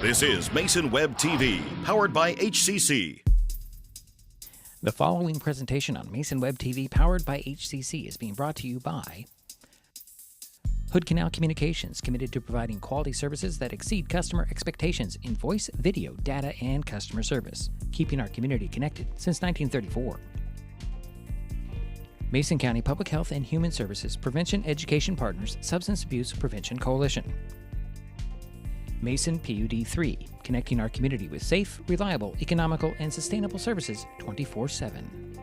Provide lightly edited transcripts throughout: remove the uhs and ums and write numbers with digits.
This is Mason Web TV, powered by HCC. The following presentation on Mason Web TV, powered by HCC, is being brought to you by Hood Canal Communications, committed to providing quality services that exceed customer expectations in voice, video, data, and customer service, keeping our community connected since 1934. Mason County Public Health and Human Services Prevention Education Partners Substance Abuse Prevention Coalition. Mason PUD 3, connecting our community with safe, reliable, economical, and sustainable services 24/7.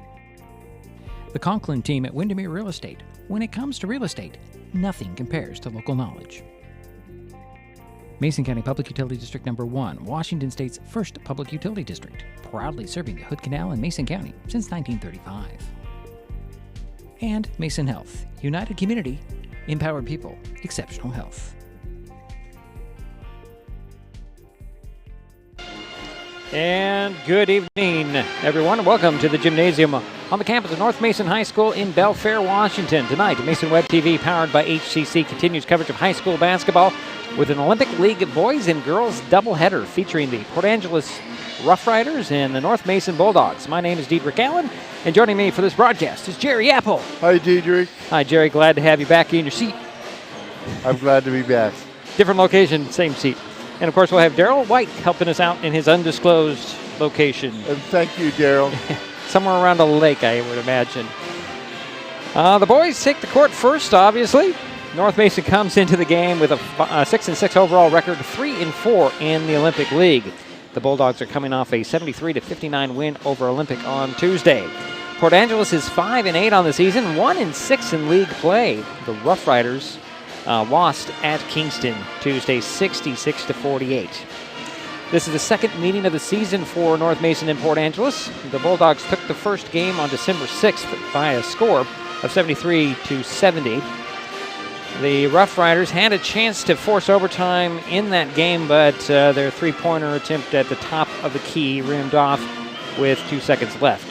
The Conklin team at Windermere Real Estate. When it comes to real estate, nothing compares to local knowledge. Mason County Public Utility District Number 1, Washington State's first public utility district, proudly serving the Hood Canal in Mason County since 1935. And Mason Health, united community, empowered people, exceptional health. And good evening, everyone. Welcome to the gymnasium on the campus of North Mason High School in Belfair, Washington. Tonight, Mason Web TV, powered by HCC, continues coverage of high school basketball with an Olympic League boys and girls doubleheader featuring the Port Angeles Roughriders and the North Mason Bulldogs. My name is Diedrich Allen, and joining me for this broadcast is Jerry Apple. Hi, Diedrich. Hi, Jerry. Glad to have you back in your seat. I'm glad to be back. Different location, same seat. And, of course, we'll have Daryl White helping us out in his undisclosed location. And thank you, Daryl. Somewhere around a lake, I would imagine. The boys take the court first, obviously. North Mason comes into the game with a 6-6 overall record, 3-4 in the Olympic League. The Bulldogs are coming off a 73-59 win over Olympic on Tuesday. Port Angeles is 5-8 on the season, 1-6 in league play. The Roughriders lost at Kingston Tuesday, 66-48. This is the second meeting of the season for North Mason and Port Angeles. The Bulldogs took the first game on December 6th by a score of 73-70. The Roughriders had a chance to force overtime in that game, but their three-pointer attempt at the top of the key rimmed off with 2 seconds left.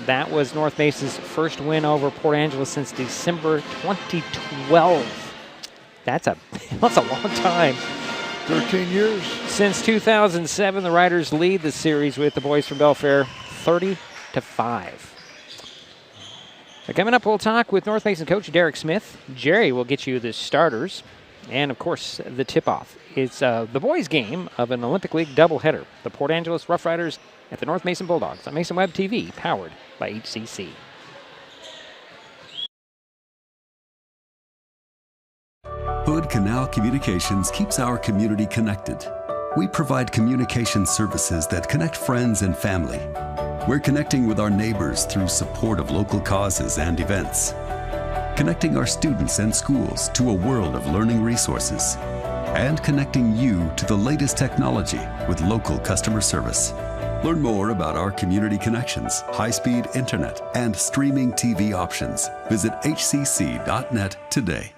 That was North Mason's first win over Port Angeles since December 2012. That's a long time. 13 years. Since 2007, the Riders lead the series with the boys from Belfair 30-5. Coming up, we'll talk with North Mason coach Derek Smith. Jerry will get you the starters. And, of course, the tip-off. It's the boys' game of an Olympic League doubleheader. The Port Angeles Roughriders at the North Mason Bulldogs on Mason Web TV, powered by HCC. Hood Canal Communications keeps our community connected. We provide communication services that connect friends and family. We're connecting with our neighbors through support of local causes and events, connecting our students and schools to a world of learning resources, and connecting you to the latest technology with local customer service. Learn more about our community connections, high-speed internet, and streaming TV options. Visit hcc.net today.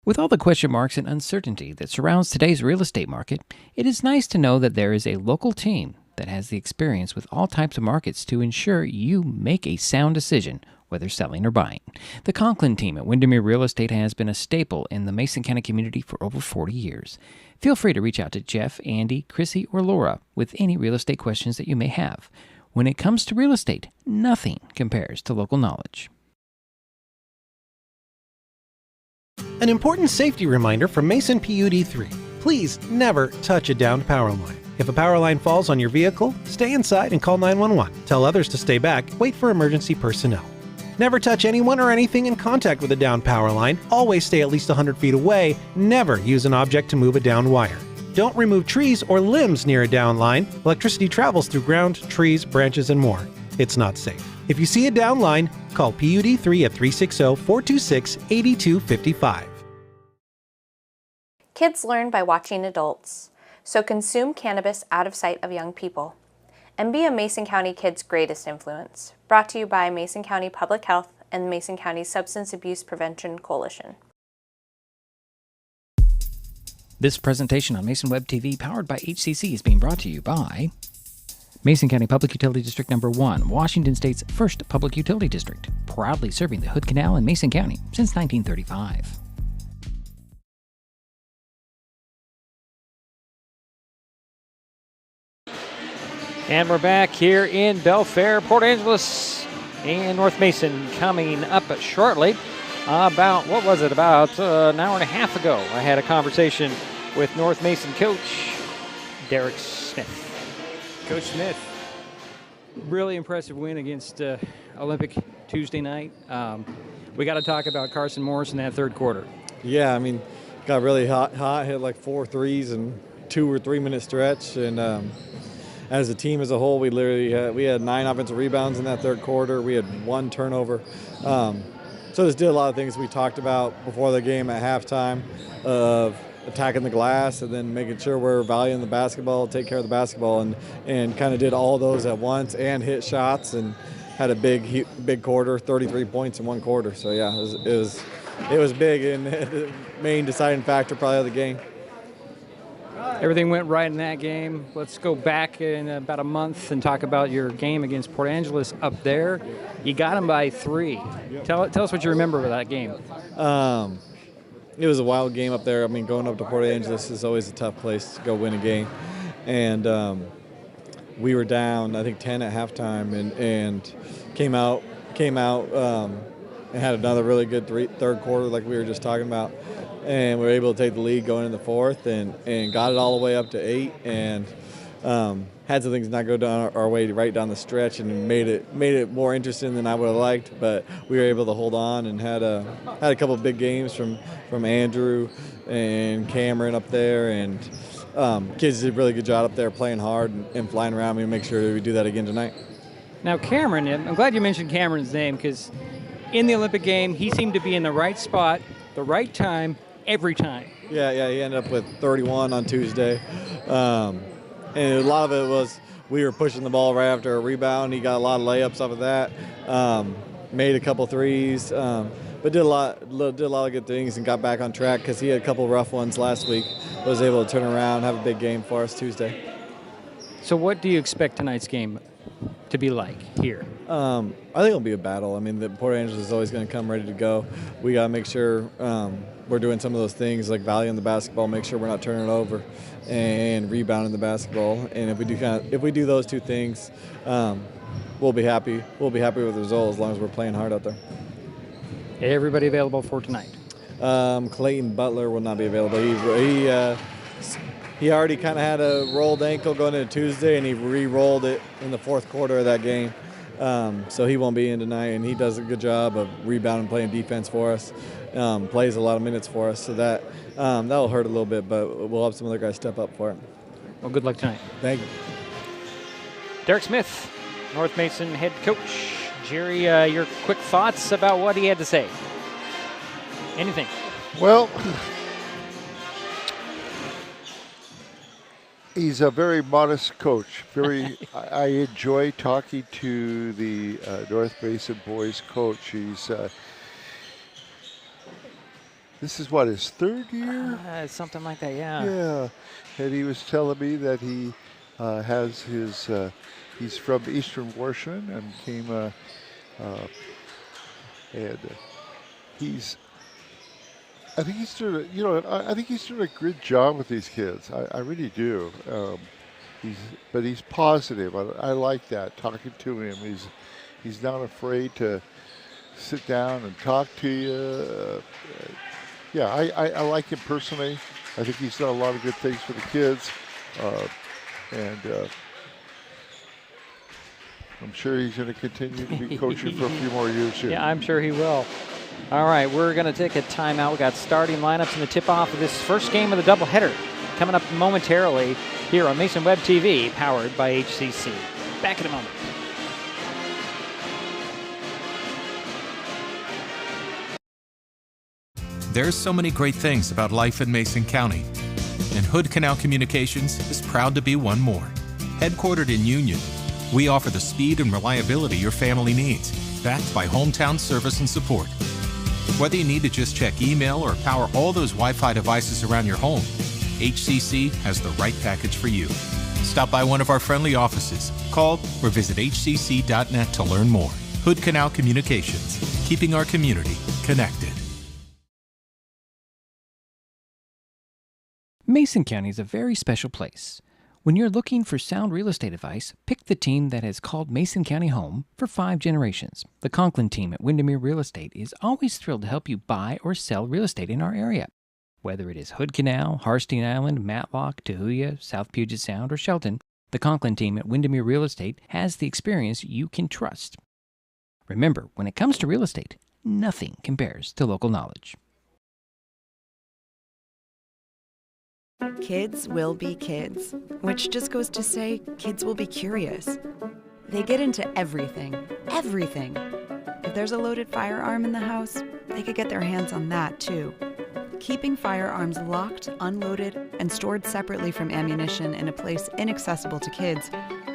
With all the question marks and uncertainty that surrounds today's real estate market, it is nice to know that there is a local team that has the experience with all types of markets to ensure you make a sound decision, whether selling or buying. The Conklin team at Windermere Real Estate has been a staple in the Mason County community for over 40 years. Feel free to reach out to Jeff, Andy, Chrissy, or Laura with any real estate questions that you may have. When it comes to real estate, nothing compares to local knowledge. An important safety reminder from Mason PUD 3. Please never touch a downed power line. If a power line falls on your vehicle, stay inside and call 911. Tell others to stay back, wait for emergency personnel. Never touch anyone or anything in contact with a downed power line. Always stay at least 100 feet away. Never use an object to move a downed wire. Don't remove trees or limbs near a downed line. Electricity travels through ground, trees, branches, and more. It's not safe. If you see a downed line, call PUD 3 at 360-426-8255. Kids learn by watching adults, so consume cannabis out of sight of young people. And be a Mason County kid's greatest influence. Brought to you by Mason County Public Health and the Mason County Substance Abuse Prevention Coalition. This presentation on Mason Web TV, powered by HCC, is being brought to you by Mason County Public Utility District Number 1, Washington State's first public utility district, proudly serving the Hood Canal in Mason County since 1935. And we're back here in Belfair, Port Angeles, and North Mason coming up shortly. About an hour and a half ago, I had a conversation with North Mason coach Derek Smith. Coach Smith, really impressive win against Olympic Tuesday night. We got to talk about Carson Morris in that third quarter. Yeah, I mean, got really hot, hit like 4 threes in 2 or 3 minute stretch, and as a team as a whole, we had 9 offensive rebounds in that third quarter. We had 1 turnover. So just did a lot of things we talked about before the game at halftime of attacking the glass and then making sure we're valuing the basketball, take care of the basketball, and kind of did all those at once and hit shots and had a big quarter, 33 points in 1 quarter. So yeah, it was big and the main deciding factor probably of the game. Everything went right in that game. Let's go back in about a month and talk about your game against Port Angeles up there. You got them by 3. Tell us what you remember of that game. It was a wild game up there. I mean, going up to Port Angeles is always a tough place to go win a game. And we were down, I think, 10 at halftime and came out and had another really good third quarter like we were just talking about. And we were able to take the lead going in the fourth and got it all the way up to 8 and had some things not go down our way right down the stretch and made it more interesting than I would have liked. But we were able to hold on and had a couple of big games from Andrew and Cameron up there, and kids did a really good job up there playing hard and flying around. We make sure that we do that again tonight. Now Cameron, I'm glad you mentioned Cameron's name because in the Olympic game he seemed to be in the right spot, the right time, every time. Yeah, he ended up with 31 on Tuesday. And a lot of it was we were pushing the ball right after a rebound. He got a lot of layups off of that, made a couple threes, but did a lot of good things and got back on track because he had a couple rough ones last week. Was able to turn around, have a big game for us Tuesday. So what do you expect tonight's game to be like here? I think it'll be a battle. I mean, the Port Angeles is always going to come ready to go. We got to make sure we're doing some of those things like valuing the basketball, make sure we're not turning it over, and rebounding the basketball. And if we do those 2 things, we'll be happy. We'll be happy with the result as long as we're playing hard out there. Everybody available for tonight? Clayton Butler will not be available. He already kind of had a rolled ankle going into Tuesday, and he re-rolled it in the fourth quarter of that game. So he won't be in tonight, and he does a good job of rebounding, playing defense for us, plays a lot of minutes for us. So that'll hurt a little bit, but we'll have some other guys step up for it. Well, good luck tonight. Thank you. Derek Smith, North Mason head coach. Jerry, your quick thoughts about what he had to say? Anything? Well, he's a very modest coach. I enjoy talking to the North Mason boys coach. He's this is what, his 3rd year? Something like that, yeah. Yeah, and he was telling me that he has his. He's from Eastern Washington and came, and he's. I think he's doing, I think he's doing a good job with these kids. I really do. But he's positive. I like that. Talking to him, he's not afraid to sit down and talk to you. Yeah, I like him personally. I think he's done a lot of good things for the kids, and I'm sure he's going to continue to be coaching for a few more years here. Yeah, I'm sure he will. All right, we're going to take a timeout. We got starting lineups and the tip-off of this first game of the doubleheader coming up momentarily here on Mason Web TV, powered by HCC. Back in a moment. There's so many great things about life in Mason County, and Hood Canal Communications is proud to be one more. Headquartered in Union, we offer the speed and reliability your family needs, backed by hometown service and support. Whether you need to just check email or power all those Wi-Fi devices around your home, HCC has the right package for you. Stop by one of our friendly offices, call or visit hcc.net to learn more. Hood Canal Communications, keeping our community connected. Mason County is a very special place. When you're looking for sound real estate advice, pick the team that has called Mason County home for 5 generations. The Conklin team at Windermere Real Estate is always thrilled to help you buy or sell real estate in our area. Whether it is Hood Canal, Harstein Island, Matlock, Tahuya, South Puget Sound, or Shelton, the Conklin team at Windermere Real Estate has the experience you can trust. Remember, when it comes to real estate, nothing compares to local knowledge. Kids will be kids, which just goes to say kids will be curious. They get into everything. If there's a loaded firearm in the house, they could get their hands on that too. Keeping firearms locked, unloaded, and stored separately from ammunition in a place inaccessible to kids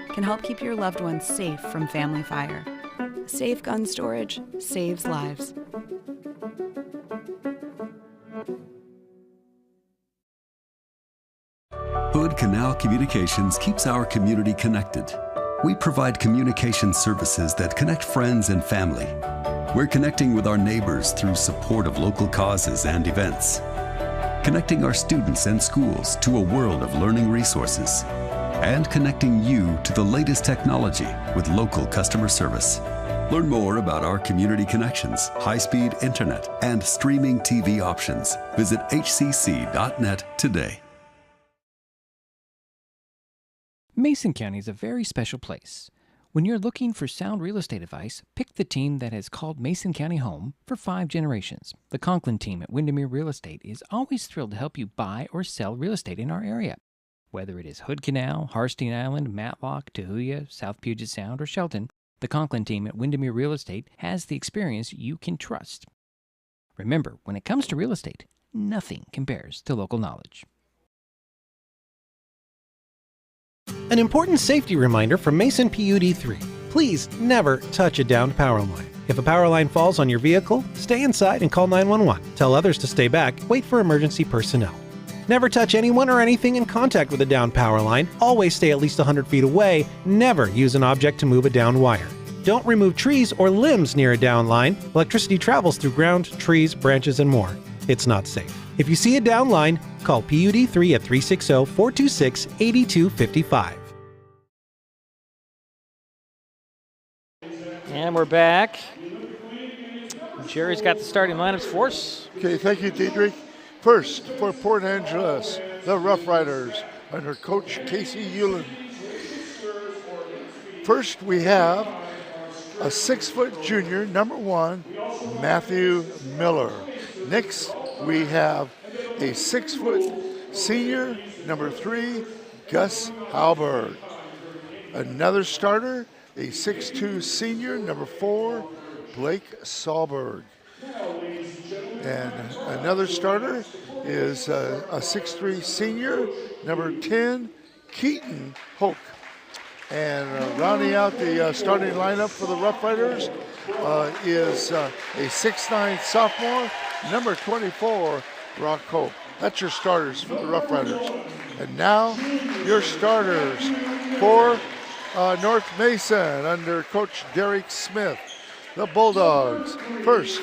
can help keep your loved ones safe from family fire. Safe gun storage saves lives. Hood Canal Communications keeps our community connected. We provide communication services that connect friends and family. We're connecting with our neighbors through support of local causes and events. Connecting our students and schools to a world of learning resources. And connecting you to the latest technology with local customer service. Learn more about our community connections, high-speed internet, and streaming TV options. Visit hcc.net today. Mason County is a very special place. When you're looking for sound real estate advice, pick the team that has called Mason County home for 5 generations. The Conklin team at Windermere Real Estate is always thrilled to help you buy or sell real estate in our area. Whether it is Hood Canal, Harstein Island, Matlock, Tahuya, South Puget Sound, or Shelton, the Conklin team at Windermere Real Estate has the experience you can trust. Remember, when it comes to real estate, nothing compares to local knowledge. An important safety reminder from Mason PUD 3. Please never touch a downed power line. If a power line falls on your vehicle, stay inside and call 911. Tell others to stay back. Wait for emergency personnel. Never touch anyone or anything in contact with a downed power line. Always stay at least 100 feet away. Never use an object to move a downed wire. Don't remove trees or limbs near a downed line. Electricity travels through ground, trees, branches, and more. It's not safe. If you see a downed line, call PUD 3 at 360-426-8255. And we're back. Jerry's got the starting lineups for us. Okay, thank you, Diedrich. First, for Port Angeles, the Roughriders under Coach Casey Hewlin. First, we have a 6-foot junior, number 1, Matthew Miller. Next, we have a 6-foot senior, number 3, Gus Halberg. Another starter, a 6'2 senior, number 4, Blake Sahlberg. And another starter is a 6'3 senior, number 10, Keaton Hoke. And rounding out the starting lineup for the Roughriders is a 6'9 sophomore, number 24, Brock Hope. That's your starters for the Roughriders. And now, your starters for North Mason under Coach Derek Smith. The Bulldogs. First,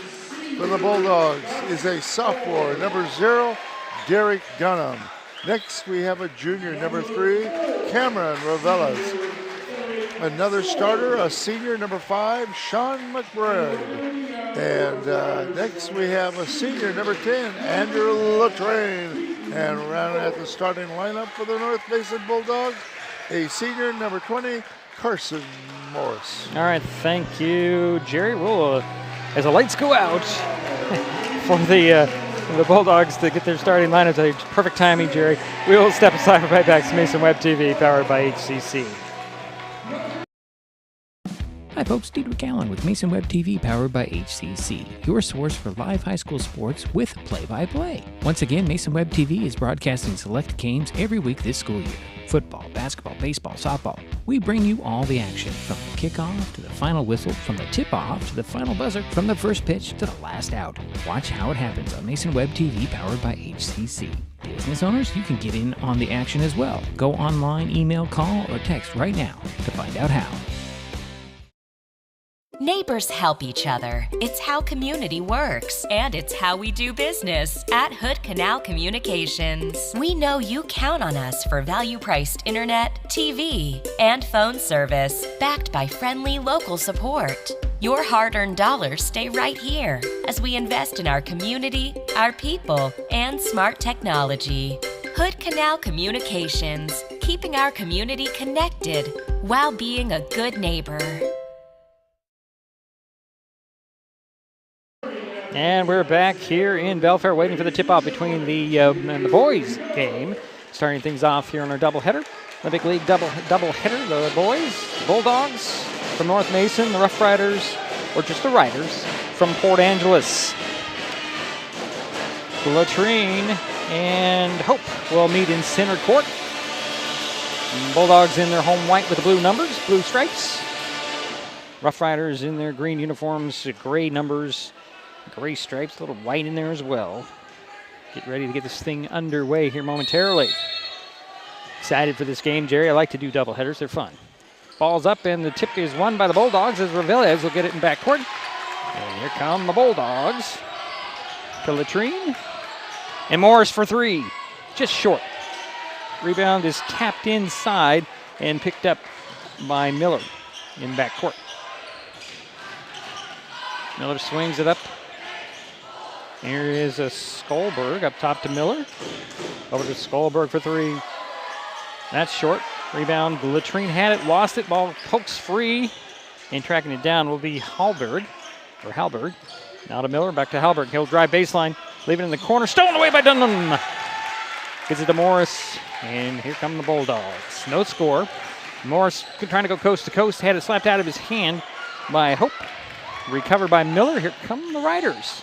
for the Bulldogs is a sophomore, number 0, Derek Dunham. Next, we have a junior, number 3, Cameron Ravelas. Another starter, a senior, number 5, Sean McBride. And next, we have a senior, number 10, Andrew Latrain. And rounding out the starting lineup for the North Mason Bulldogs, a senior, number 20, Carson Morris. All right, thank you, Jerry. We'll, as the lights go out for the Bulldogs to get their starting lineups, perfect timing, Jerry. We will step aside for right back to Mason Web TV, powered by HCC. Hi folks, Diedrich Allen with Mason Web TV powered by HCC, your source for live high school sports with play-by-play. Once again, Mason Web TV is broadcasting select games every week this school year. Football, basketball, baseball, softball. We bring you all the action, from the kickoff to the final whistle, from the tip-off to the final buzzer, from the first pitch to the last out. Watch how it happens on Mason Web TV powered by HCC. Business owners, you can get in on the action as well. Go online, email, call, or text right now to find out how. Neighbors help each other. It's how community works, and it's how we do business at Hood Canal Communications. We know you count on us for value-priced internet, TV, and phone service, backed by friendly local support. Your hard-earned dollars stay right here as we invest in our community, our people, and smart technology. Hood Canal Communications, keeping our community connected while being a good neighbor. And we're back here in Belfair waiting for the tip-off between the boys game. Starting things off here on our doubleheader. Olympic League doubleheader. The boys, Bulldogs from North Mason, the Roughriders, or just the Riders, from Port Angeles. Latrine and Hope will meet in center court. Bulldogs in their home white with the blue numbers, blue stripes. Roughriders in their green uniforms, gray numbers, gray stripes, a little white in there as well. Get ready to get this thing underway here momentarily. Excited for this game, Jerry. I like to do doubleheaders. They're fun. Ball's up, and the tip is won by the Bulldogs as Revelez will get it in backcourt. And here come the Bulldogs to Latrine. And Morris for three. Just short. Rebound is tapped inside and picked up by Miller in backcourt. Miller swings it up. Here is a Skolberg up top to Miller. Over to Skolberg for three. That's short. Rebound. Latrine had it, lost it. Ball pokes free. And tracking it down will be Halberg. Now to Miller, back to Halberg. He'll drive baseline. Leave it in the corner. Stolen away by Dunham. Gives it to Morris. And here come the Bulldogs. No score. Morris trying to go coast to coast. Had it slapped out of his hand by Hope. Recovered by Miller. Here come the Riders.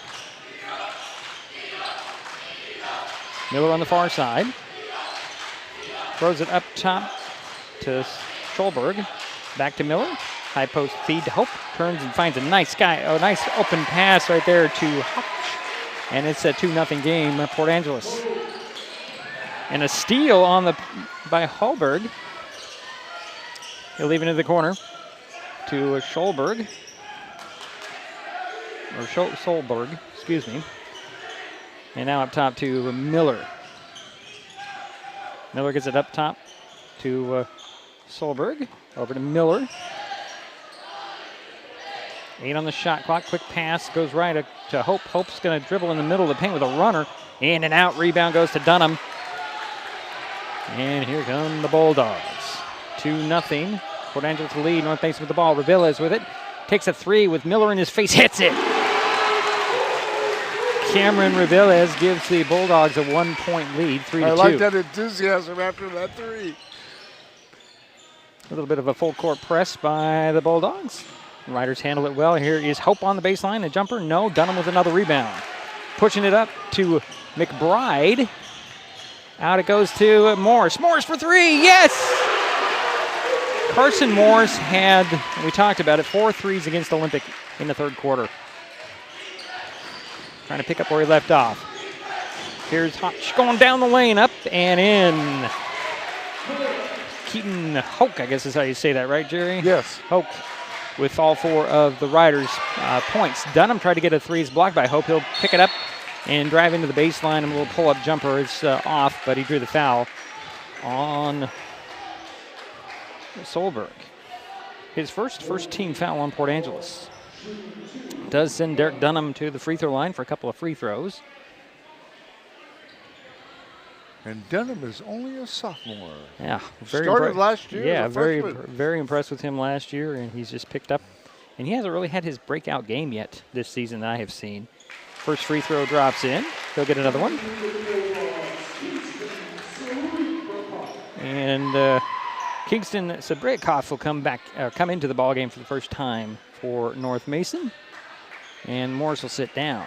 Miller on the far side. Throws it up top to Scholberg. Back to Miller. High post feed to Hope. Turns and finds a nice open pass right there to Hutch. And it's a 2-0 game, Port Angeles. And a steal by Hallberg. He'll leave it into the corner to Scholberg. Or Solberg, excuse me. And now up top to Miller. Miller gets it up top to Solberg. Over to Miller. 8 on the shot clock. Quick pass goes right to Hope. Hope's going to dribble in the middle of the paint with a runner. In and out. Rebound goes to Dunham. And here come the Bulldogs. 2-0. Port Angeles lead. North Mason with the ball. Revillas with it. Takes a three with Miller in his face. Hits it. Cameron Revillas gives the Bulldogs a 1-point lead, 3-2. I like that enthusiasm after that three. A little bit of a full court press by the Bulldogs. The Riders handle it well. Here is Hope on the baseline. A jumper. No. Dunham with another rebound. Pushing it up to McBride. Out it goes to Morris. Morris for three. Yes! Carson Morris had, we talked about it, 4 threes against Olympic in the third quarter. Trying to pick up where he left off. Here's Hotch going down the lane, up and in. Keaton Hoke, I guess is how you say that, right, Jerry? Yes. Hoke with all 4 of the Riders' points. Dunham tried to get a three. It's blocked by Hope. He'll pick it up and drive into the baseline. And a little pull-up jumper is off, but he drew the foul on Solberg. His first team foul on Port Angeles. Does send Derek Dunham to the free throw line for a couple of free throws. And Dunham is only a sophomore. Yeah, started last year. Yeah, very impressed with him last year, and he's just picked up. And he hasn't really had his breakout game yet this season that I have seen. First free throw drops in. He'll get another one. And Kingston Sabrekov will come into the ball game for the first time for North Mason. And Morris will sit down.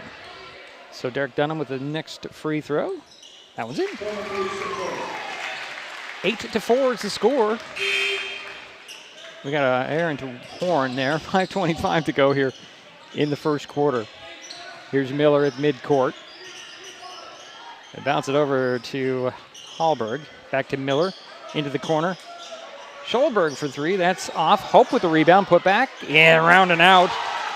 So Derek Dunham with the next free throw. That one's in. 8-4 is the score. We got Aaron to Horn there. 5:25 to go here in the first quarter. Here's Miller at midcourt. They bounce it over to Hallberg. Back to Miller into the corner. Scholberg for 3. That's off. Hope with the rebound. Put back. Yeah, round and out.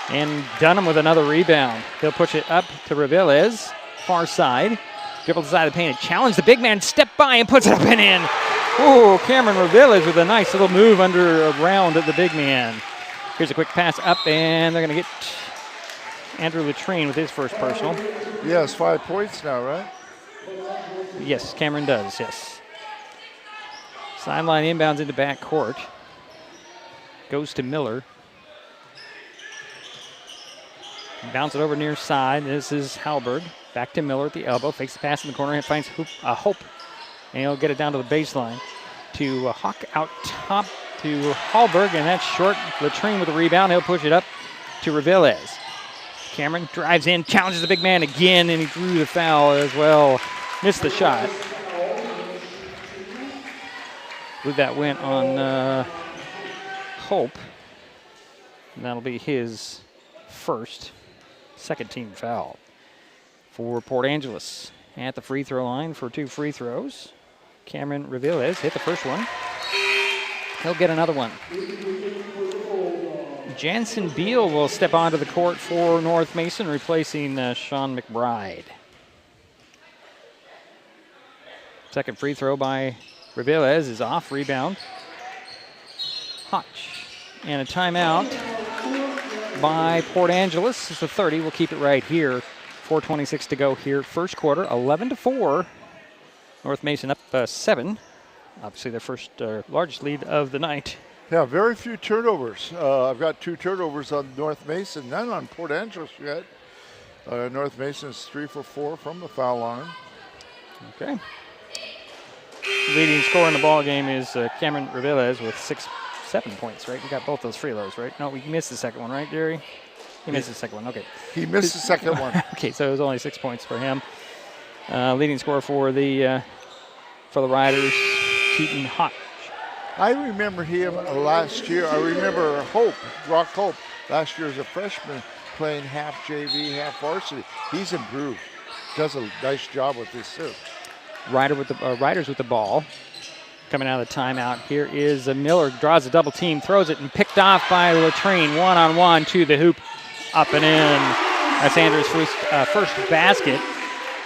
And Dunham with another rebound. He'll push it up to Reveles. Far side. Dribble to the side of the paint. Challenge the big man. Step by and puts it up and in. Oh, Cameron Reveles with a nice little move around the big man. Here's a quick pass up, and they're going to get Andrew Latrine with his first personal. He has 5 points now, right? Yes, Cameron does, yes. Sideline inbounds into back court. Goes to Miller. Bounce it over near side. This is Halberg. Back to Miller at the elbow. Fakes the pass in the corner and finds Hope. And he'll get it down to the baseline. To Hawk out top to Halberg, and that's short. Latrine with the rebound. He'll push it up to Reveles. Cameron drives in, challenges the big man again, and he drew the foul as well. Missed the shot. I believe that went on Hope. And that'll be his second team foul for Port Angeles. At the free throw line for 2 free throws. Cameron Reveles hit the first one. He'll get another one. Jansen Beal will step onto the court for North Mason, replacing Sean McBride. Second free throw by Reveles is off. Rebound. Hotch. And a timeout by Port Angeles. It's a 30. We'll keep it right here. 4:26 to go here. First quarter, 11-4. North Mason up 7. Obviously their first largest lead of the night. Yeah, very few turnovers. I've got 2 turnovers on North Mason, none on Port Angeles yet. North Mason is 3 for 4 from the foul line. Okay. Leading scorer in the ball game is Cameron Reveles with 7 points, right? You got both those free throws, right? No, we missed the second one, right, Jerry? He missed the second one, okay. He missed the second one. Okay, so it was only 6 points for him. Leading scorer for the Riders, Keaton Hotch. I remember him last year. I remember Rock Hope, last year as a freshman, playing half JV, half varsity. He's improved. Does a nice job with this too. Riders with the ball. Coming out of the timeout. Here is Miller, draws a double team, throws it, and picked off by Latrine. 1-on-1 to the hoop, up and in. That's Andrew's first basket,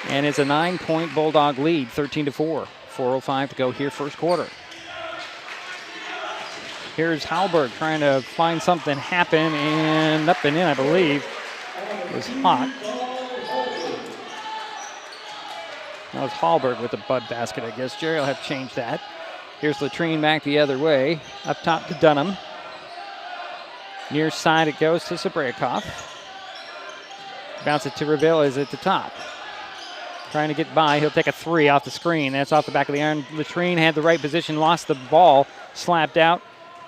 and it's a 9-point Bulldog lead, 13-4. 4:05 to go here, first quarter. Here's Halberg trying to find something happen, and up and in, I believe, was Hot. That was Halberg with the Bud basket, I guess. Jerry will have to change that. Here's Latrine back the other way. Up top to Dunham. Near side it goes to Sabrakov. Bounce it to Reveles at the top. Trying to get by. He'll take a 3 off the screen. That's off the back of the iron. Latrine had the right position, lost the ball, slapped out.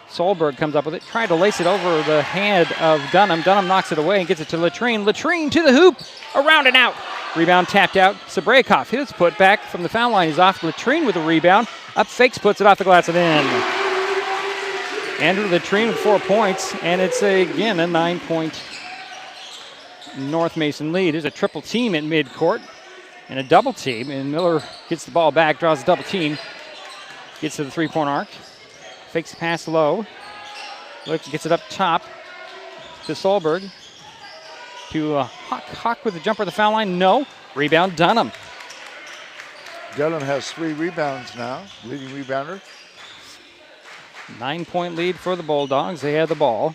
Solberg comes up with it, tried to lace it over the head of Dunham. Dunham knocks it away and gets it to Latrine. Latrine to the hoop, around and out. Rebound tapped out. Sabrakov, his put back from the foul line is off. Latrine with a rebound. Up fakes, puts it off the glass and in. Andrew Latrine with 4 points, and it's again a 9-point North Mason lead. There's a triple team at midcourt and a double team, and Miller gets the ball back, draws a double team, gets to the 3-point arc. Fakes the pass low. Looks, gets it up top to Solberg. To Hawk with the jumper at the foul line. No. Rebound, Dunham. Dunham has 3 rebounds now. Leading rebounder. 9-point lead for the Bulldogs. They have the ball.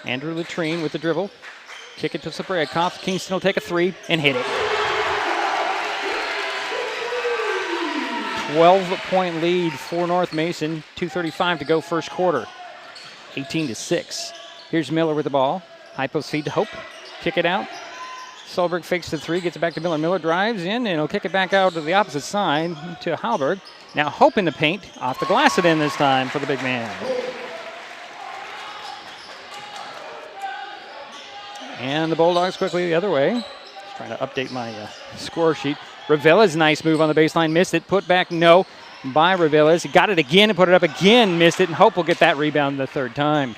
Andrew Latrine with the dribble. Kick it to Sabrakov. Kingston will take a 3 and hit it. 12-point lead for North Mason. 2:35 to go first quarter. 18-6. Here's Miller with the ball. High post feed to Hope. Kick it out. Solberg fakes the 3, gets it back to Miller. Miller drives in, and he'll kick it back out to the opposite side to Halberg. Now Hope in the paint. Off the glass it in this time for the big man. And the Bulldogs quickly the other way. Just trying to update my score sheet. Reveles, nice move on the baseline, missed it. Put back, no, by Reveles. He got it again and put it up again, missed it, and Hope will get that rebound the third time.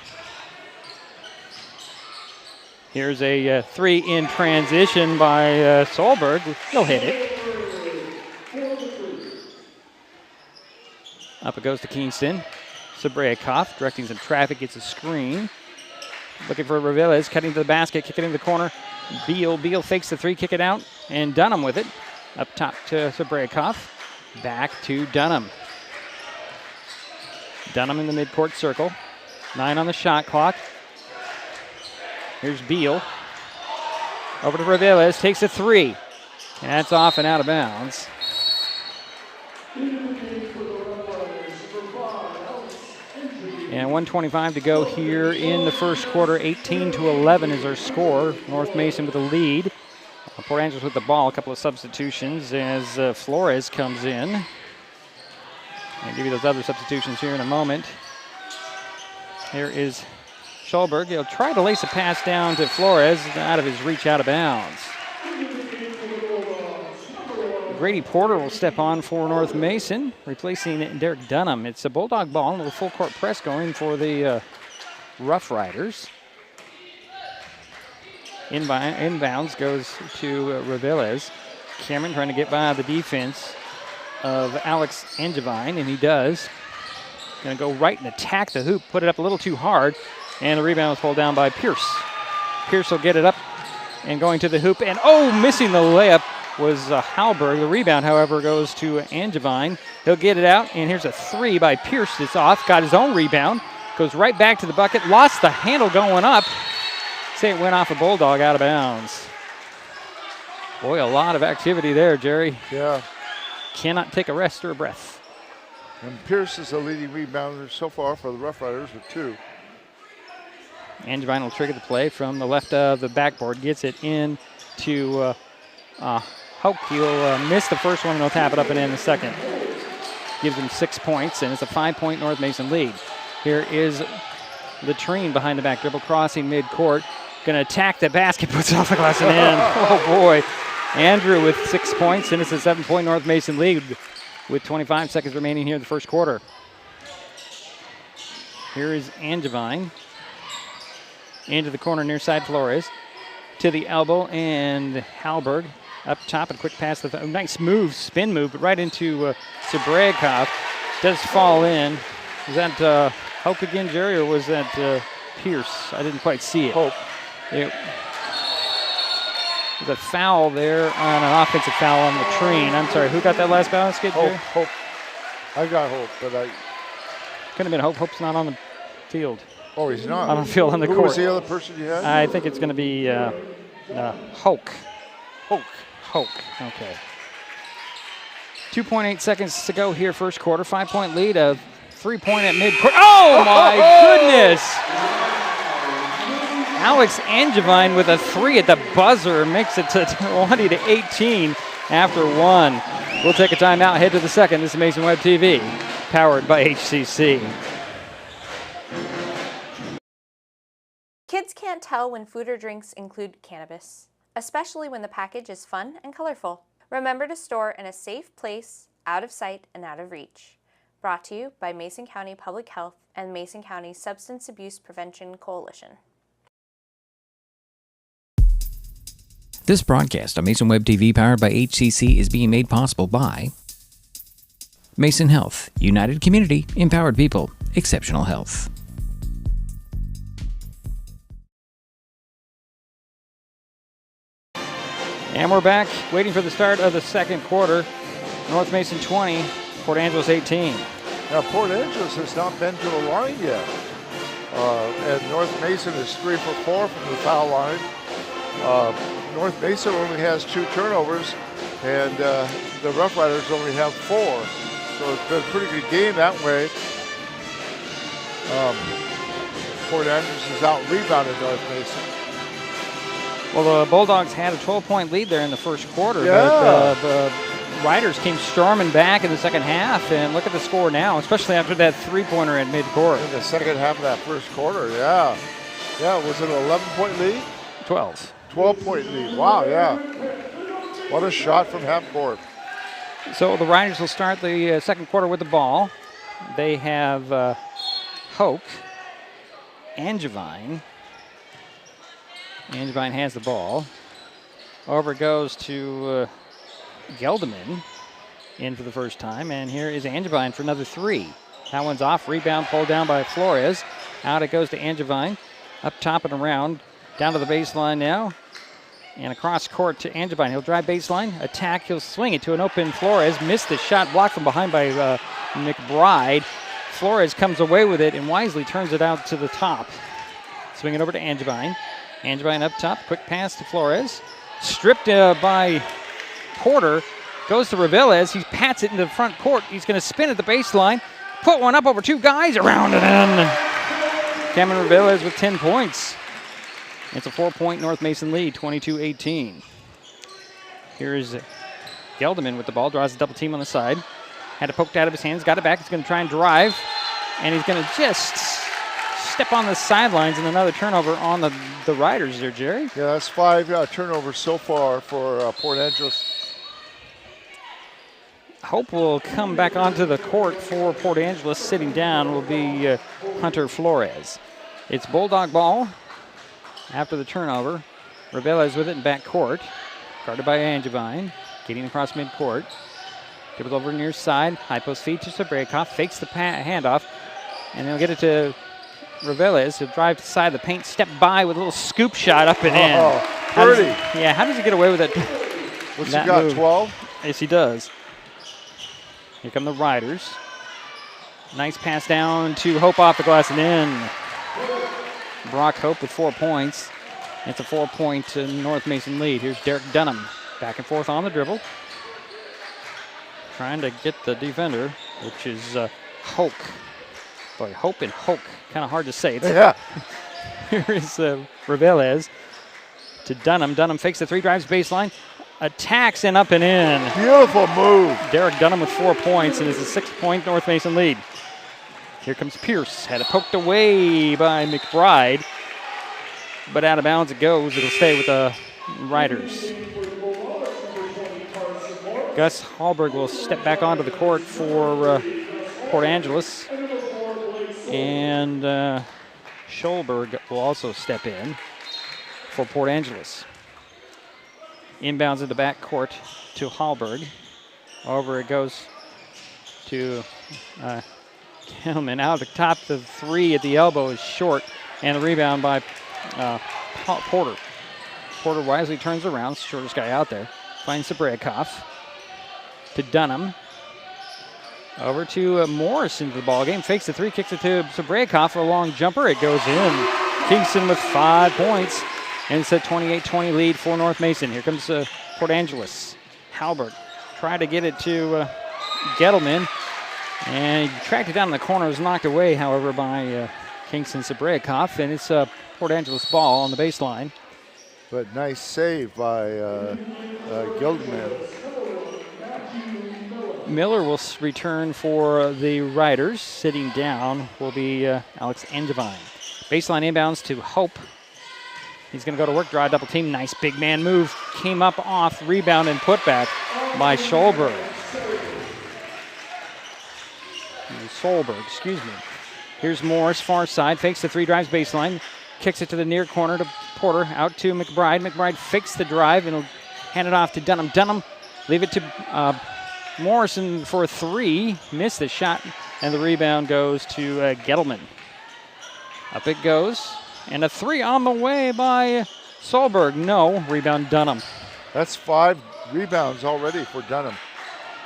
Here's a 3 in transition by Solberg. He'll hit it. Up it goes to Kingston. Sabreakov, directing some traffic, gets a screen. Looking for Reveles, cutting to the basket, kicking in the corner. Beal fakes the three, kick it out, and Dunham with it. Up top to Sabreakov. Back to Dunham. Dunham in the midcourt circle. 9 on the shot clock. Here's Beal. Over to Reveles, takes a three. And that's off and out of bounds. And 1:25 to go here in the first quarter. 18-11 is our score. North Mason with the lead. Port Angeles with the ball. A couple of substitutions as Flores comes in. I'll give you those other substitutions here in a moment. Here is Schulberg. He'll try to lace a pass down to Flores. Out of his reach, out of bounds. Grady Porter will step on for North Mason, replacing Derek Dunham. It's a Bulldog ball with a full court press going for the Roughriders. Inbounds goes to Reveles. Cameron trying to get by the defense of Alex Angevine, and he does. Going to go right and attack the hoop, put it up a little too hard, and the rebound was pulled down by Pierce. Pierce will get it up and going to the hoop, and missing the layup was Halberg. The rebound, however, goes to Angevine. He'll get it out, and here's a three by Pierce. It's off, got his own rebound, goes right back to the bucket, lost the handle going up. Say it went off a Bulldog out of bounds. Boy, a lot of activity there, Jerry. Yeah. Cannot take a rest or a breath. And Pierce is the leading rebounder so far for the Roughriders with 2. Angevine will trigger the play from the left of the backboard, gets it in to Hoke. He'll miss the first one, and he'll tap it up and in the second. Gives him 6 points, and it's a 5-point North Mason lead. Here is Latrine behind the back dribble, crossing midcourt. Going to attack the basket, puts it off the glass and in. Oh, boy. Andrew with 6 points, and it's a 7-point North Mason lead with 25 seconds remaining here in the first quarter. Here is Angevine. Into the corner near side Flores. To the elbow, and Halberg up top, and quick pass. Nice move, spin move, but right into Sabreakov. Does fall in. Is that Hoke again, Jerry, or was that Pierce? I didn't quite see it. Hope. There's a foul there on an offensive foul on Latrine. I'm sorry, who got that last basket, Jerry? Hope. I got Hope, but I... Couldn't have been Hope. Hope's not on the field. Oh, he's not? On the field, on the court. Who was the other person you had? I think it's going to be Hoke. Hoke, okay. 2.8 seconds to go here first quarter. 5-point lead, a 3-point at midcourt. Oh, my goodness! Alex Angevine with a 3 at the buzzer makes it to 20-18 after 1. We'll take a timeout, head to the second. This is Mason Web TV, powered by HCC. Kids can't tell when food or drinks include cannabis, especially when the package is fun and colorful. Remember to store in a safe place, out of sight and out of reach. Brought to you by Mason County Public Health and Mason County Substance Abuse Prevention Coalition. This broadcast on Mason Web TV, powered by HCC, is being made possible by Mason Health, United Community, Empowered People, Exceptional Health. And we're back, waiting for the start of the second quarter. North Mason 20, Port Angeles 18. Now, Port Angeles has not been to the line yet. And North Mason is 3 for 4 from the foul line. North Mason only has 2 turnovers, and the Roughriders only have 4. So it's been a pretty good game that way. Port Angeles has out-rebounded North Mason. Well, the Bulldogs had a 12-point lead there in the first quarter, yeah. But the Riders came storming back in the second half, and look at the score now, especially after that three-pointer at midcourt. In the second half of that first quarter, yeah. Yeah, was it an 11-point lead? 12. 12-point lead, wow, yeah. What a shot from half court. So the Riders will start the second quarter with the ball. They have Hoke, Angevine. Angevine has the ball. Over it goes to Gelderman in for the first time. And here is Angevine for another 3. That one's off. Rebound pulled down by Flores. Out it goes to Angevine. Up top and around. Down to the baseline now. And across court to Angevine. He'll drive baseline. Attack. He'll swing it to an open Flores. Missed the shot. Blocked from behind by McBride. Flores comes away with it and wisely turns it out to the top. Swing it over to Angevine. Angevine up top. Quick pass to Flores. Stripped by Porter. Goes to Reveles. He pats it into the front court. He's going to spin at the baseline. Put one up over two guys. Around and in. Cameron Reveles with 10 points. It's a 4-point North Mason lead, 22-18. Here's Gelderman with the ball. Draws a double team on the side. Had it poked out of his hands. Got it back. He's going to try and drive. And he's going to just step on the sidelines, and another turnover on the Riders there, Jerry. Yeah, that's 5 turnovers so far for Port Angeles. Hope will come back onto the court for Port Angeles. Sitting down will be Hunter Flores. It's Bulldog ball after the turnover. Reveles with it in back court. Guarded by Angevine. Getting across midcourt. Dribbles over near side. High post feed to Sabrekov. Fakes the handoff. And they'll get it to Reveles. He'll drive to the side of the paint. Step by with a little scoop shot up and in. Pretty. How does he get away with it? What's he got, 12? Yes, he does. Here come the Riders. Nice pass down to Hope off the glass and in. Brock Hope with 4 points. It's a 4-point North Mason lead. Here's Derek Dunham. Back and forth on the dribble. Trying to get the defender, which is Hoke. Boy, Hope and Hoke. Kind of hard to say. Yeah. Here's Reveles to Dunham. Dunham fakes the 3, drives baseline. Attacks and up and in. Beautiful move. Derek Dunham with 4 points, and it's a 6-point North Mason lead. Here comes Pierce. Had it poked away by McBride, but out of bounds it goes. It'll stay with the Riders. Gus Hallberg will step back onto the court for Port Angeles, and Scholberg will also step in for Port Angeles. Inbounds in the back court to Hallberg. Over it goes to Kelman. Out the top, the 3 at the elbow is short, and the rebound by Porter. Porter wisely turns around, shortest guy out there. Finds Sabrekov to Dunham. Over to Morris into the ball game. Fakes the 3, kicks it to Sabrekov for a long jumper. It goes in. Kingston with 5 points. And it's a 28-20 lead for North Mason. Here comes Port Angeles. Halbert tried to get it to Gettleman. And he tracked it down in the corner. It was knocked away, however, by Kingston Sabrekov. And it's Port Angeles ball on the baseline. But nice save by Gettleman. Miller will return for the Riders. Sitting down will be Alex Angevine. Baseline inbounds to Hope. He's going to go to work, draw a double team. Nice big man move. Came up off, rebound, and put back by Scholberg. Excuse me. Here's Morris, far side. Fakes the 3, drives baseline. Kicks it to the near corner to Porter. Out to McBride. McBride fakes the drive and will hand it off to Dunham. Dunham, leave it to Morrison for a 3. Missed the shot, and the rebound goes to Gettleman. Up it goes. And a 3 on the way by Solberg. No, rebound Dunham. That's 5 rebounds already for Dunham.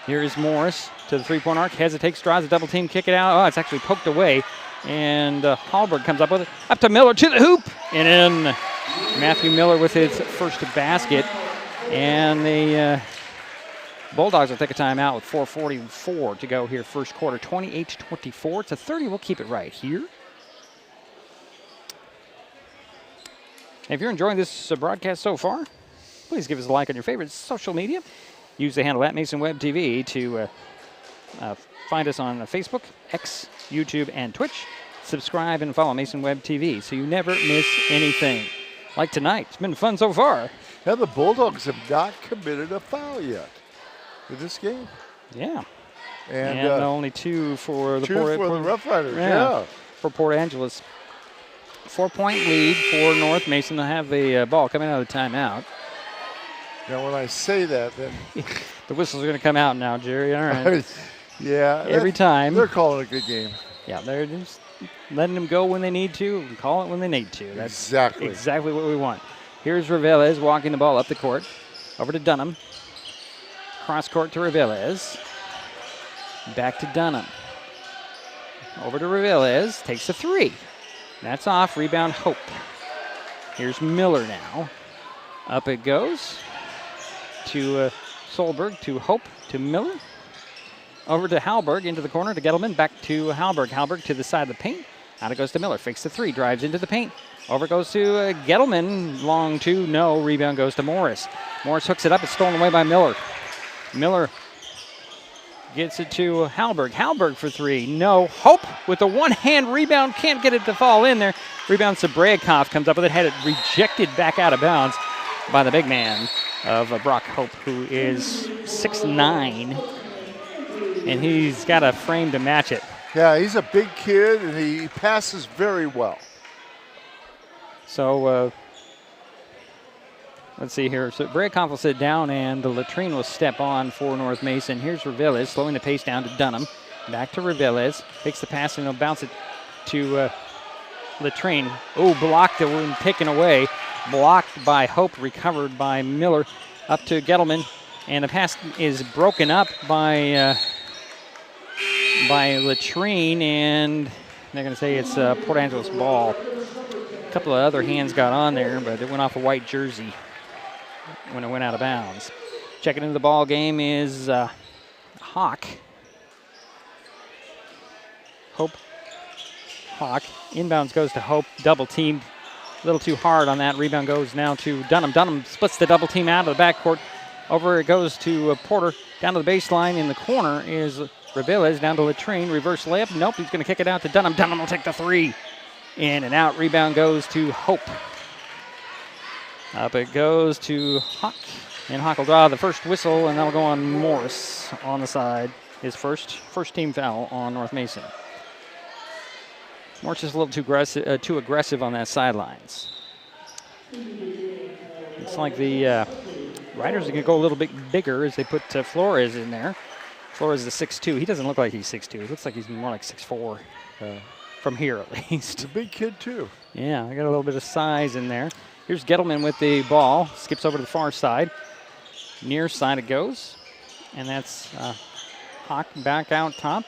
Here is Morris to the 3-point arc. Hesitates, draws a double team, kick it out. Oh, it's actually poked away. And Hallberg comes up with it. Up to Miller to the hoop. And in Matthew Miller with his first basket. And the Bulldogs will take a timeout with 4:44 to go here first quarter. 28-24. It's a 30. We'll keep it right here. If you're enjoying this broadcast so far, please give us a like on your favorite social media. Use the handle @MasonWebTV to find us on Facebook, X, YouTube, and Twitch. Subscribe and follow Mason Web TV so you never miss anything. Like tonight, it's been fun so far. Yeah, the Bulldogs have not committed a foul yet in this game. Yeah. And only 2 for the the Roughriders, yeah. For Port Angeles. 4-point lead for North Mason. They'll have the ball coming out of the timeout. Now, when I say that, then the whistles are going to come out now, Jerry. All right. Yeah. Every time. They're calling a good game. Yeah, they're just letting them go when they need to and call it when they need to. That's exactly what we want. Here's Reveles walking the ball up the court. Over to Dunham. Cross court to Reveles. Back to Dunham. Over to Reveles. Takes a three. That's off. Rebound Hope. Here's Miller now. Up it goes to Solberg, to Hope, to Miller. Over to Halberg, into the corner to Gettleman, back to Halberg. Halberg to the side of the paint. Out it goes to Miller, fakes the three, drives into the paint. Over goes to Gettleman, long two, no. Rebound goes to Morris. Morris hooks it up, it's stolen away by Miller. Miller gets it to Halberg. Halberg for three, no. Hope with a one-hand rebound, can't get it to fall in there. Rebound Sabreakov comes up with it, had it rejected back out of bounds by the big man of Brock Hope, who is 6'9", and he's got a frame to match it. Yeah, he's a big kid, and he passes very well. So let's see here. So Breakhoff will sit down, and the Latrine will step on for North Mason. Here's Reveles, slowing the pace down to Dunham. Back to Reveles. Takes the pass, and he'll bounce it to Latrine. Oh, blocked and taken away. Blocked by Hope, recovered by Miller. Up to Gettleman, and the pass is broken up by Latrine, and they're going to say it's Port Angeles ball. A couple of other hands got on there, but it went off a white jersey when it went out of bounds. Checking into the ball game is Hawk. Hope. Hawk. Inbounds goes to Hope. Double teamed. A little too hard on that. Rebound goes now to Dunham. Dunham splits the double team out of the backcourt. Over it goes to Porter. Down to the baseline. In the corner is Reveles. Down to Latrine. Reverse layup. Nope. He's going to kick it out to Dunham. Dunham will take the three. In and out. Rebound goes to Hope. Up it goes to Hawk. And Hawk will draw the first whistle, and that'll go on Morris on the side. His first team foul on North Mason. Morris is a little too aggressive on that sidelines. It's like the Riders are going to go a little bit bigger as they put Flores in there. Flores is a 6'2". He doesn't look like he's 6'2". He looks like he's more like 6'4". From here, at least. He's a big kid, too. Yeah, I got a little bit of size in there. Here's Gettleman with the ball. Skips over to the far side. Near side it goes. And that's Hawk back out top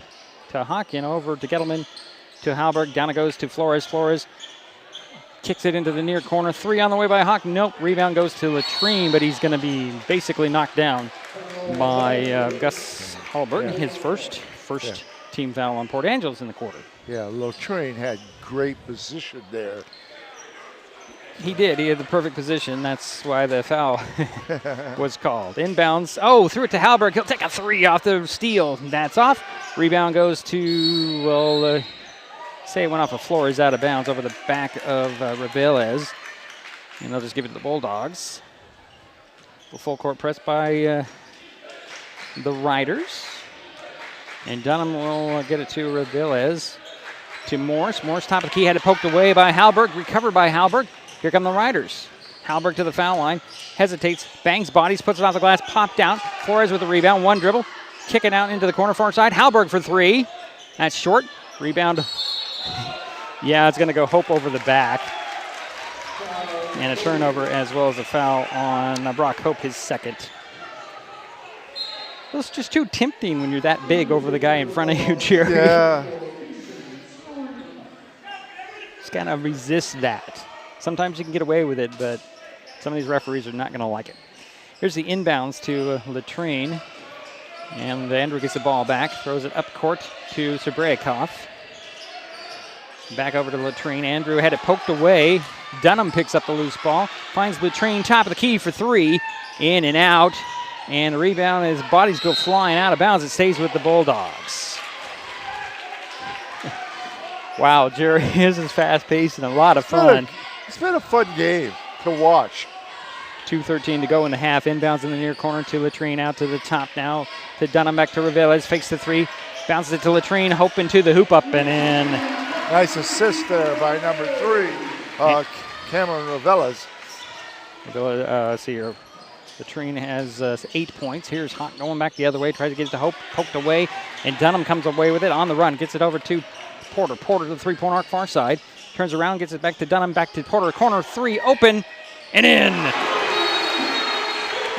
to Hawkin, over to Gettleman, to Halberg. Down it goes to Flores. Flores kicks it into the near corner. Three on the way by Hawk. Nope. Rebound goes to Latrine, but he's going to be basically knocked down by Gus Halberg. His first team foul on Port Angeles in the quarter. Yeah, Latrine had great position there. He did. He had the perfect position. That's why the foul was called. Inbounds. Oh, threw it to Halberg. He'll take a three off the steal. That's off. Rebound goes to, well, say it went off of Flores out of bounds over the back of Reveles. And they'll just give it to the Bulldogs. The full court press by the Riders. And Dunham will get it to Reveles. To Morris. Morris top of the key, had it poked away by Halberg. Recovered by Halberg. Here come the Riders. Halberg to the foul line. Hesitates. Bangs bodies. Puts it off the glass. Popped out. Flores with the rebound. One dribble. Kicking out into the corner far side. Halberg for three. That's short. Rebound. Yeah, it's going to go Hope over the back. And a turnover as well as a foul on Brock Hope, his second. It's just too tempting when you're that big over the guy in front of you, Jerry. Yeah. Just kind of resist that. Sometimes you can get away with it, but some of these referees are not going to like it. Here's the inbounds to Latrine. And Andrew gets the ball back, throws it up court to Sabreakov. Back over to Latrine. Andrew had it poked away. Dunham picks up the loose ball. Finds Latrine top of the key for three. In and out. And the rebound, his bodies go flying out of bounds. It stays with the Bulldogs. Wow, Jerry, this is fast-paced and a lot of fun. It's been a fun game to watch. 2:13 to go in the half. Inbounds in the near corner to Latrine. Out to the top now to Dunham. Back to Reveles. Fakes the three. Bounces it to Latrine. Hoping to the hoop up and in. Nice assist there by number 3, Cameron Reveles. See here. Latrine has 8 points. Here's Hawk going back the other way, tries to get it to Hope, poked away, and Dunham comes away with it on the run, gets it over to Porter. Porter to the three-point arc far side, turns around, gets it back to Dunham, back to Porter, corner three, open, and in.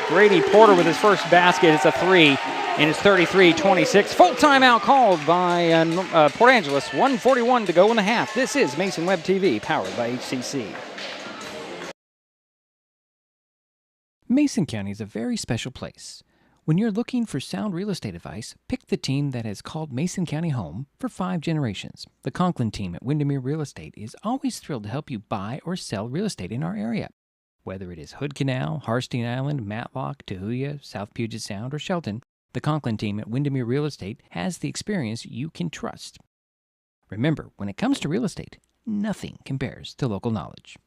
Grady Porter with his first basket. It's a three, and it's 33-26. Full timeout called by Port Angeles. 1:41 to go in the half. This is Mason Web TV, powered by HCC. Mason County is a very special place. When you're looking for sound real estate advice, pick the team that has called Mason County home for 5 generations. The Conklin team at Windermere Real Estate is always thrilled to help you buy or sell real estate in our area. Whether it is Hood Canal, Harstein Island, Matlock, Tahuya, South Puget Sound, or Shelton, the Conklin team at Windermere Real Estate has the experience you can trust. Remember, when it comes to real estate, nothing compares to local knowledge.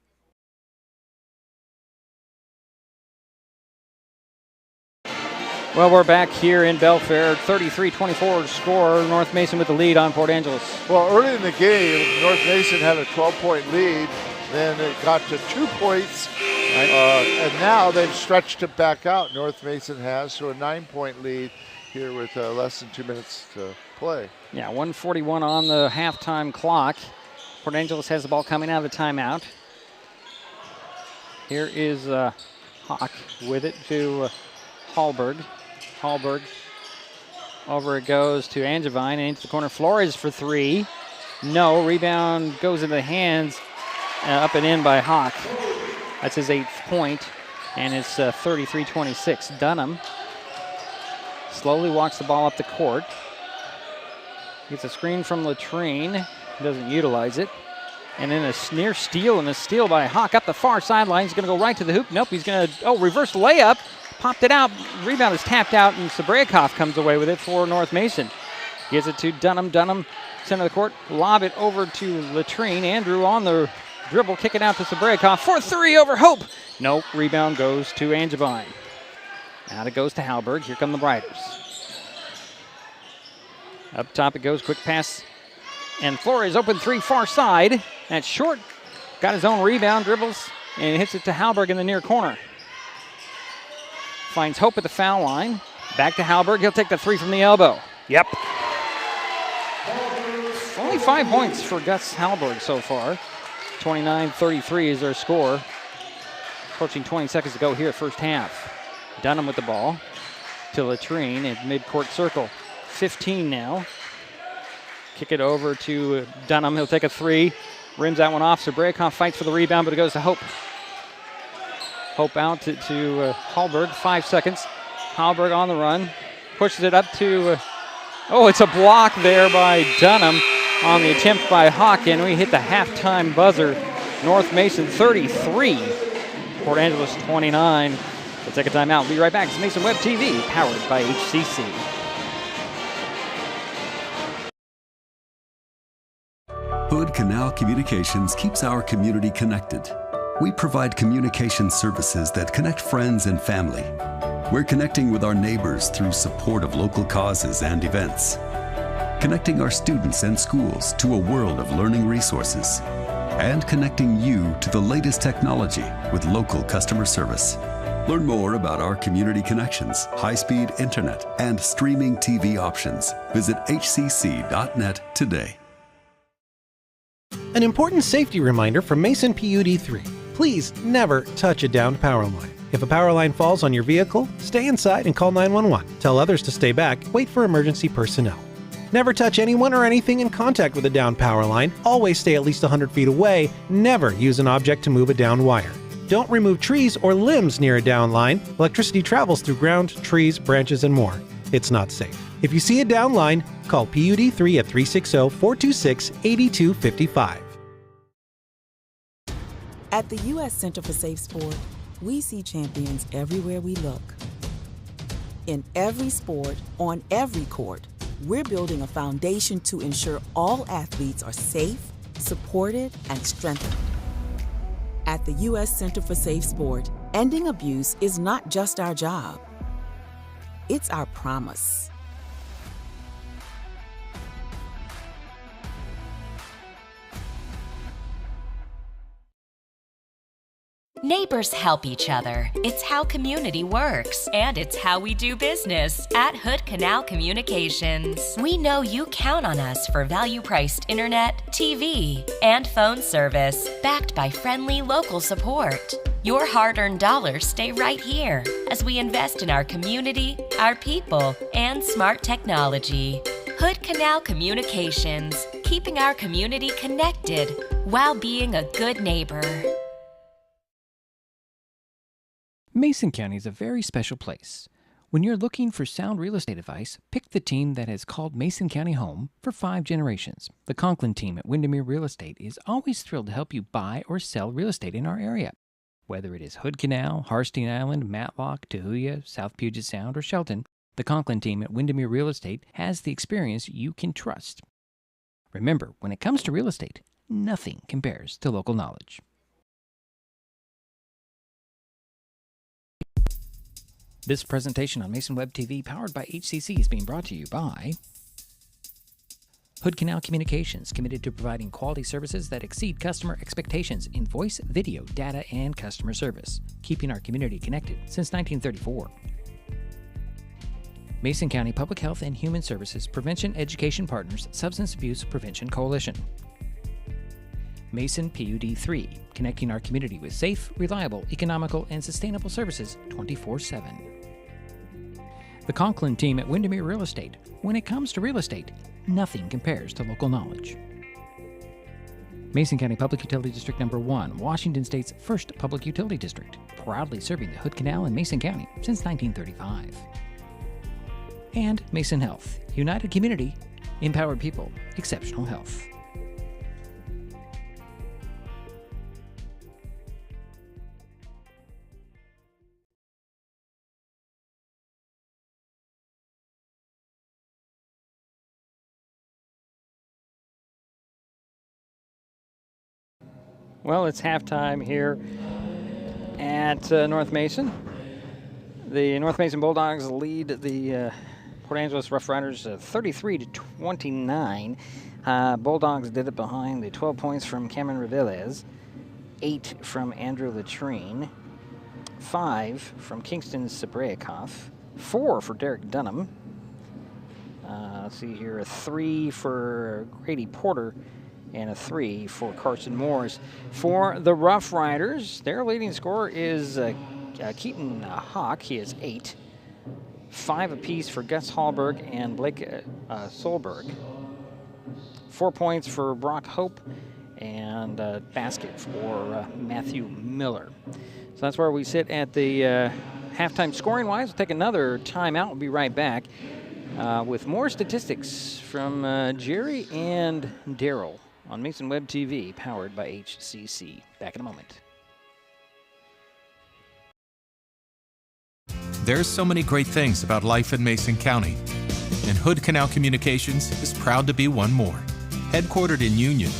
Well, we're back here in Belfair. 33-24 score. North Mason with the lead on Port Angeles. Well, early in the game, North Mason had a 12-point lead. Then it got to 2 points, and now they've stretched it back out. North Mason has to a 9-point lead here with less than 2 minutes to play. Yeah, 1:41 on the halftime clock. Port Angeles has the ball coming out of the timeout. Here is Hawk with it to Hallberg. Hallberg, over it goes to Angevine, and into the corner. Flores for three. No, rebound goes into the hands. Up and in by Hawk. That's his 8th point, and it's 33-26. Dunham slowly walks the ball up the court. Gets a screen from Latrine. Doesn't utilize it. And then a near steal, and a steal by Hawk up the far sideline. He's going to go right to the hoop. Nope, he's going to, reverse layup. Popped it out. Rebound is tapped out, and Sabryakov comes away with it for North Mason. Gives it to Dunham. Dunham, center of the court. Lob it over to Latrine. Andrew on the dribble, kick it out to Sabryakov for three over Hope. Nope, rebound goes to Angevine. Out it goes to Hallberg. Here come the Riders. Up top it goes, quick pass. And Flores open three far side. That's short. Got his own rebound, dribbles, and hits it to Hallberg in the near corner. Finds Hope at the foul line. Back to Hallberg. He'll take the three from the elbow. Yep. Only 5 points for Gus Hallberg so far. 29-33 is their score. Approaching 20 seconds to go here, first half. Dunham with the ball to Latrine in midcourt circle. 15 now. Kick it over to Dunham. He'll take a three. Rims that one off. Sabryakov fights for the rebound, but it goes to Hope. Hope out to Hallberg. 5 seconds. Hallberg on the run. Pushes it up to... it's a block there by Dunham on the attempt by Hawk, and we hit the halftime buzzer. North Mason 33, Port Angeles 29. We'll take a timeout. We'll be right back. It's Mason Web TV, powered by HCC. Hood Canal Communications keeps our community connected. We provide communication services that connect friends and family. We're connecting with our neighbors through support of local causes and events. Connecting our students and schools to a world of learning resources. And connecting you to the latest technology with local customer service. Learn more about our community connections, high-speed internet, and streaming TV options. Visit hcc.net today. An important safety reminder from Mason PUD 3. Please never touch a downed power line. If a power line falls on your vehicle, stay inside and call 911. Tell others to stay back. Wait for emergency personnel. Never touch anyone or anything in contact with a downed power line. Always stay at least 100 feet away. Never use an object to move a downed wire. Don't remove trees or limbs near a downed line. Electricity travels through ground, trees, branches, and more. It's not safe. If you see a downed line, call PUD 3 at 360-426-8255. At the U.S. Center for Safe Sport, we see champions everywhere we look. In every sport, on every court, we're building a foundation to ensure all athletes are safe, supported, and strengthened. At the U.S. Center for Safe Sport, ending abuse is not just our job. It's our promise. Neighbors help each other. It's how community works, and it's how we do business at Hood Canal Communications. We know you count on us for value-priced internet, TV, and phone service, backed by friendly local support. Your hard-earned dollars stay right here as we invest in our community, our people, and smart technology. Hood Canal Communications, keeping our community connected while being a good neighbor. Mason County is a very special place. When you're looking for sound real estate advice, pick the team that has called Mason County home for 5 generations. The Conklin team at Windermere Real Estate is always thrilled to help you buy or sell real estate in our area. Whether it is Hood Canal, Harstein Island, Matlock, Tahuya, South Puget Sound, or Shelton, the Conklin team at Windermere Real Estate has the experience you can trust. Remember, when it comes to real estate, nothing compares to local knowledge. This presentation on Mason Web TV, powered by HCC, is being brought to you by Hood Canal Communications, committed to providing quality services that exceed customer expectations in voice, video, data, and customer service, keeping our community connected since 1934. Mason County Public Health and Human Services Prevention Education Partners Substance Abuse Prevention Coalition. Mason PUD 3, connecting our community with safe, reliable, economical, and sustainable services 24/7. The Conklin team at Windermere Real Estate. When it comes to real estate, nothing compares to local knowledge. Mason County Public Utility District Number 1, Washington State's first public utility district, proudly serving the Hood Canal in Mason County since 1935. And Mason Health, united community, empowered people, exceptional health. Well, it's halftime here at North Mason. The North Mason Bulldogs lead the Port Angeles Roughriders 33-29. Bulldogs did it behind the 12 points from Cameron Reveles, 8 from Andrew Latrine, 5 from Kingston Sabrayakoff, 4 for Derek Dunham. Let's see here, a 3 for Grady Porter, and a 3 for Carson Morris. For the Rough Riders, their leading scorer is Keaton Hawk. He has 8. 5 apiece for Gus Hallberg and Blake Solberg. 4 points for Brock Hope and a basket for Matthew Miller. So that's where we sit at the halftime scoring-wise. We'll take another timeout. We'll be right back with more statistics from Jerry and Daryl on Mason Web TV, powered by HCC. Back in a moment. There's so many great things about life in Mason County, and Hood Canal Communications is proud to be one more. Headquartered in Union,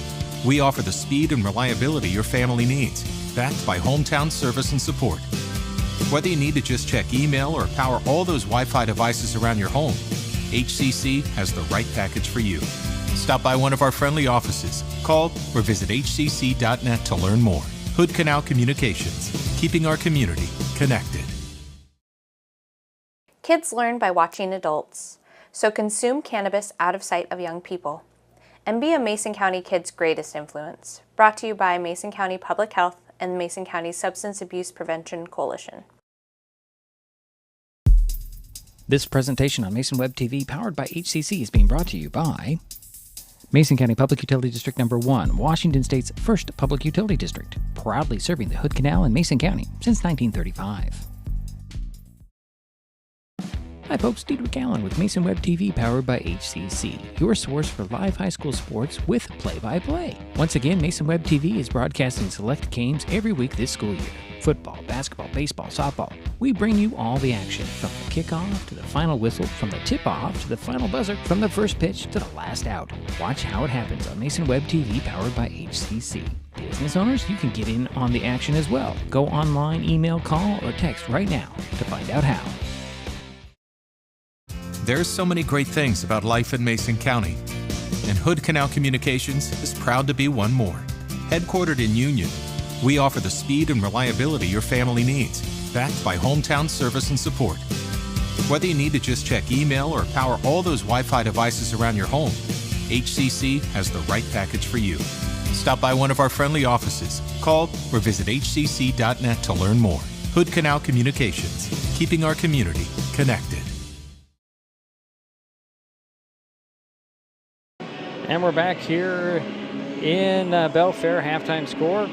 we offer the speed and reliability your family needs, backed by hometown service and support. Whether you need to just check email or power all those Wi-Fi devices around your home, HCC has the right package for you. Stop by one of our friendly offices, call or visit hcc.net to learn more. Hood Canal Communications, keeping our community connected. Kids learn by watching adults, so consume cannabis out of sight of young people. And be a Mason County kid's greatest influence. Brought to you by Mason County Public Health and Mason County Substance Abuse Prevention Coalition. This presentation on Mason Web TV, powered by HCC, is being brought to you by Mason County Public Utility District Number 1, Washington State's first public utility district, proudly serving the Hood Canal in Mason County since 1935. Hi folks, Diedrich Allen with Mason Web TV, powered by HCC, your source for live high school sports with play-by-play. Once again, Mason Web TV is broadcasting select games every week this school year. Football, basketball, baseball, softball. We bring you all the action, from the kickoff to the final whistle, from the tip-off to the final buzzer, from the first pitch to the last out. Watch how it happens on Mason Web TV, powered by HCC. Business owners, you can get in on the action as well. Go online, email, call, or text right now to find out how. There's so many great things about life in Mason County, and Hood Canal Communications is proud to be one more. Headquartered in Union, We offer the speed and reliability your family needs, backed by hometown service and support. Whether you need to just check email or power all those Wi-Fi devices around your home, HCC has the right package for you. Stop by one of our friendly offices, call, or visit hcc.net to learn more. Hood Canal Communications, keeping our community connected. And we're back here in Belfair. Halftime score.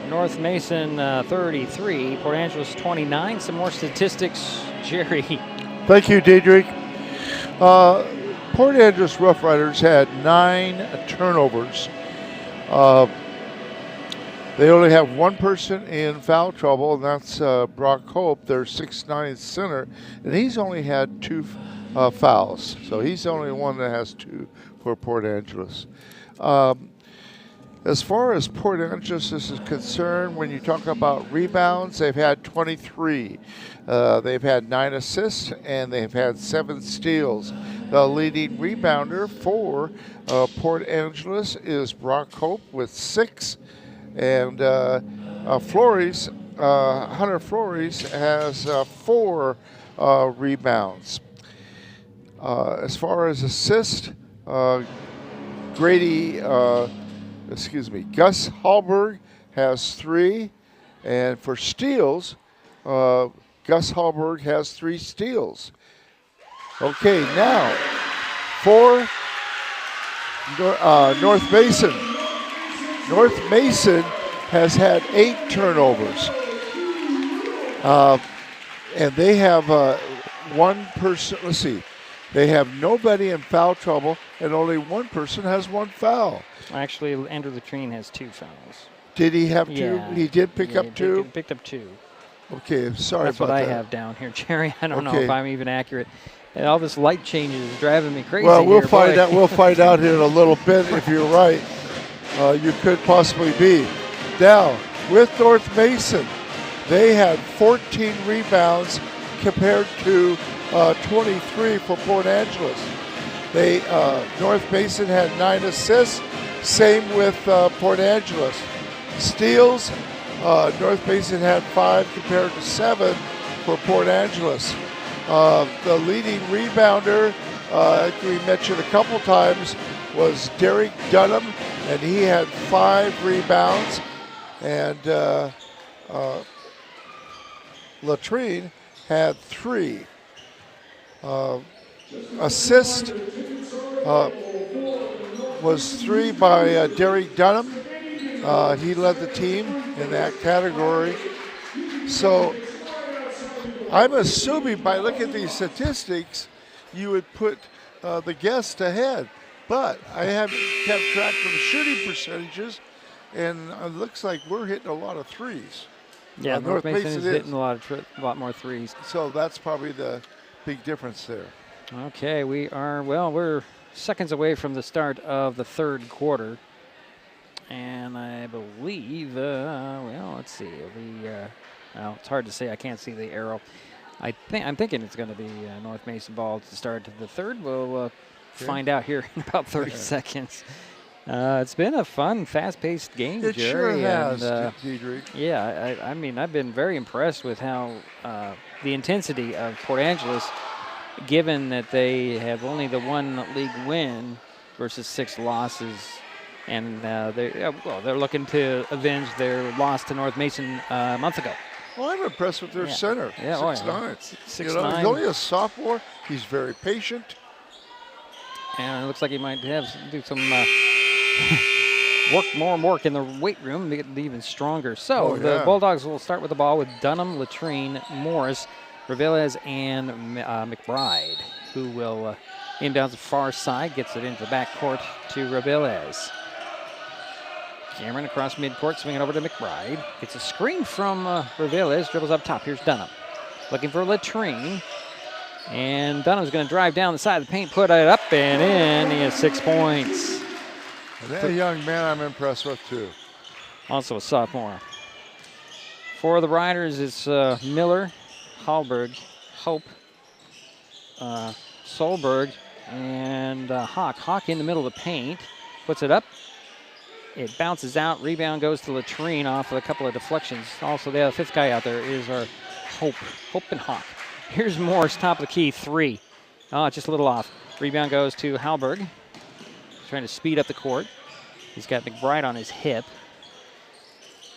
North Mason 33, Port Angeles 29. Some more statistics, Jerry. Thank you, Diedrich. Port Angeles Roughriders had 9 turnovers. They only have one person in foul trouble, and that's Brock Hope, their 6'9" center, and he's only had 2 fouls. So he's the only one that has 2 for Port Angeles. As far as Port Angeles is concerned, when you talk about rebounds, they've had 23. They've had 9 assists, and they've had 7 steals. The leading rebounder for Port Angeles is Brock Hope with 6. And Hunter Flores has 4 rebounds. As far as assists, Gus Hallberg has 3, and for steals, Gus Hallberg has 3 steals. Okay, now for North Mason. North Mason has had 8 turnovers, and they have one person. Let's see. They have nobody in foul trouble, and only one person has 1 foul. Actually, Andrew Latrine has 2 fouls. Did he have 2? Yeah. He did pick up 2? He picked up 2. Okay, sorry That's about what that. I have down here, Jerry. I don't know Okay. if I'm even accurate. And all this light changes is driving me crazy. Well, we'll here, find boy. out. We'll find out here in a little bit if you're right. You could possibly be. Now, with North Mason, they had 14 rebounds compared to 23 for Port Angeles. North Mason had 9 assists. Same with Port Angeles. Steals, North Mason had 5 compared to 7 for Port Angeles. The leading rebounder, we mentioned a couple times, was Derek Dunham, and he had 5 rebounds. And Latrine had 3. Assist was 3 by Derek Dunham. He led the team in that category. So I'm assuming by looking at these statistics, you would put the guest ahead. But I haven't kept track of the shooting percentages, and it looks like we're hitting a lot of threes. Yeah, North Mason is hitting a lot more threes. So that's probably the big difference there. Okay, we're seconds away from the start of the third quarter. And I believe, let's see. It's hard to say. I can't see the arrow. I'm thinking it's going to be North Mason ball to start the third. We'll find out here in about 30 seconds. It's been a fun, fast-paced game, It Jerry. sure has, and, Diedrich. Yeah, I mean, I've been very impressed with how the intensity of Port Angeles, given that they have only the 1 league win versus 6 losses. And they're looking to avenge their loss to North Mason a month ago. Well, I'm impressed with their center. Yeah, 6'9". 6'9". He's only a sophomore. He's very patient. And it looks like he might do some work in the weight room to get even stronger. So the Bulldogs will start with the ball with Dunham, Latrine, Morris, Revelez, and McBride, who will inbounds the far side, gets it into the backcourt to Revelez. Cameron across midcourt, swinging over to McBride. Gets a screen from Revelez, dribbles up top. Here's Dunham. Looking for Latrine. And Dunham's going to drive down the side of the paint, put it up and in. He has 6 points. That young man I'm impressed with, too. Also a sophomore. For the Riders, it's Miller, Hallberg, Hope, Solberg, and Hawk. Hawk in the middle of the paint. Puts it up. It bounces out. Rebound goes to Latrine off of a couple of deflections. Also, the fifth guy out there is our Hope and Hawk. Here's Morris, top of the key, 3. Oh, just a little off. Rebound goes to Halberg. He's trying to speed up the court. He's got McBride on his hip.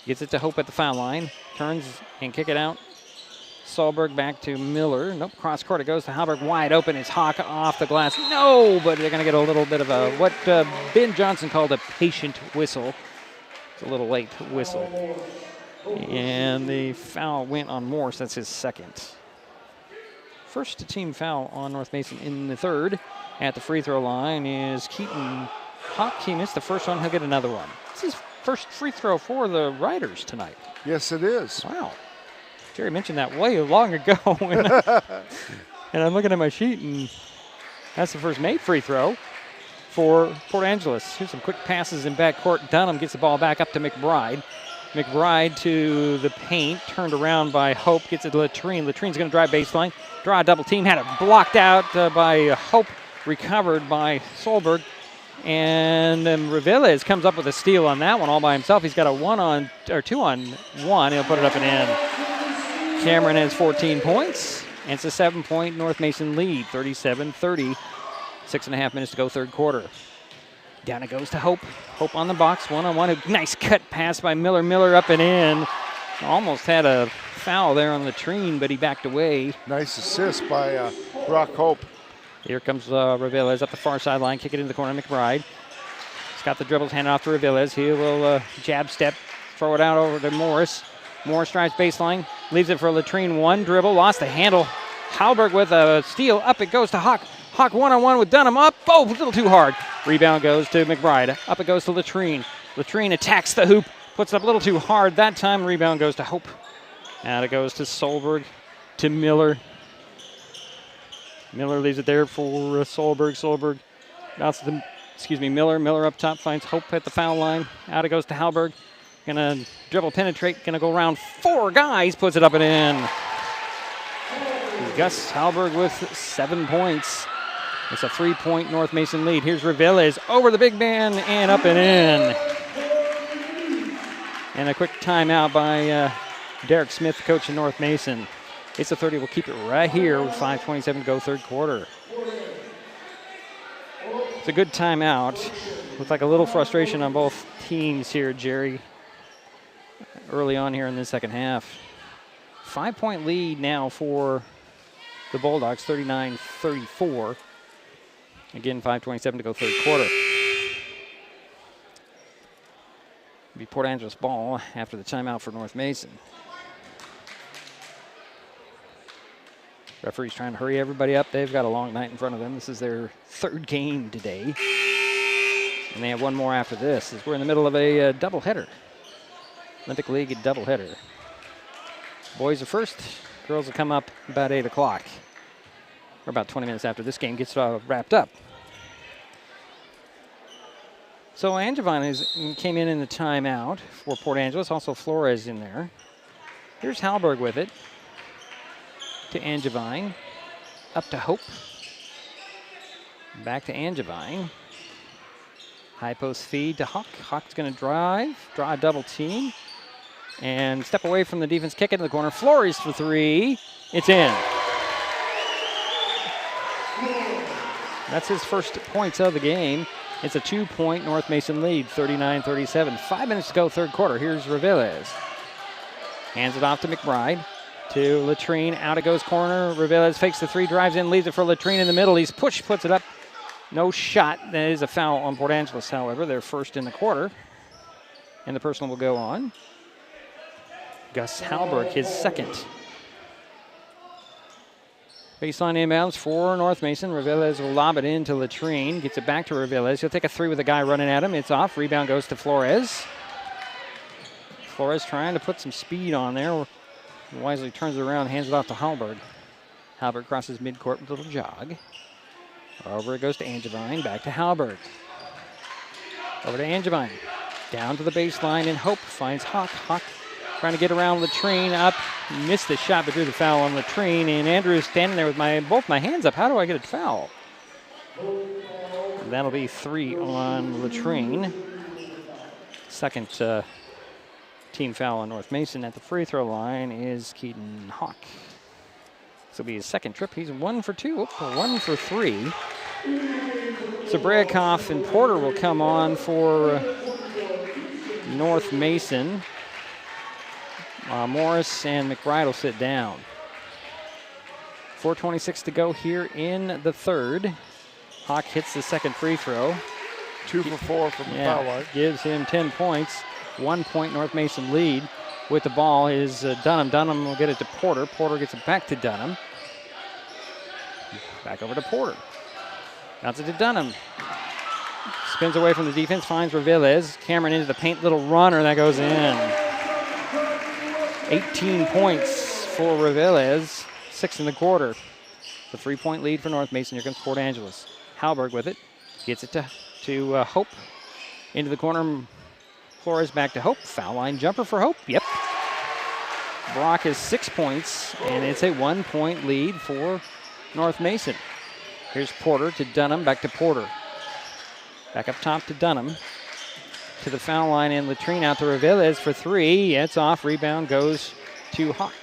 Gets it to Hope at the foul line. Turns and kick it out. Solberg back to Miller. Nope, cross court. It goes to Halberg. Wide open. It's Hawk off the glass. No, but they're going to get a little bit of a, what Ben Johnson called a patient whistle. It's a little late whistle. And the foul went on Morse. That's his second. First team foul on North Mason in the third. At the free throw line is Keaton Hawk. He missed the first one. He'll get another one. This is first free throw for the Riders tonight. Yes, it is. Wow. Jerry mentioned that way long ago. And I'm looking at my sheet, and that's the first made free throw for Port Angeles. Here's some quick passes in backcourt. Dunham gets the ball back up to McBride. McBride to the paint, turned around by Hope, gets it to Latrine. Latrine's going to drive baseline, draw a double team, had it blocked out by Hope, recovered by Solberg. And then Reveles comes up with a steal on that one all by himself. He's got a 2-on-1. He'll put it up and in. Cameron has 14 points, and it's a 7-point North Mason lead, 37-30. 6.5 minutes to go, third quarter. Down it goes to Hope. Hope on the box, 1-on-1. Nice cut pass by Miller. Miller up and in. Almost had a foul there on Latrine, but he backed away. Nice assist by Brock Hope. Here comes Reveles up the far sideline, kick it into the corner. McBride. He's got the dribbles, handed off to Reveles. He will jab step, throw it out over to Morris. Morris drives baseline, leaves it for Latrine. One dribble, lost the handle. Halberg with a steal. Up it goes to Hawk. Hawk 1-on-1 with Dunham up. Oh, a little too hard. Rebound goes to McBride. Up it goes to Latrine. Latrine attacks the hoop. Puts it up a little too hard. That time, rebound goes to Hope. Out it goes to Solberg, to Miller. Miller leaves it there for Solberg. Solberg bounces to, Miller. Miller up top finds Hope at the foul line. Out it goes to Halberg. Gonna dribble, penetrate. Gonna go around 4 guys. Puts it up and in. Gus Halberg with 7 points. It's a 3-point North Mason lead. Here's Reveles over the big man and up and in. And a quick timeout by Derek Smith, coach of North Mason. It's a 30. We'll keep it right here with 5:27 to go, third quarter. It's a good timeout. Looks like a little frustration on both teams here, Jerry, early on here in the second half. 5-point lead now for the Bulldogs, 39-34. Again, 5:27 to go, third quarter. It'll be Port Angeles ball after the timeout for North Mason. Referee's trying to hurry everybody up. They've got a long night in front of them. This is their third game today. And they have one more after this, as we're in the middle of a doubleheader. Olympic League doubleheader. Boys are first. Girls will come up about 8 o'clock. Or about 20 minutes after this game gets wrapped up. So Angevine came in the timeout for Port Angeles. Also Flores in there. Here's Halberg with it. To Angevine. Up to Hope. Back to Angevine. High post feed to Hawk. Hawk's going to draw a double team. And step away from the defense, kick into the corner. Flores for 3. It's in. That's his first points of the game. It's a 2-point North Mason lead, 39-37. 5 minutes to go, third quarter. Here's Reveles. Hands it off to McBride. To Latrine. Out it goes corner. Reveles fakes the 3, drives in, leaves it for Latrine in the middle. He's pushed, puts it up. No shot. That is a foul on Port Angeles, however. They're first in the quarter. And the personal will go on. Gus Halberg, his second. Baseline inbounds for North Mason. Reveles will lob it into Latrine. Gets it back to Reveles. He'll take a 3 with a guy running at him. It's off. Rebound goes to Flores. Flores trying to put some speed on there. Wisely turns it around, hands it off to Halberg. Halberg crosses midcourt with a little jog. Over it goes to Angevine. Back to Halberg. Over to Angevine. Down to the baseline, and Hope finds Hawk. Hawk trying to get around Latrine up. Missed the shot, but drew the foul on Latrine. And Andrew's standing there with both my hands up. How do I get a foul? That'll be 3 on Latrine. Second team foul on North Mason at the free throw line is Keaton Hawk. This will be his second trip. He's 1 for 2, 1 for 3. Zabrakov and Porter will come on for North Mason. Morris and McBride will sit down. 4:26 to go here in the third. Hawk hits the second free throw. 2 for 4 from the foul line. Gives him 10 points. 1 point North Mason lead. With the ball is Dunham. Dunham will get it to Porter. Porter gets it back to Dunham. Back over to Porter. Bounce it to Dunham. Spins away from the defense, finds Reveles. Cameron into the paint, little runner that goes in. 18 points for Reveles, 6 in the quarter. The 3-point lead for North Mason. Here comes Port Angeles. Halberg with it. Gets it to Hope. Into the corner. Flores back to Hope. Foul line jumper for Hope. Yep. Brock has 6 points, and it's a 1-point lead for North Mason. Here's Porter to Dunham. Back to Porter. Back up top to Dunham. To the foul line, and Latrine out to Reveles for 3. It's off. Rebound goes to Hawk.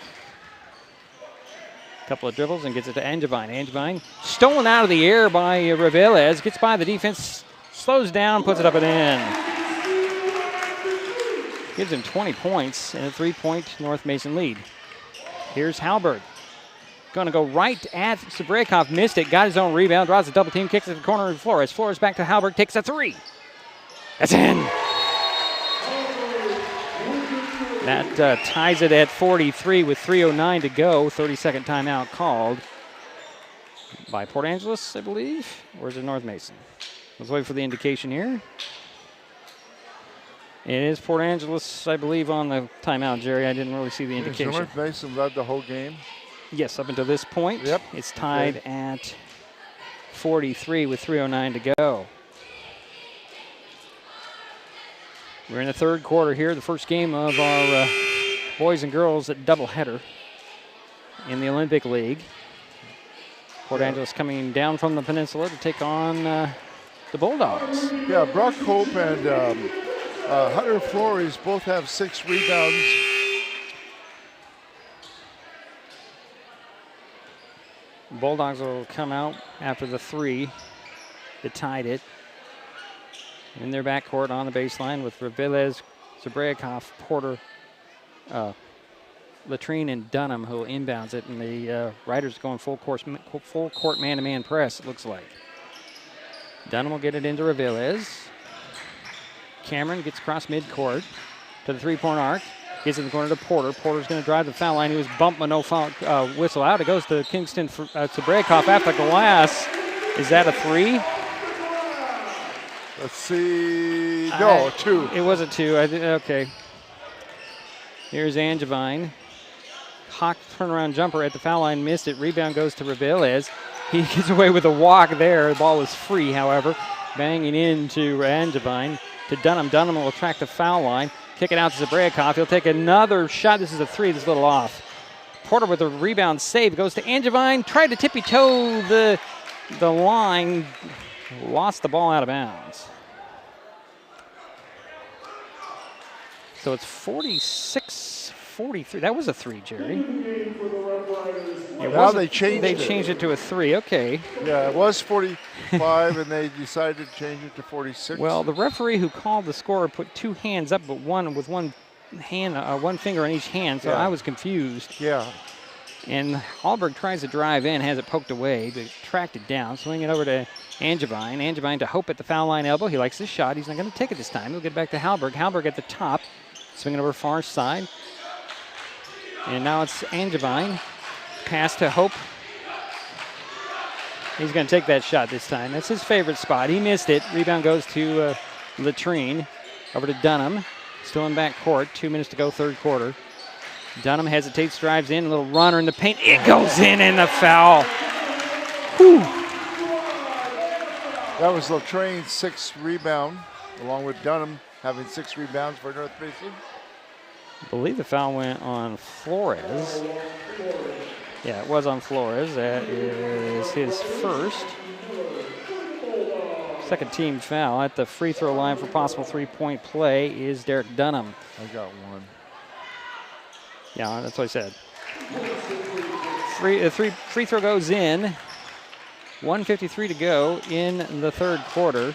Couple of dribbles and gets it to Angevine. Angevine stolen out of the air by Reveles. Gets by the defense, slows down, puts it up and in. Gives him 20 points and a 3-point North Mason lead. Here's Halberg. Going to go right at Zabrakov. Missed it. Got his own rebound. Draws a double team. Kicks it to the corner of Flores. Flores back to Halberg. Takes a 3. That's in. That ties it at 43 with 3:09 to go. 30-second timeout called by Port Angeles, I believe. Or is it North Mason? Let's wait for the indication here. It is Port Angeles, I believe, on the timeout, Jerry. I didn't really see the indication. North Mason led the whole game. Yes, up until this point. Yep. It's tied at 43 with 3:09 to go. We're in the third quarter here, the first game of our boys and girls doubleheader in the Olympic League. Port Angeles coming down from the peninsula to take on the Bulldogs. Yeah, Brock Hope and Hunter Flores both have 6 rebounds. Bulldogs will come out after the 3 that tied it. In their backcourt on the baseline with Reveles, Zabrakov, Porter, Latrine, and Dunham, who inbounds it. And the Riders going full court man-to-man press, it looks like. Dunham will get it into Reveles. Cameron gets across midcourt to the 3-point arc. Gets in the corner to Porter. Porter's going to drive the foul line. He was bumped, but no foul whistle out. It goes to Kingston for Zabrakov at the glass. Is that a 3? Let's see. No, 2. It was a 2. Okay. Here's Angevine. Hawk turnaround jumper at the foul line. Missed it. Rebound goes to Reveles. He gets away with a walk there. The ball was free, however. Banging into Angevine. To Dunham. Dunham will attract the foul line. Kick it out to Zabrakov. He'll take another shot. This is a 3. This is a little off. Porter with a rebound save. Goes to Angevine. Tried to tippy-toe the line. Lost the ball out of bounds. So it's 46-43. That was a 3, Jerry. Now they changed it. They changed it to a 3. Okay. Yeah, it was 45, and they decided to change it to 46. Well, the referee who called the score put 2 hands up, but one with one hand, one finger on each hand. So I was confused. Yeah. And Hallberg tries to drive in, has it poked away, but tracked it down. Swing it over to Angevine. Angevine to Hope at the foul line elbow. He likes his shot. He's not going to take it this time. He'll get back to Hallberg. Hallberg at the top. Swinging over far side. And now it's Angevine. Pass to Hope. He's going to take that shot this time. That's his favorite spot. He missed it. Rebound goes to Latrine. Over to Dunham. Still in back court. 2 minutes to go, third quarter. Dunham hesitates, drives in. A little runner in the paint. It goes in and the foul. Whew. That was Latrine's 6th rebound, along with Dunham having 6 rebounds for North Mason. I believe the foul went on Flores. Yeah, it was on Flores. That is his first. Second team foul at the free throw line for possible three-point play is Derek Dunham. I got one. Yeah, that's what I said. Free throw goes in. 1:53 to go in the third quarter.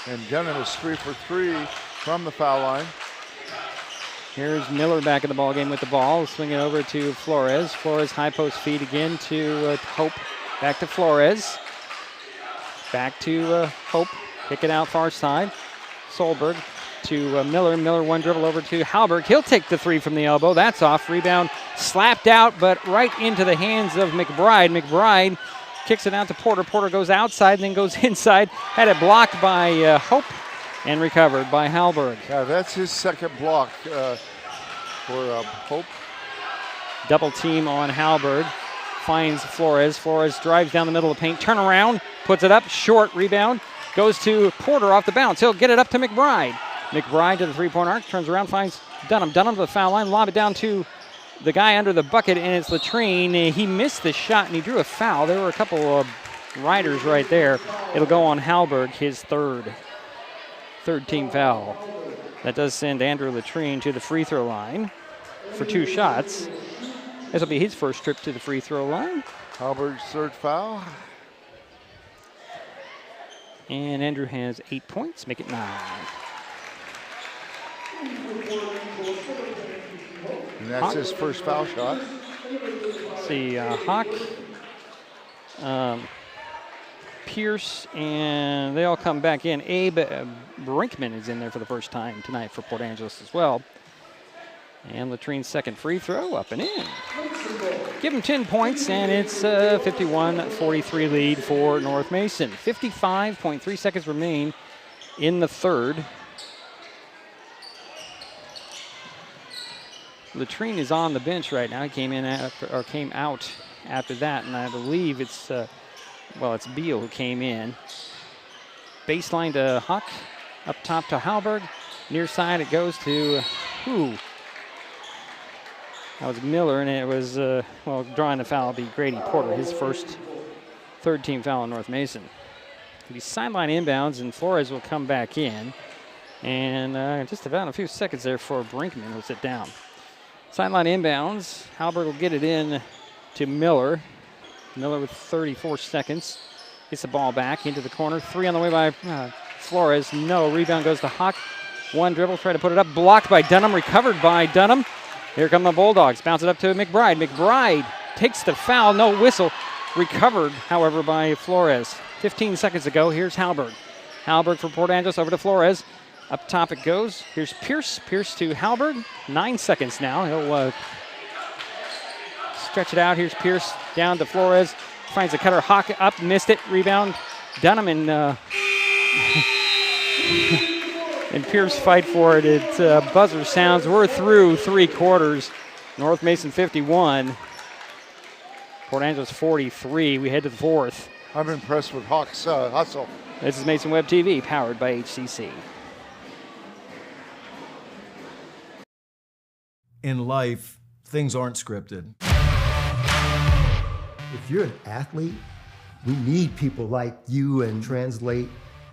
And Dunham is 3 for 3 from the foul line. Here's Miller back in the ball game with the ball. Swing it over to Flores. Flores high post feed again to Hope. Back to Flores. Back to Hope. Kick it out far side. Solberg to Miller. Miller one dribble over to Halberg. He'll take the three from the elbow. That's off. Rebound slapped out, but right into the hands of McBride. McBride kicks it out to Porter. Porter goes outside and then goes inside. Had it blocked by Hope and recovered by Halberg. Yeah, that's his second block for Hope. Double team on Halberg. Finds Flores. Flores drives down the middle of the paint. Turn around. Puts it up. Short rebound. Goes to Porter off the bounce. He'll get it up to McBride. McBride to the three-point arc. Turns around. Finds Dunham. Dunham to the foul line. Lob it down to the guy under the bucket, and it's Latrine. He missed the shot, and he drew a foul. There were a couple of riders right there. It'll go on Halberg, his third team foul. That does send Andrew Latrine to the free throw line for 2 shots. This will be his first trip to the free throw line. Halberg's third foul. And Andrew has 8 points, make it 9. And that's his first foul shot. Let's see, Hawk, Pierce, and they all come back in. Abe Brinkman is in there for the first time tonight for Port Angeles as well. And Latrine's second free throw, up and in. Give him 10 points, and it's a 51-43 lead for North Mason. 55.3 seconds remain in the third. Latrine is on the bench right now. He came out after that, and I believe it's it's Beal who came in. Baseline to Huck, up top to Halberg. Near side it goes to who? That was Miller, and it was, drawing the foul will be Grady Porter, his first third team foul on North Mason. It'll be sideline inbounds, and Flores will come back in. And just about a few seconds there for Brinkman will sit down. Sideline inbounds. Halberg will get it in to Miller. Miller with 34 seconds. Gets the ball back into the corner. 3 on the way by Flores. No. Rebound goes to Hawk. One dribble. Try to put it up. Blocked by Dunham. Recovered by Dunham. Here come the Bulldogs. Bounce it up to McBride. McBride takes the foul. No whistle. Recovered, however, by Flores. 15 seconds ago. Here's Halberg. Halberg for Port Angeles. Over to Flores. Up top it goes. Here's Pierce. Pierce to Halberg. 9 seconds now. He'll stretch it out. Here's Pierce down to Flores. Finds a cutter. Hawk up. Missed it. Rebound. Dunham and and Pierce fight for it. It's buzzer sounds. We're through 3 quarters. North Mason 51. Port Angeles 43. We head to the fourth. I'm impressed with Hawk's hustle. This is Mason Web TV, powered by HCC. In life, things aren't scripted. If you're an athlete, we need people like you and translate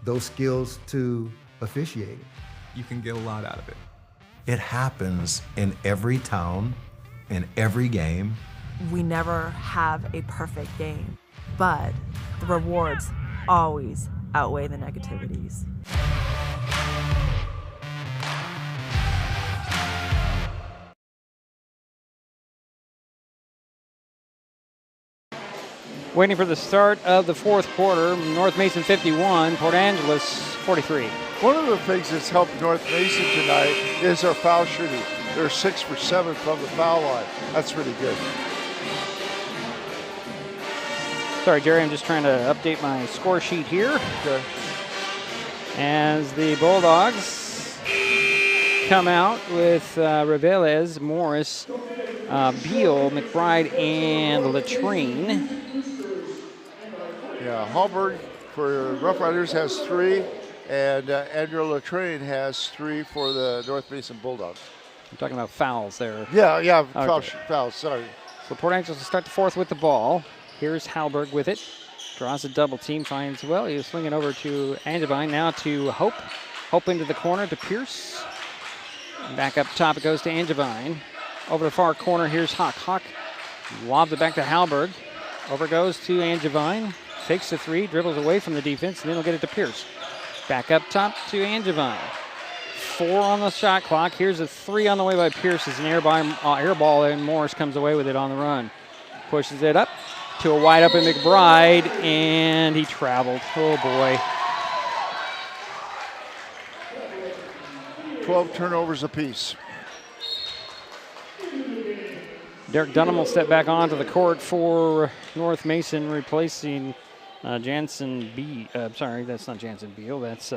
those skills to officiating. You can get a lot out of it. It happens in every town, in every game. We never have a perfect game, but the rewards always outweigh the negativities. Waiting for the start of the fourth quarter. North Mason 51, Port Angeles 43. One of the things that's helped North Mason tonight is their foul shooting. They're 6 for 7 from the foul line. That's really good. Sorry, Jerry, I'm just trying to update my score sheet here. Okay. As the Bulldogs come out with Reveles, Morris, Beal, McBride, and Latrine. Yeah, Halberg for Roughriders has 3, and Andrew Latrine has 3 for the North Mason Bulldogs. I'm talking about fouls there. Yeah, okay. fouls, sorry. So Port Angeles will start the fourth with the ball. Here's Halberg with it. Draws a double team, finds, well, he was swinging over to Angevine, now to Hope. Hope into the corner to Pierce. Back up top it goes to Angevine. Over the far corner, here's Hawk. Hawk lobs it back to Halberg. Over goes to Angevine. Fakes the three, dribbles away from the defense, and then he'll get it to Pierce. Back up top to Angevine. 4 on the shot clock. Here's a 3 on the way by Pierce as an air ball, and Morris comes away with it on the run. Pushes it up to a wide open McBride, and he traveled. Oh, boy. 12 turnovers apiece. Derek Dunham will step back onto the court for North Mason, replacing Jansen B. Sorry, that's not Jansen Beal. That's,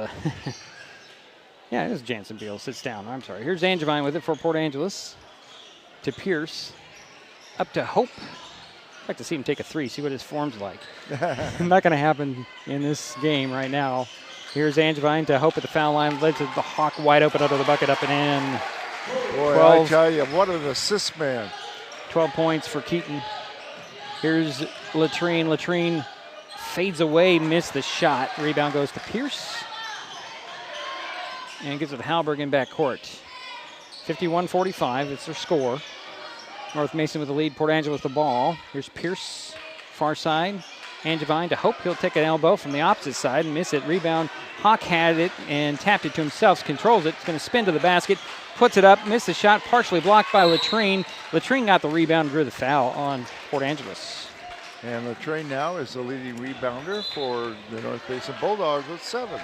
yeah, it is Jansen Beal. Sits down. I'm sorry. Here's Angevine with it for Port Angeles. To Pierce. Up to Hope. I'd like to see him take a 3, see what his form's like. Not going to happen in this game right now. Here's Angevine to Hope at the foul line. Led to the Hawk wide open under the bucket, up and in. Boy, 12, I tell you, what an assist man. 12 points for Keaton. Here's Latrine. Latrine fades away, missed the shot. Rebound goes to Pierce. And gives it to Halberg in backcourt. 51-45, it's their score. North Mason with the lead, Port Angeles with the ball. Here's Pierce, far side. Angevine to Hope. He'll take an elbow from the opposite side and miss it. Rebound. Hawk had it and tapped it to himself. Controls it. It's going to spin to the basket. Puts it up. Missed the shot. Partially blocked by Latrine. Latrine got the rebound. Drew the foul on Port Angeles. And Latrine now is the leading rebounder for the North Mason Bulldogs with 7.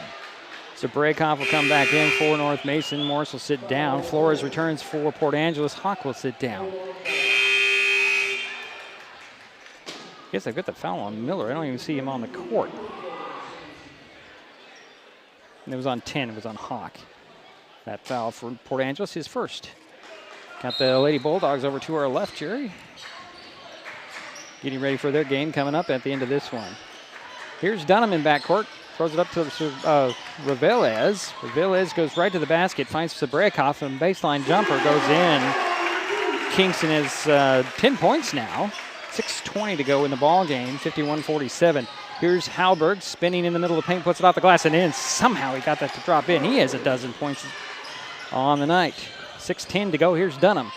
Zabrakov will come back in for North Mason. Morris will sit down. Flores returns for Port Angeles. Hawk will sit down. Guess they've got the foul on Miller. I don't even see him on the court. And it was on 10. It was on Hawk. That foul for Port Angeles, his first. Got the Lady Bulldogs over to our left, Jerry. Getting ready for their game coming up at the end of this one. Here's Dunham in backcourt. Throws it up to Revelez. Revelez goes right to the basket, finds Zabrakov, and baseline jumper goes in. Kingston has 10 points now. 6:20 to go in the ball game, 51-47. Here's Halberg spinning in the middle of the paint, puts it off the glass and in. Somehow he got that to drop in. He has a dozen points on the night. 6:10 to go. Here's Dunham.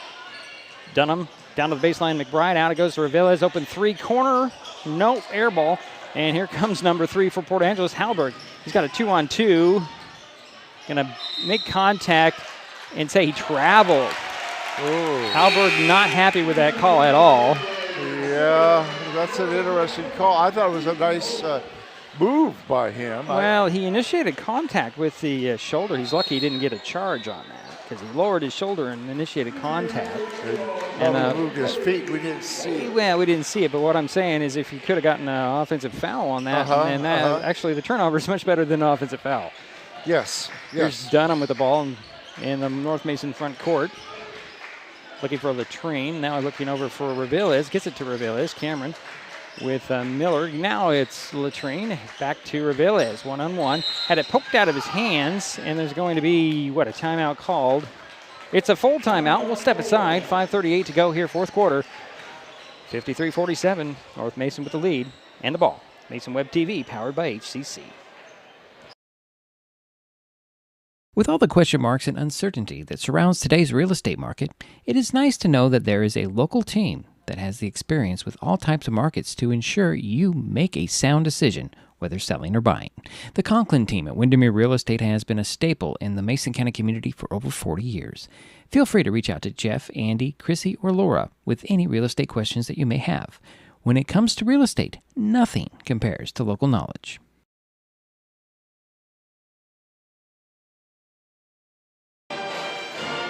Dunham down to the baseline. McBride out. It goes to Revelez. Open 3 corner. No, air ball. And here comes number 3 for Port Angeles, Halberg. He's got a 2-on-2. Going to make contact and say he traveled. Ooh. Halberg not happy with that call at all. Yeah, that's an interesting call. I thought it was a nice move by him. Well, he initiated contact with the shoulder. He's lucky he didn't get a charge on that because he lowered his shoulder and initiated contact. And moved his feet. We didn't see. Well, we didn't see it, but what I'm saying is if you could have gotten an offensive foul on that, actually the turnover is much better than an offensive foul. Yes, Here's Dunham with the ball in the North Mason front court. Looking for Latrine. Now looking over for Revelez. Gets it to Revelez. Cameron with Miller. Now it's Latrine. Back to Revelez. 1-on-1. Had it poked out of his hands, and there's going to be, a timeout called. It's a full timeout. We'll step aside. 5:38 to go here, fourth quarter. 53-47. North Mason with the lead and the ball. Mason Web TV, powered by HCC. With all the question marks and uncertainty that surrounds today's real estate market, it is nice to know that there is a local team that has the experience with all types of markets to ensure you make a sound decision, whether selling or buying. The Conklin team at Windermere Real Estate has been a staple in the Mason County community for over 40 years. Feel free to reach out to Jeff, Andy, Chrissy, or Laura with any real estate questions that you may have. When it comes to real estate, nothing compares to local knowledge.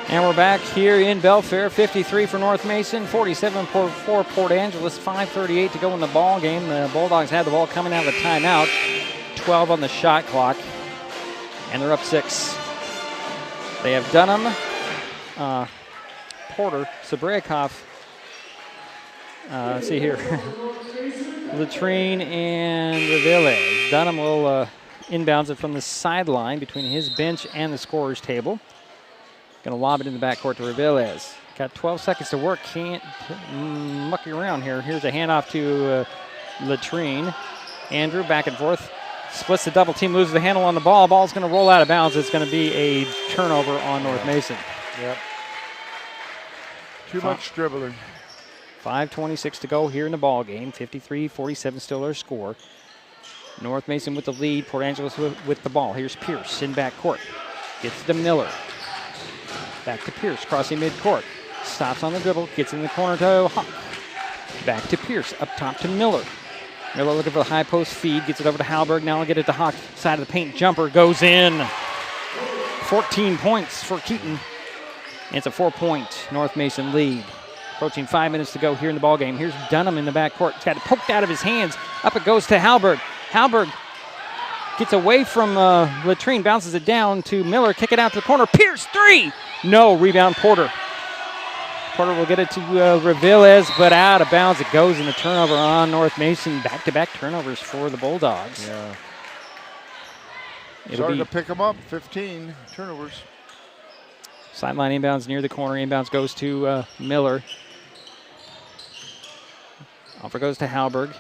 And we're back here in Belfair. 53 for North Mason, 47 for Port Angeles, 5:38 to go in the ball game. The Bulldogs had the ball coming out of the timeout. 12 on the shot clock, and they're up 6. They have Dunham, Porter, Zabrakov. Let's see here. Latrine and Revelez. Dunham will inbounds it from the sideline between his bench and the scorer's table. Going to lob it in the backcourt to Revelez. Got 12 seconds to work. Can't muck around here. Here's a handoff to Latrine. Andrew back and forth. Splits the double team, loses the handle on the ball. Ball's going to roll out of bounds. It's going to be a turnover on North Mason. Yep. Too much dribbling. 5:26 to go here in the ball game. 53-47 still their score. North Mason with the lead. Port Angeles with the ball. Here's Pierce in back court. Gets to Miller. Back to Pierce, crossing midcourt. Stops on the dribble, gets in the corner to Hawk. Back to Pierce, up top to Miller. Miller looking for the high post feed, gets it over to Halberg. Now he'll get it to Hawk. Side of the paint, jumper goes in. 14 points for Keaton. It's a 4-point North Mason lead. Approaching 5 minutes to go here in the ballgame. Here's Dunham in the backcourt. It's got it poked out of his hands. Up it goes to Halberg. Halberg gets away from Latrine, bounces it down to Miller. Kick it out to the corner. Pierce, 3! No, rebound Porter. Porter will get it to Revilles, but out of bounds it goes in the turnover on North Mason. Back-to-back turnovers for the Bulldogs. Yeah. It'll Starting be to pick them up, 15 turnovers. Sideline inbounds near the corner. Inbounds goes to Miller. Offer goes to Halberg.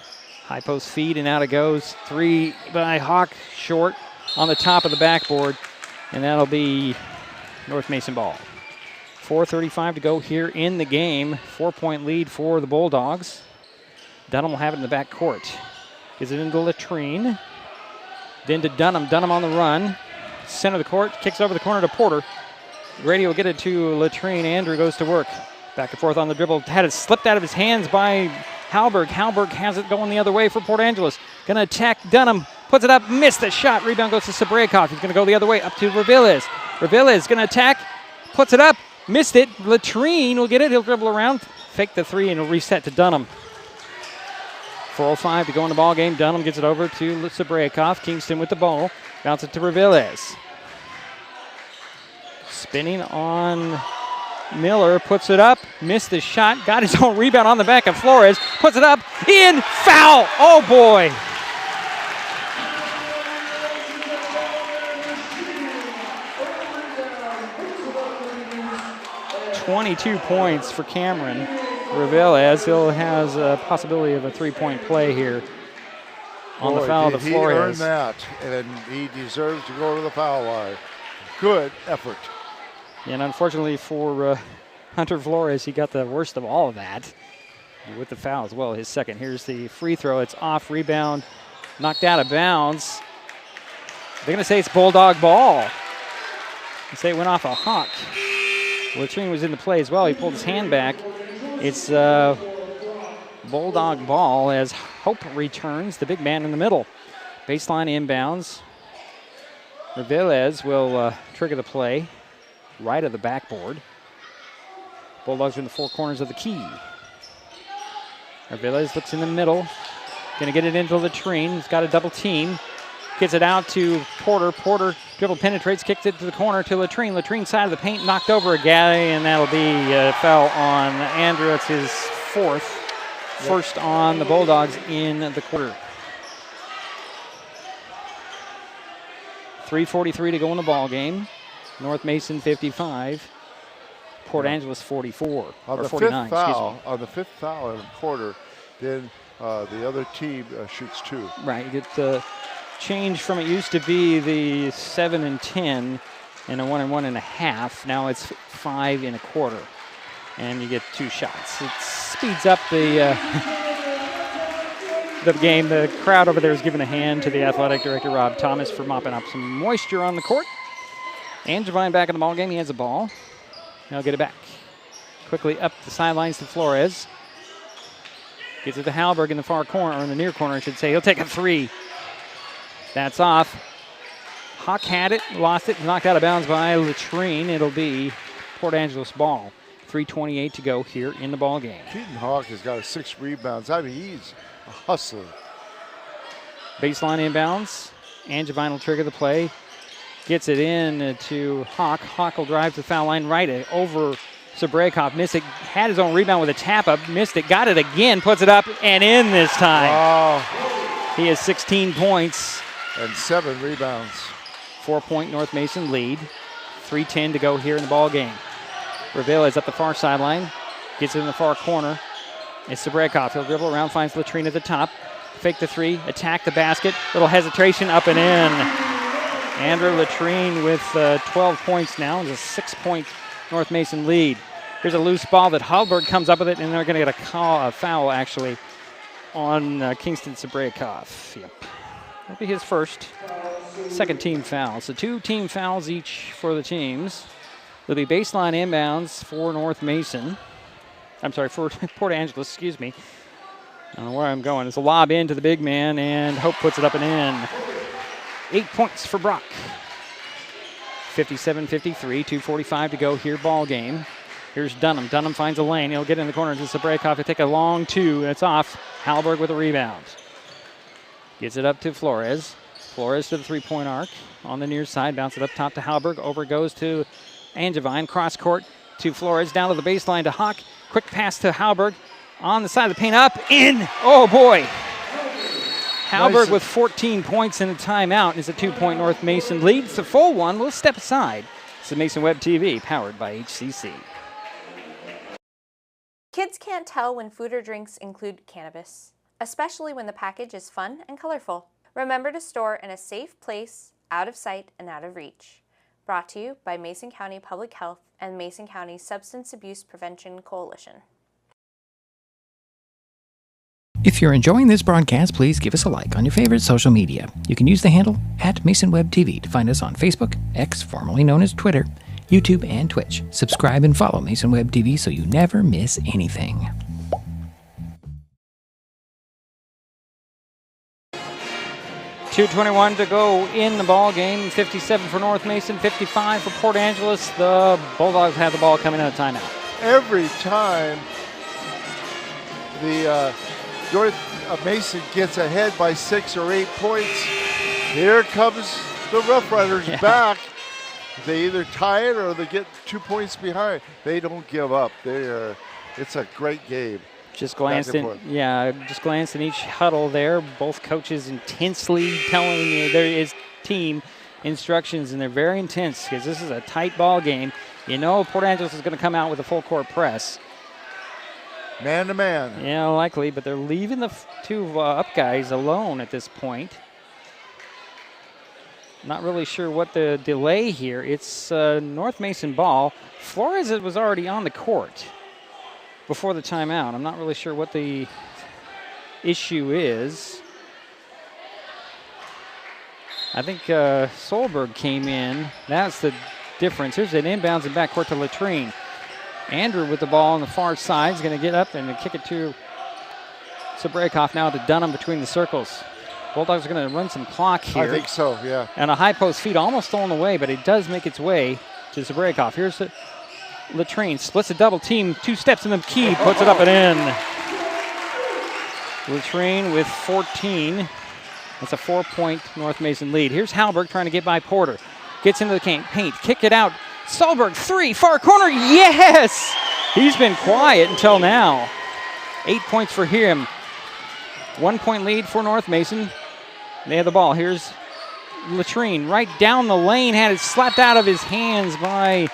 High post feed, and out it goes. 3 by Hawk, short on the top of the backboard, and that'll be North Mason ball. 4:35 to go here in the game. 4-point lead for the Bulldogs. Dunham will have it in the back court. Gives it into Latrine. Then to Dunham. Dunham on the run. Center of the court. Kicks over the corner to Porter. Grady will get it to Latrine. Andrew goes to work. Back and forth on the dribble. Had it slipped out of his hands by Halberg. Halberg has it going the other way for Port Angeles. Going to attack Dunham. Puts it up. Missed the shot. Rebound goes to Sabrakov. He's going to go the other way up to Revilles. Revilles going to attack. Puts it up. Missed it. Latrine will get it. He'll dribble around. Fake the 3 and he'll reset to Dunham. 4:05 to go in the ball game. Dunham gets it over to Sabrakov. Kingston with the ball. Bounce it to Revilles. Spinning on Miller. Puts it up. Missed the shot. Got his own rebound on the back of Flores. Puts it up. In. Foul. Oh, boy. .22 points for Cameron Revilles. He'll has a possibility of a 3-point play here on the foul to Flores. He earned that, and he deserves to go to the foul line. Good effort. And unfortunately for Hunter Flores, he got the worst of all of that with the foul as well, his second. Here's the free throw. It's off, rebound, knocked out of bounds. They're going to say it's Bulldog ball. They say it went off a Hawk. Latrine was in the play as well. He pulled his hand back. It's Bulldog ball as Hope returns, the big man in the middle. Baseline inbounds. Revilles will trigger the play right of the backboard. Bulldogs are in the 4 corners of the key. Revilles looks in the middle. Going to get it into Latrine. He's got a double team. Gets it out to Porter. Porter dribble penetrates, kicks it to the corner to Latrine. Latrine side of the paint, knocked over a guy, and that'll be a foul on Andrew. It's his 4th. First on the Bulldogs in the quarter. 3:43 to go in the ball game. North Mason 55. Port Angeles 44. On or the 49, fifth foul, on the 5th foul in the quarter, then the other team shoots 2. Right, you get the change from it used to be the 7 and 10 and a 1 and 1.5. Now it's 5 1/4, and you get 2 shots. It speeds up the the game. The crowd over there is giving a hand to the athletic director Rob Thomas for mopping up some moisture on the court. Angevine back in the ball game. He has the ball. He'll get it back quickly up the sidelines to Flores. Gets it to Halberg in the far corner, or in the near corner, I should say. He'll take a 3. That's off. Hawk had it, lost it, knocked out of bounds by Latrine. It'll be Port Angeles ball. 3:28 to go here in the ball game. Keaton Hawk has got 6 rebounds. I mean, he's a hustler. Baseline inbounds. Angevine will trigger the play. Gets it in to Hawk. Hawk will drive to the foul line right over Sabrakov. Missed it. Had his own rebound with a tap-up. Missed it. Got it again. Puts it up and in this time. Wow. He has 16 points. And 7 rebounds. 4-point North Mason lead. 3:10 to go here in the ball game. Revilles up the far sideline. Gets it in the far corner. It's Sabrakov. He'll dribble around, finds Latrine at the top. Fake the three, attack the basket. Little hesitation, up and in. Andrew Latrine with 12 points now. It's a 6-point North Mason lead. Here's a loose ball that Hallberg comes up with it, and they're going to get a foul, actually, on Kingston Sabraikov. Yep. That'll be his second team foul. So 2 team fouls each for the teams. There'll be baseline inbounds for North Mason. I'm sorry, for Port Angeles, excuse me. I don't know where I'm going. It's a lob into the big man, and Hope puts it up and in. 8 points for Brock. 57-53, 2:45 to go here, ball game. Here's Dunham. Dunham finds a lane. He'll get in the corner to Sabraikov to take a long 2, and it's off. Hallberg with a rebound. Gets it up to Flores. Flores to the three-point arc on the near side. Bounce it up top to Hallberg. Over goes to Angevine. Cross court to Flores. Down to the baseline to Hawk. Quick pass to Hallberg. On the side of the paint, up, in. Oh, boy. Hallberg with 14 points in a timeout. Is a 2-point North Mason lead. It's a full one. We'll step aside. It's the Mason Web TV, powered by HCC. Kids can't tell when food or drinks include cannabis, especially when the package is fun and colorful. Remember to store in a safe place, out of sight and out of reach. Brought to you by Mason County Public Health and Mason County Substance Abuse Prevention Coalition. If you're enjoying this broadcast, please give us a like on your favorite social media. You can use the handle @MasonWebTV to find us on Facebook, X, formerly known as Twitter, YouTube, and Twitch. Subscribe and follow Mason Web TV so you never miss anything. .221 to go in the ball game. 57 for North Mason, 55 for Port Angeles. The Bulldogs have the ball coming out of timeout. Every time the North Mason gets ahead by 6 or 8 points, here comes the Roughriders back. They either tie it or they get 2 points behind. They don't give up. It's a great game. Just glanced in each huddle there. Both coaches intensely telling his team instructions, and they're very intense because this is a tight ball game. You know Port Angeles is going to come out with a full court press. Man to man. Yeah, likely, but they're leaving the 2 up guys alone at this point. Not really sure what the delay here. It's North Mason ball. Flores was already on the court before the timeout. I'm not really sure what the issue is. I think Solberg came in. That's the difference. Here's an inbounds and backcourt to Latrine. Andrew with the ball on the far side is going to get up and kick it to Sabraikov now to Dunham between the circles. Bulldogs are going to run some clock here. I think so, yeah. And a high post feed almost stolen away, but it does make its way to Sabraikov. Here's Latrine, splits a double team, 2 steps in the key, puts it up and in. Latrine with 14. That's a 4-point North Mason lead. Here's Hallberg trying to get by Porter. Gets into the paint, kick it out. Solberg, 3, far corner, yes! He's been quiet until now. 8 points for him. 1-point lead for North Mason. They have the ball. Here's Latrine right down the lane, had it slapped out of his hands by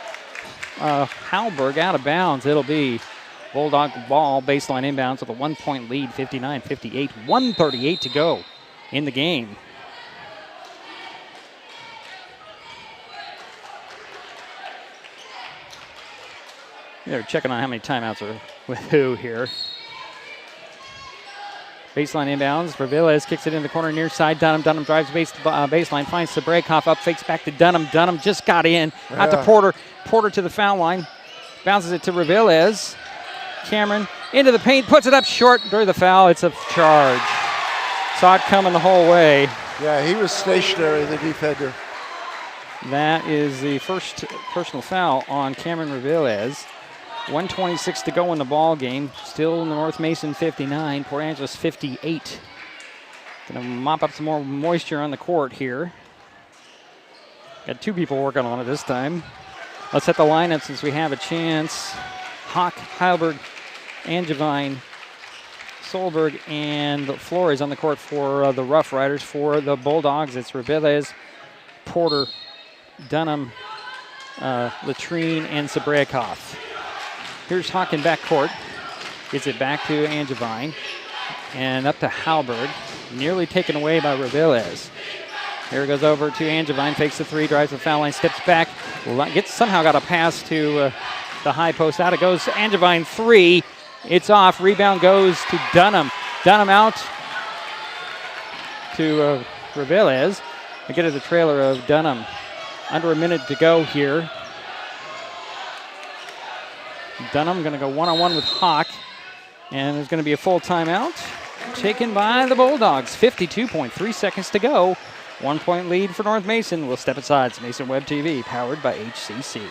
Hallberg, out of bounds. It'll be Bulldog ball, baseline inbounds with a 1-point lead, 59-58, 1:38 to go in the game. They're checking on how many timeouts are with who here. Baseline inbounds. Vervilles kicks it in the corner near side. Dunham drives baseline, finds Sabraikov up, fakes back to Dunham. Dunham just got in. Out to Porter. Porter to the foul line. Bounces it to Vervilles. Cameron into the paint, puts it up short. During the foul, it's a charge. Saw it coming the whole way. Yeah, he was stationary, the defender. That is the first personal foul on Cameron Vervilles. 1:26 to go in the ball game. Still North Mason 59, Port Angeles 58. Gonna mop up some more moisture on the court here. Got 2 people working on it this time. Let's set the lineup since we have a chance. Hawk, Heilberg, Angevine, Solberg, and Flores on the court for the Roughriders. For the Bulldogs, it's Vervilles, Porter, Dunham, Latrine, and Sabraikov. Here's Hawk in backcourt. Gets it back to Angevine. And up to Hallberg. nearly taken away by Reveles. Here it goes over to Angevine, fakes the three, drives the foul line, steps back, somehow got a pass to the high post. Out it goes, Angevine three. It's off. Rebound goes to Dunham. Dunham out to Reveles. I get to the trailer of Dunham. Under a minute to go here. Dunham going to go one-on-one with Hawk. And there's going to be a full timeout taken by the Bulldogs. 52.3 seconds to go. 1 point lead for North Mason. We'll step aside. It's Mason Web TV, powered by HCC.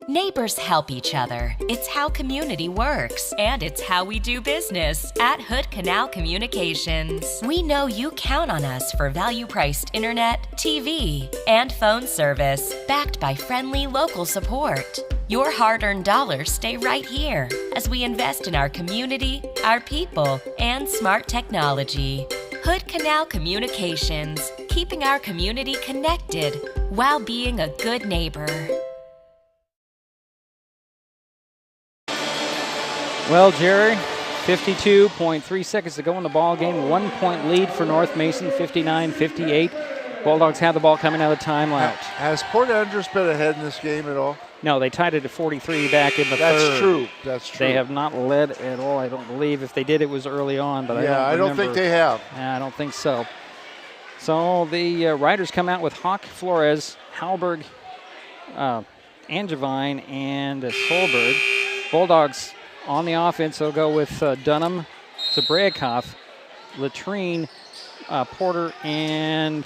Neighbors help each other. It's how community works, and it's how we do business at Hood Canal Communications. We know you count on us for value-priced internet, TV, and phone service, backed by friendly local support. Your hard-earned dollars stay right here as we invest in our community, our people, and smart technology. Hood Canal Communications, keeping our community connected while being a good neighbor. Well, Jerry, 52.3 seconds to go in the ball game. 1 point lead for North Mason, 59-58. Bulldogs have the ball coming out of the timeout. Has Port Andrews been ahead in this game at all? No, they tied it at 43 back in the third. That's true. That's true. They have not led at all, I don't believe. If they did, it was early on, but I don't think they have. Yeah, I don't think so. So the Riders come out with Hawk, Flores, Halberg, Angevine, and Solberg. Bulldogs on the offense, they'll go with Dunham, Zabriakov, Latrine, Porter, and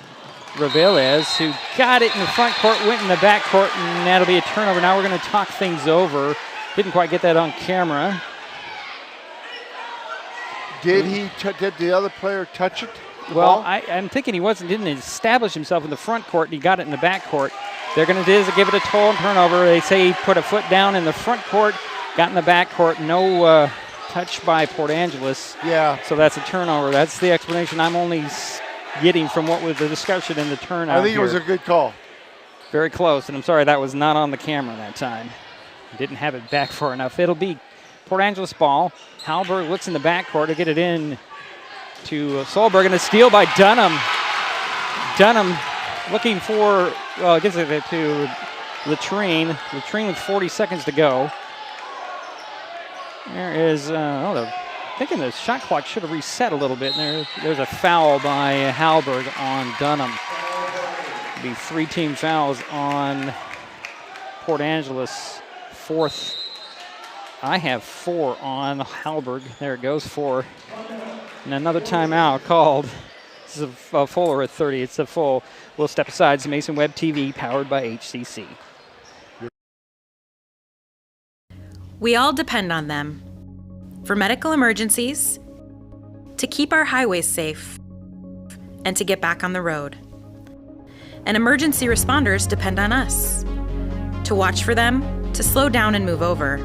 Reveles, who got it in the front court, went in the back court, and that'll be a turnover. Now we're going to talk things over. Didn't quite get that on camera. Did the other player touch it? Well, I'm thinking he didn't establish himself in the front court, and he got it in the back court. They're going to give it a total and turnover. They say he put a foot down in the front court, got in the back court, no touch by Port Angeles. Yeah. So that's a turnover. That's the explanation I'm only getting from what was the discussion in the turnout. I think it was a good call. Very close, and I'm sorry that was not on the camera that time. Didn't have it back far enough. It'll be Port Angeles ball. Halberg looks in the backcourt to get it in to Solberg, and a steal by Dunham. Dunham looking for, gets it to Latrine. Latrine with 40 seconds to go. There is, thinking the shot clock should have reset a little bit. There's a foul by Halberg on Dunham. It'll be 3 team fouls on Port Angeles. 4th. I have 4 on Halberg. There it goes, 4. And another timeout called. This is a full or a 30. It's a full. We'll step aside. It's Mason Web TV, powered by HCC. We all depend on them for medical emergencies, to keep our highways safe, and to get back on the road. And emergency responders depend on us to watch for them, to slow down and move over.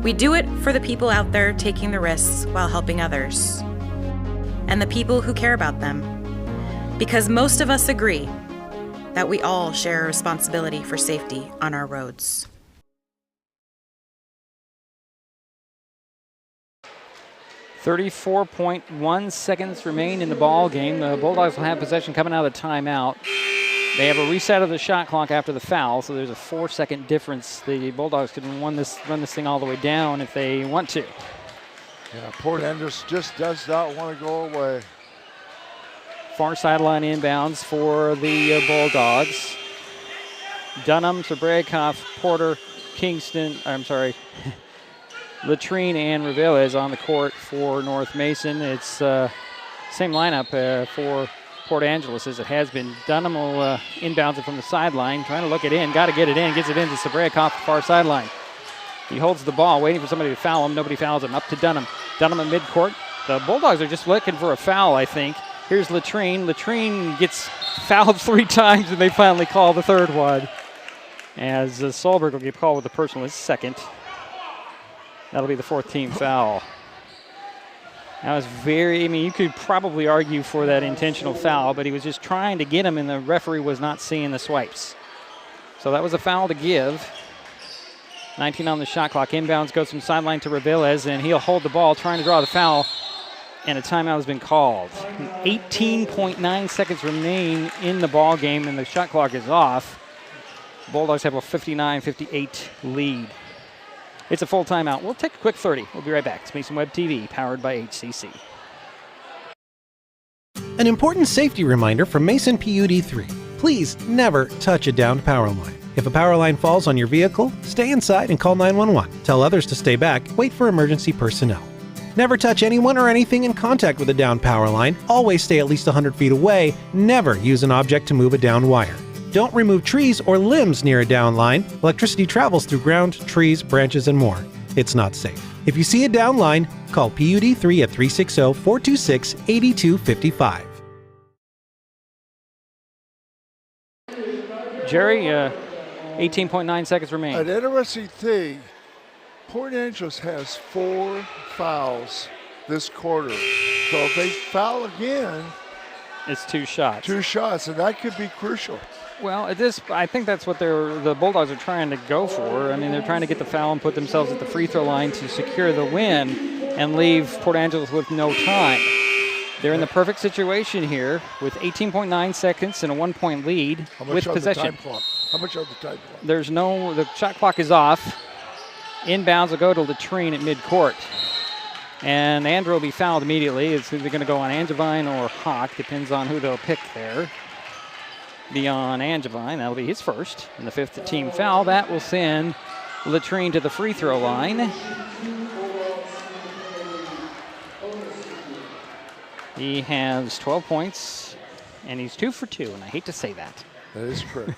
We do it for the people out there taking the risks while helping others, and the people who care about them, because most of us agree that we all share a responsibility for safety on our roads. 34.1 seconds remain in the ball game. The Bulldogs will have possession coming out of the timeout. They have a reset of the shot clock after the foul, so there's a 4-second difference. The Bulldogs can run this thing all the way down if they want to. Yeah, Port Andrews just does not want to go away. Far sideline inbounds for the Bulldogs. Dunham, Zabriakov, Porter, Kingston, Latrine and Reveles on the court for North Mason. It's same lineup for Port Angeles as it has been. Dunham will inbounds it from the sideline, trying to look it in. Got to get it in. Gets it into Zabriakov, far sideline. He holds the ball, waiting for somebody to foul him. Nobody fouls him. Up to Dunham. Dunham in midcourt. The Bulldogs are just looking for a foul, I think. Here's Latrine. Latrine gets fouled 3 times, and they finally call the third one. As Solberg will get called with a personal, his second. That'll be the 4th team foul. That was you could probably argue for that intentional foul, but he was just trying to get him, and the referee was not seeing the swipes. So that was a foul to give. 19 on the shot clock. Inbounds goes from sideline to Reveles, and he'll hold the ball, trying to draw the foul. and a timeout has been called. 18.9 seconds remain in the ball game, and the shot clock is off. Bulldogs have a 59-58 lead. It's a full timeout. We'll take a quick 30. We'll be right back. It's Mason Web TV, powered by HCC. An important safety reminder from Mason PUD3. Please never touch a downed power line. If a power line falls on your vehicle, stay inside and call 911. Tell others to stay back. Wait for emergency personnel. Never touch anyone or anything in contact with a downed power line. Always stay at least 100 feet away. Never use an object to move a downed wire. Don't remove trees or limbs near a downed line. Electricity travels through ground, trees, branches, and more. It's not safe. If you see a downed line, call PUD3 at 360-426-8255. Jerry, 18.9 seconds remain. An interesting thing, Port Angeles has 4 fouls this quarter. So if they foul again, it's 2 shots. 2 shots, and that could be crucial. Well, I think that's what the Bulldogs are trying to go for. I mean, they're trying to get the foul and put themselves at the free throw line to secure the win and leave Port Angeles with no time. They're in the perfect situation here with 18.9 seconds and a 1-point lead with possession. How much of the time clock? The shot clock is off. Inbounds will go to Latrine at midcourt. And Andrew will be fouled immediately. It's either going to go on Angevine or Hawk, depends on who they'll pick there. Be on Angevine, that'll be his first. And the 5th team foul, that will send Latrine to the free throw line. He has 12 points, and he's 2 for 2, and I hate to say that. That is correct.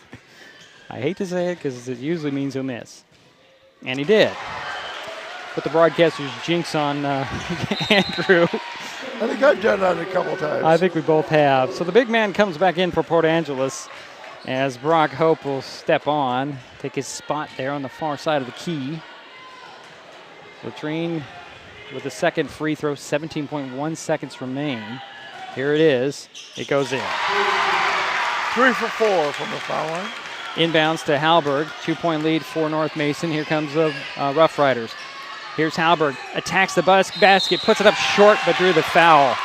I hate to say it because it usually means he'll miss. And he did. Put the broadcaster's jinx on Andrew. I think I've done that a couple times. I think we both have. So the big man comes back in for Port Angeles as Brock Hope will step on, take his spot there on the far side of the key. Latrine with the second free throw, 17.1 seconds remain. Here it is. It goes in. 3 for 4 from the foul line. Inbounds to Halberg. 2-point lead for North Mason. Here comes the Roughriders. Here's Halberg. Attacks the basket. Puts it up short, but drew the foul.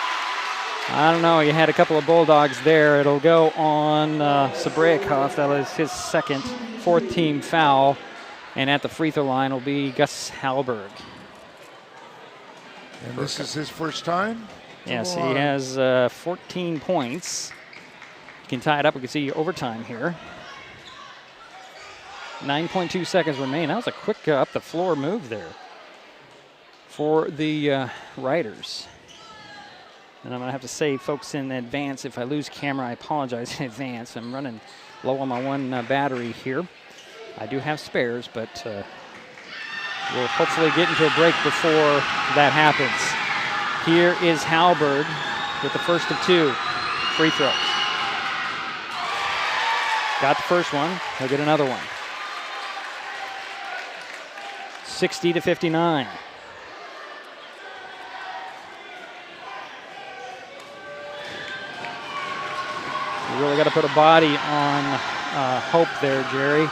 I don't know. You had a couple of Bulldogs there. It'll go on Sabraikov. That was his second, 4th team foul. And at the free throw line will be Gus Halberg. And this is his first time? Yes, he has 14 points. You can tie it up. We can see overtime here. 9.2 seconds remain. That was a quick up-the-floor move there for the Riders. And I'm going to have to say, folks, in advance, if I lose camera, I apologize in advance. I'm running low on my one battery here. I do have spares, but we'll hopefully get into a break before that happens. Here is Halberg with the first of 2 free throws. Got the first one. He'll get another one. 60-59. You really got to put a body on Hope there, Jerry.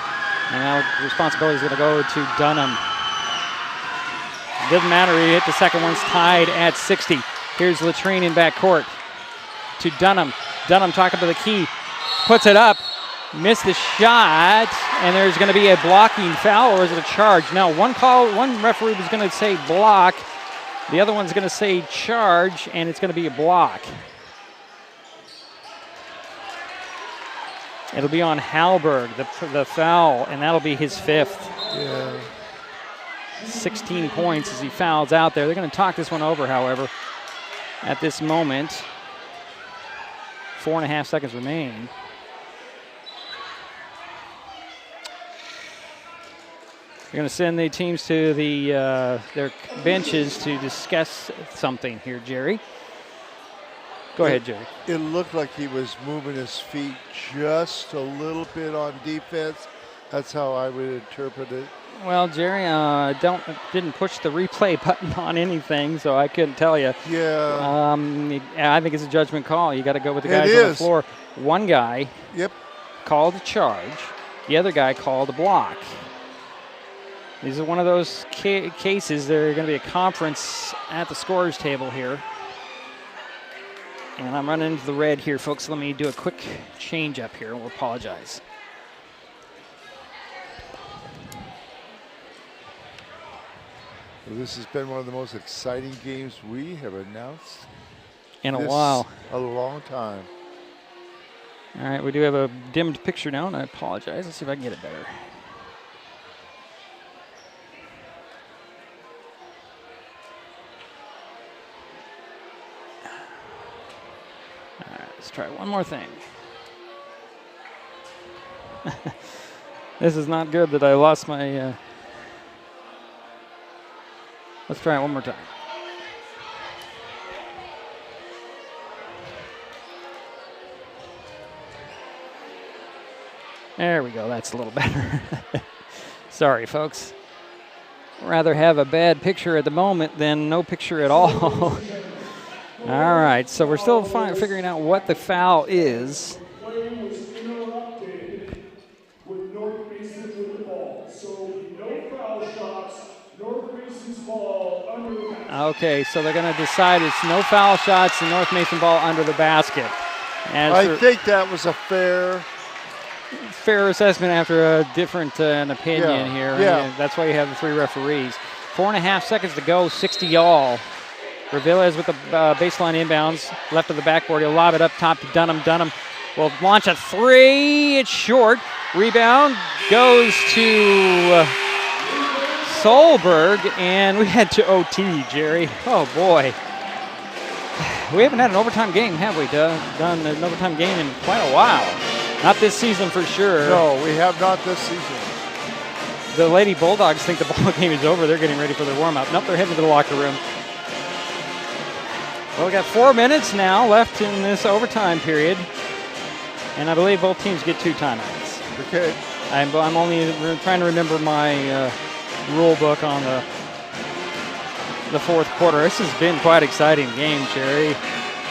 And now the responsibility is going to go to Dunham. Doesn't matter, he hit the second one's tied at 60. Here's Latrine in backcourt to Dunham. Dunham talking to the key, puts it up, missed the shot, and there's going to be a blocking foul, or is it a charge? Now, one referee was going to say block, the other one's going to say charge, and it's going to be a block. It'll be on Halberg, the foul, and that'll be his 5th. Yeah. 16 points as he fouls out there. They're going to talk this one over, however, at this moment. 4.5 seconds remain. They're going to send the teams to their benches to discuss something here, Jerry. Go ahead, Jerry. It looked like he was moving his feet just a little bit on defense. That's how I would interpret it. Well, Jerry, didn't push the replay button on anything, so I couldn't tell you. Yeah. I think it's a judgment call. You got to go with the guys on the floor. One guy called a charge. The other guy called a block. These are one of those cases. There's going to be a conference at the scorer's table here. And I'm running into the red here, folks. Let me do a quick change up here. We'll apologize. Well, this has been one of the most exciting games we have announced in a while. A long time. All right, we do have a dimmed picture now, and I apologize. Let's see if I can get it better. All right, let's try one more thing. This is not good that I lost my... Let's try it one more time. There we go. That's a little better. Sorry, folks. Rather have a bad picture at the moment than no picture at all. All right, so we're still figuring out what the foul is. Play was interrupted with North Mason with the ball. So no foul shots. North Mason's ball under the basket. Okay, so they're going to decide it's no foul shots and North Mason ball under the basket. I think that was a fair assessment after a different an opinion here. Yeah. That's why you have the 3 referees. 4.5 seconds to go, 60-all. Revilles with the baseline inbounds, left of the backboard. He'll lob it up top to Dunham. Dunham will launch a 3. It's short. Rebound goes to Solberg, and we head to OT, Jerry. Oh, boy. We haven't had an overtime game, have we? Done an overtime game in quite a while. Not this season for sure. No, we have not this season. The Lady Bulldogs think the ball game is over. They're getting ready for their warm-up. Nope, they're heading to the locker room. Well, we got 4 minutes now left in this overtime period. And I believe both teams get 2 timeouts. Okay. I'm only trying to remember my rule book on the fourth quarter. This has been quite an exciting game, Jerry.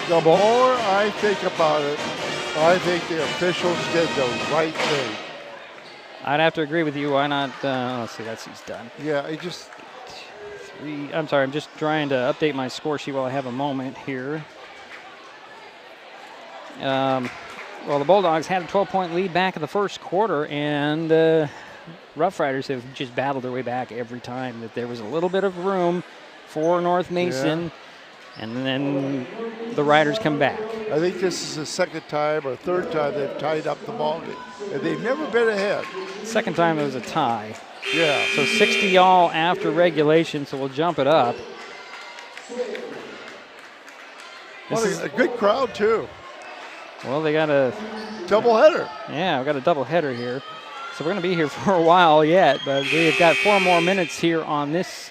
The more I think about it, I think the officials did the right thing. I'd have to agree with you. Why not? Let's see, he's done. Yeah, it just... 3. I'm sorry, I'm just trying to update my score sheet while I have a moment here. Well, the Bulldogs had a 12-point lead back in the first quarter, and Roughriders have just battled their way back every time that there was a little bit of room for North Mason. Yeah. And then the Riders come back. I think this is the second time or third time they've tied up the ball game. And they've never been ahead. Second time it was a tie. Yeah. So 60-all after regulation, so we'll jump it up. This is a good crowd, too. Well, they got a... doubleheader. Yeah, we've got a doubleheader here. So we're going to be here for a while yet, but we've got 4 more minutes here on this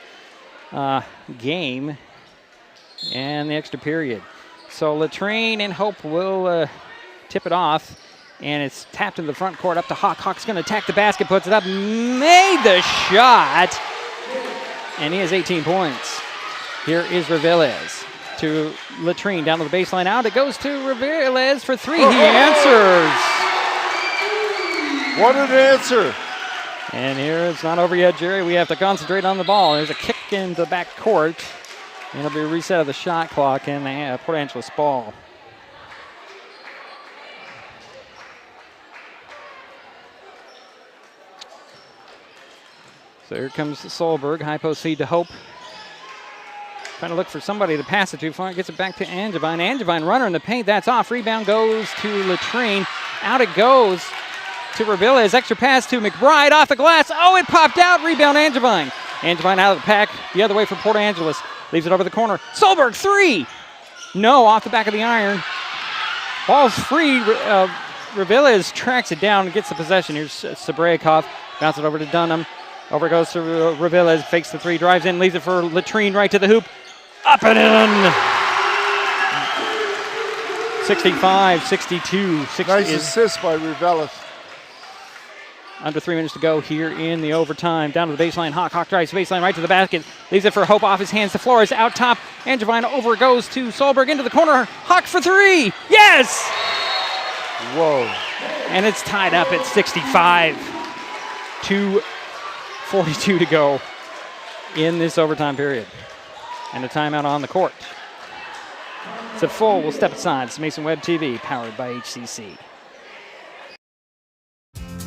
game. And the extra period. So Latrine and Hope will tip it off. And it's tapped in the front court up to Hawk. Hawk's going to attack the basket, puts it up, made the shot. And he has 18 points. Here is Revilles to Latrine, down to the baseline, out. It goes to Revilles for 3. He answers. What an answer. And here it's not over yet, Jerry. We have to concentrate on the ball. There's a kick in the back court. And it'll be a reset of the shot clock and the Port Angeles ball. So here comes Solberg, high post feed to Hope. Trying to look for somebody to pass it to. Gets it back to Angevine. Angevine runner in the paint. That's off. Rebound goes to Latrine. Out it goes to Revilles. Extra pass to McBride off the glass. Oh, it popped out. Rebound Angevine. Angevine out of the pack. The other way for Port Angeles. Leaves it over the corner. Solberg, 3. No, off the back of the iron. Ball's free. Revilles tracks it down and gets the possession. Here's Sabrakov. Bounce it over to Dunham. Over goes to Revilles. Fakes the 3. Drives in. Leaves it for Latrine right to the hoop. Up and in. 65-62. Nice assist by Revilles. Under 3 minutes to go here in the overtime. Down to the baseline. Hawk drives the baseline right to the basket. Leaves it for Hope off his hands to Flores. Out top. Angevine over goes to Solberg into the corner. Hawk for 3. Yes! Whoa. And it's tied up at 65. 2:42 to go in this overtime period. And a timeout on the court. It's at full. We'll step aside. It's Mason Web TV, powered by HCC.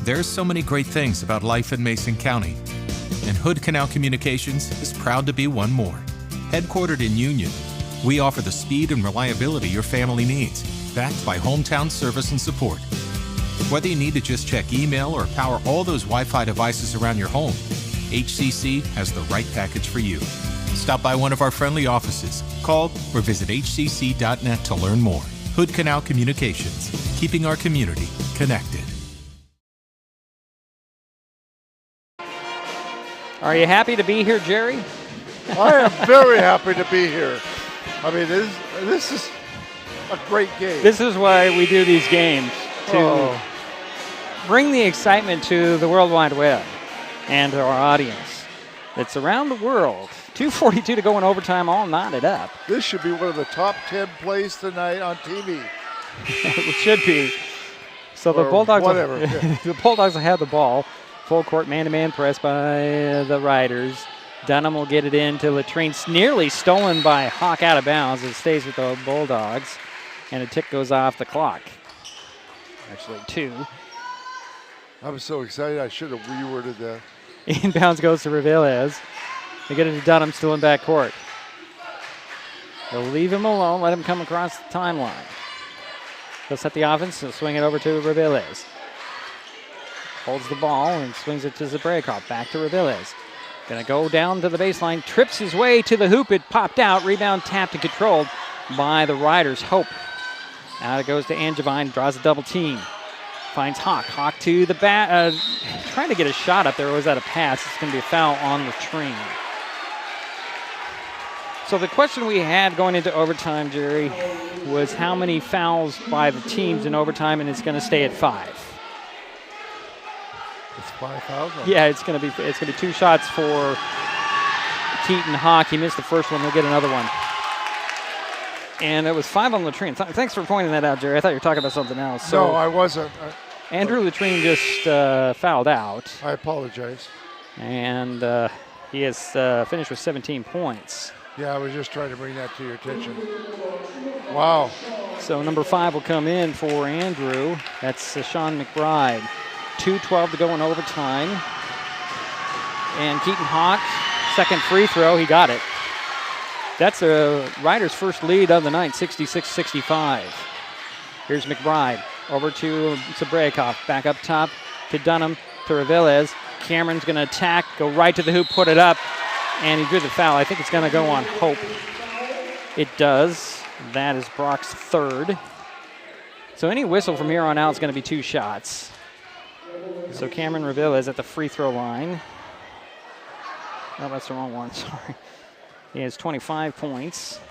There's so many great things about life in Mason County, and Hood Canal Communications is proud to be one more. Headquartered in Union, we offer the speed and reliability your family needs, backed by hometown service and support. Whether you need to just check email or power all those Wi-Fi devices around your home, HCC has the right package for you. Stop by one of our friendly offices, call, or visit hcc.net to learn more. Hood Canal Communications, keeping our community connected. Are you happy to be here, Jerry? I am very happy to be here. I mean, this is a great game. This is why we do these games, to bring the excitement to the World Wide Web and to our audience. It's around the world. 2:42 to go in overtime, all knotted up. This should be one of the top 10 plays tonight on TV. It should be. So the Bulldogs, the Bulldogs will have the ball. Full court man-to-man press by the Riders. Dunham will get it into Latrine. Nearly stolen by Hawk out of bounds. It stays with the Bulldogs. And a tick goes off the clock. Actually, 2. I was so excited I should have reworded that. Inbounds goes to Reveles. They get it to Dunham, still in backcourt. They'll leave him alone, let him come across the timeline. They'll set the offense, they'll swing it over to Reveles. Holds the ball and swings it to Zabrakov. Back to Reveles. Gonna go down to the baseline, trips his way to the hoop. It popped out, rebound tapped and controlled by the Riders. Hope. Out it goes to Angevine, draws a double team. Finds Hawk. Hawk to the back, trying to get a shot up there. Was that a pass? It's gonna be a foul on Latrine. So the question we had going into overtime, Jerry, was how many fouls by the teams in overtime, and it's going to stay at 5. It's 5 fouls? Yeah, it's going to be 2 shots for Keaton Hawk. He missed the first one. He'll get another one. And it was 5 on Latrine. Thanks for pointing that out, Jerry. I thought you were talking about something else. So no, I wasn't. Andrew Latrine just fouled out. I apologize. And he has finished with 17 points. Yeah, I was just trying to bring that to your attention. Wow. So number 5 will come in for Andrew. That's Sean McBride. 2:12 to go in overtime. And Keaton Hawk, second free throw, he got it. That's a Riders' first lead of the night, 66-65. Here's McBride over to Zabrakov, back up top to Dunham, to Reveles. Cameron's going to attack, go right to the hoop, put it up, and he drew the foul. I think it's going to go on Hope. It does. That is Brock's third. So any whistle from here on out is going to be 2 shots. So Cameron Reveles at the free throw line. Oh, that's the wrong one, sorry. He has 25 points.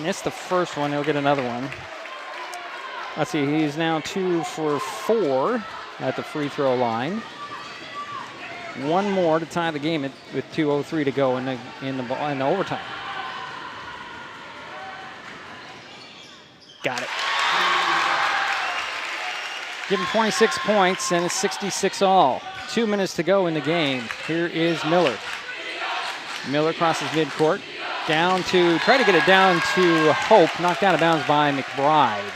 Missed the first one, he'll get another one. Let's see, he's now 2 for 4 at the free throw line. One more to tie the game with 2:03 to go in the overtime. Got it. Give him 26 points, and it's 66 all. 2 minutes to go in the game. Here is Miller. Miller crosses midcourt. Try to get it down to Hope. Knocked out of bounds by McBride.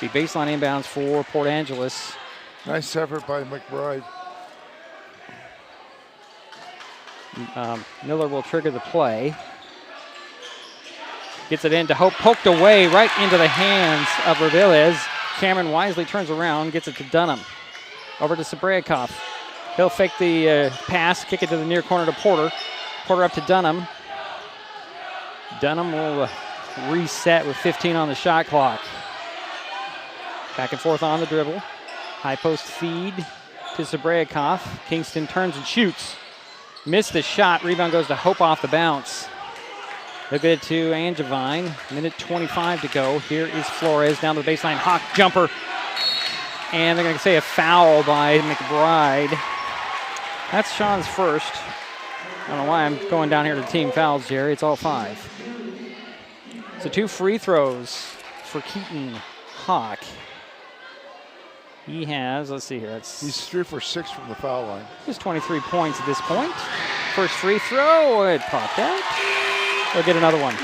The baseline inbounds for Port Angeles. Nice effort by McBride. Miller will trigger the play. Gets it into Hope, poked away right into the hands of Reveles. Cameron wisely turns around, gets it to Dunham. Over to Zabrakov. He'll fake the pass, kick it to the near corner to Porter. Porter up to Dunham. Dunham will reset with 15 on the shot clock. Back and forth on the dribble. High post feed to Zabrakov. Kingston turns and shoots. Missed the shot. Rebound goes to Hope off the bounce. They'll get it to Angevine. Minute 25 to go. Here is Flores down to the baseline. Hawk jumper. And they're going to say a foul by McBride. That's Sean's first. I don't know why I'm going down here to team fouls, Jerry. It's all 5. So 2 free throws for Keaton Hawk. He has, let's see here. He's 3 for 6 from the foul line. He's 23 points at this point. First free throw, it popped out. They'll get another one.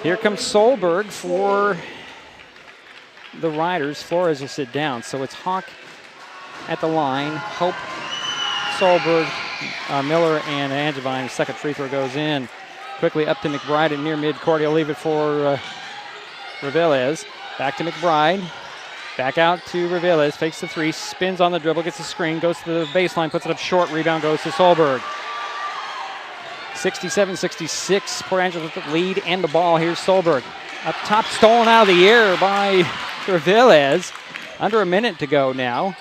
Here comes Solberg for the Riders. Flores will sit down. So it's Hawk at the line. Hope, Solberg, Miller, and Angevine. Second free throw goes in. Quickly up to McBride at near midcourt. He'll leave it for Reveles. Back to McBride. Back out to Reveles. Fakes the three. Spins on the dribble. Gets the screen. Goes to the baseline. Puts it up short. Rebound goes to Solberg. 67-66. Port Angeles with the lead and the ball. Here's Solberg. Up top. Stolen out of the air by Reveles. Under a minute to go now.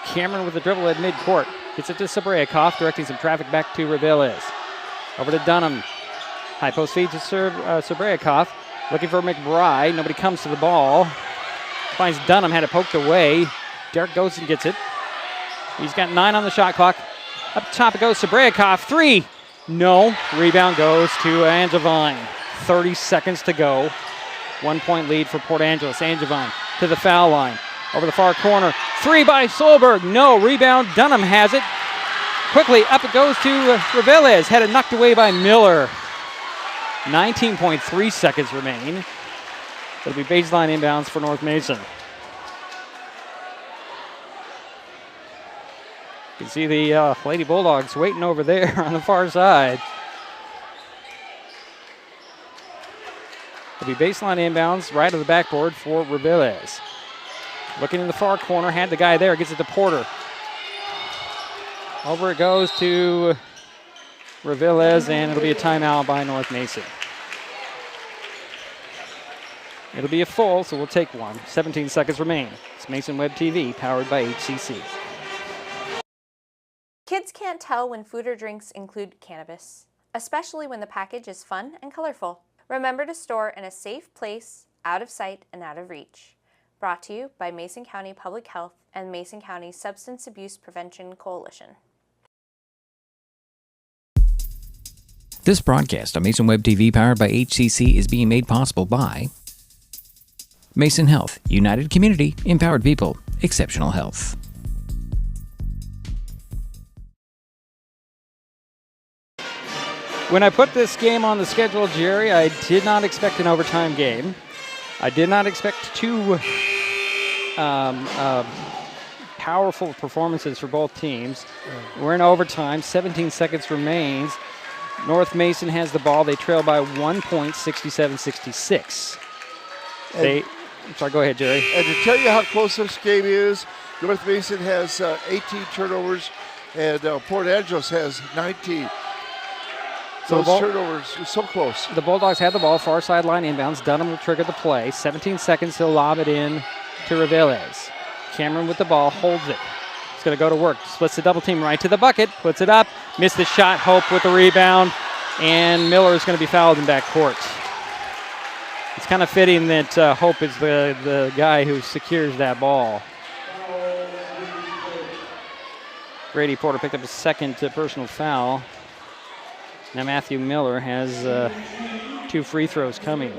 Cameron with the dribble at midcourt. Gets it to Sabrayakoff. Directing some traffic back to Reveles. Over to Dunham. High post feed to Sabrayakoff. Looking for McBride. Nobody comes to the ball. Finds Dunham. Had it poked away. Derek goes and gets it. He's got 9 on the shot clock. Up top it goes. Sabrayakoff. 3. No. Rebound goes to Angevine. 30 seconds to go. 1 point lead for Port Angeles. Angevine to the foul line. Over the far corner. 3 by Solberg. No. Rebound. Dunham has it. Quickly up it goes to Reveles. Had it knocked away by Miller. 19.3 seconds remain. It'll be baseline inbounds for North Mason. You can see the Lady Bulldogs waiting over there on the far side. It'll be baseline inbounds right of the backboard for Reveles. Looking in the far corner, had the guy there, gets it to Porter. Over it goes to Reveles, and it'll be a timeout by North Mason. It'll be a full, so we'll take one. 17 seconds remain. It's Mason Web TV, powered by HCC. Kids can't tell when food or drinks include cannabis, especially when the package is fun and colorful. Remember to store in a safe place, out of sight and out of reach. Brought to you by Mason County Public Health and Mason County Substance Abuse Prevention Coalition. This broadcast on Mason Web TV, powered by HCC, is being made possible by Mason Health, United Community, Empowered People, Exceptional Health. When I put this game on the schedule, Jerry, I did not expect an overtime game. I did not expect two powerful performances for both teams. We're in overtime. 17 seconds remains. North Mason has the ball. They trail by 1 point, 67-66. Sorry, go ahead, Jerry. And to tell you how close this game is, North Mason has 18 turnovers, and Port Angeles has 19. So those turnovers are so close. The Bulldogs have the ball, far sideline inbounds. Dunham will trigger the play. 17 seconds, he'll lob it in to Reveles. Cameron with the ball, holds it. He's going to go to work. Splits the double team right to the bucket, puts it up. Missed the shot, Hope with the rebound. And Miller is going to be fouled in backcourt. It's kind of fitting that Hope is the guy who secures that ball. Grady Porter picked up his second personal foul. Now Matthew Miller has 2 free throws coming.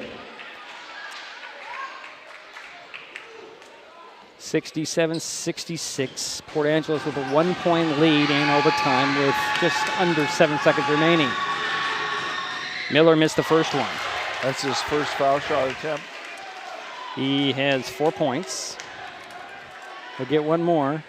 67-66. Port Angeles with a 1 point lead in overtime with just under 7 seconds remaining. Miller missed the first one. That's his first foul shot attempt. He has 4 points. He'll get one more.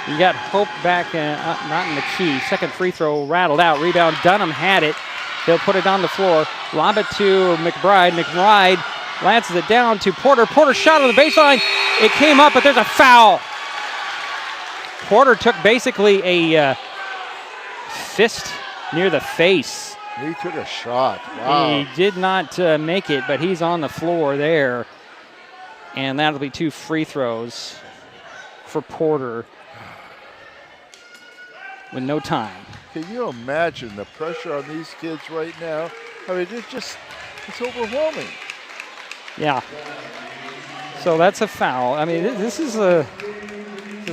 You got Hope back, not in the key. Second free throw rattled out. Rebound, Dunham had it. They'll put it on the floor. Lob it to McBride. McBride lances it down to Porter. Porter shot on the baseline. It came up, but there's a foul. Porter took basically a fist near the face. He took a shot. Wow. He did not make it, but he's on the floor there. And that'll be 2 free throws for Porter with no time. Can you imagine the pressure on these kids right now? I mean, it's overwhelming. Yeah. So that's a foul. I mean, this is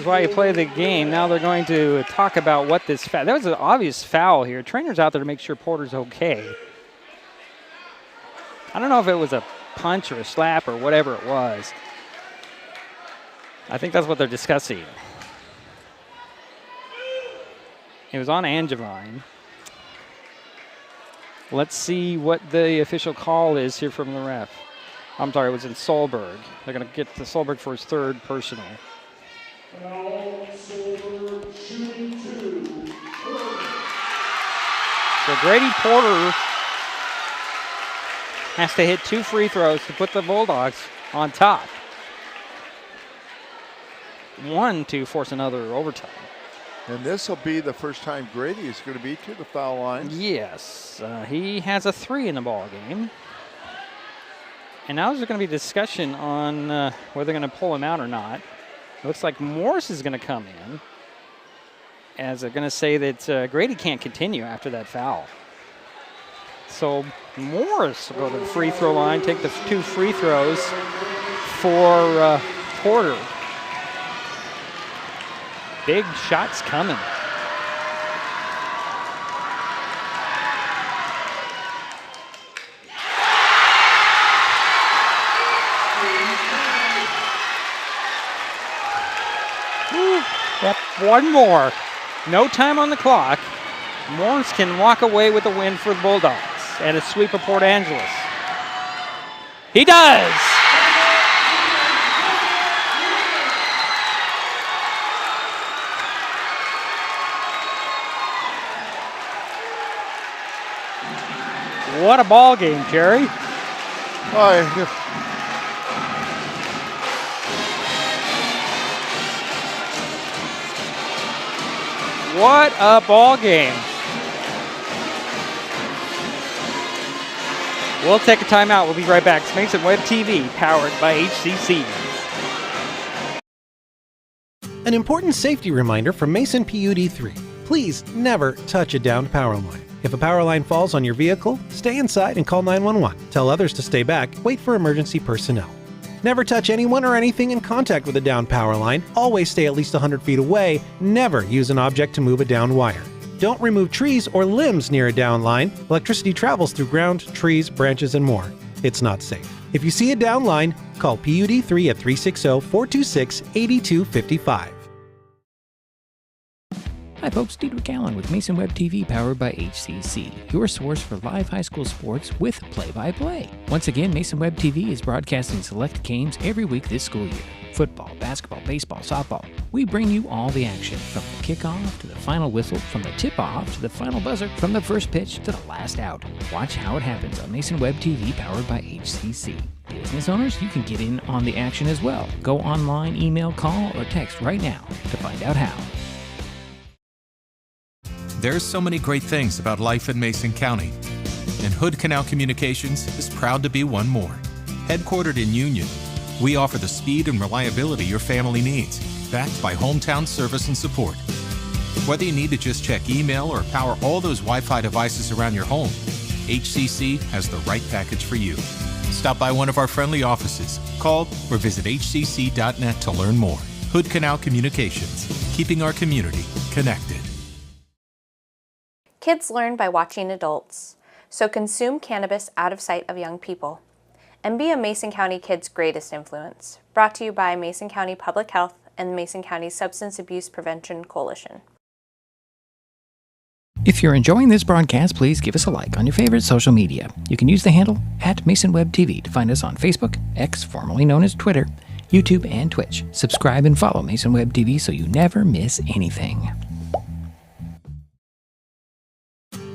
why you play the game. Now they're going to talk about what this foul. That was an obvious foul here. Trainer's out there to make sure Porter's okay. I don't know if it was a punch or a slap or whatever it was. I think that's what they're discussing. It was on Angevine. Let's see what the official call is here from the ref. I'm sorry, it was in Solberg. They're going to get to Solberg for his third personal. Foul, Solberg, shooting 2. So Grady Porter has to hit 2 free throws to put the Bulldogs on top. 1 to force another overtime. And this will be the first time Grady is going to be to the foul line. Yes, he has a 3 in the ball game. And now there's going to be discussion on whether they're going to pull him out or not. It looks like Morris is going to come in, as they're going to say that Grady can't continue after that foul. So Morris will go to the free throw line, take the 2 free throws for Porter. Big shots coming. Yep, one more. No time on the clock. Morris can walk away with a win for the Bulldogs and a sweep of Port Angeles. He does! What a ball game, Jerry. What a ball game. We'll take a timeout. We'll be right back. It's Mason Web TV, powered by HCC. An important safety reminder from Mason PUD 3. Please never touch a downed power line. If a power line falls on your vehicle, stay inside and call 911. Tell others to stay back. Wait for emergency personnel. Never touch anyone or anything in contact with a downed power line. Always stay at least 100 feet away. Never use an object to move a downed wire. Don't remove trees or limbs near a downed line. Electricity travels through ground, trees, branches, and more. It's not safe. If you see a downed line, call PUD 3 at 360-426-8255. Hi folks, Diedrich Allen with Mason Web TV, powered by HCC, your source for live high school sports with play-by-play. Once again, Mason Web TV is broadcasting select games every week this school year. Football, basketball, baseball, softball. We bring you all the action, from the kickoff to the final whistle, from the tip-off to the final buzzer, from the first pitch to the last out. Watch how it happens on Mason Web TV, powered by HCC. Business owners, you can get in on the action as well. Go online, email, call, or text right now to find out how. There's so many great things about life in Mason County, and Hood Canal Communications is proud to be one more. Headquartered in Union, we offer the speed and reliability your family needs, backed by hometown service and support. Whether you need to just check email or power all those Wi-Fi devices around your home, HCC has the right package for you. Stop by one of our friendly offices, call or visit hcc.net to learn more. Hood Canal Communications, keeping our community connected. Kids learn by watching adults, so consume cannabis out of sight of young people. And be a Mason County kid's greatest influence. Brought to you by Mason County Public Health and the Mason County Substance Abuse Prevention Coalition. If you're enjoying this broadcast, please give us a like on your favorite social media. You can use the handle @MasonWebTV to find us on Facebook, X, formerly known as Twitter, YouTube, and Twitch. Subscribe and follow Mason Web TV so you never miss anything.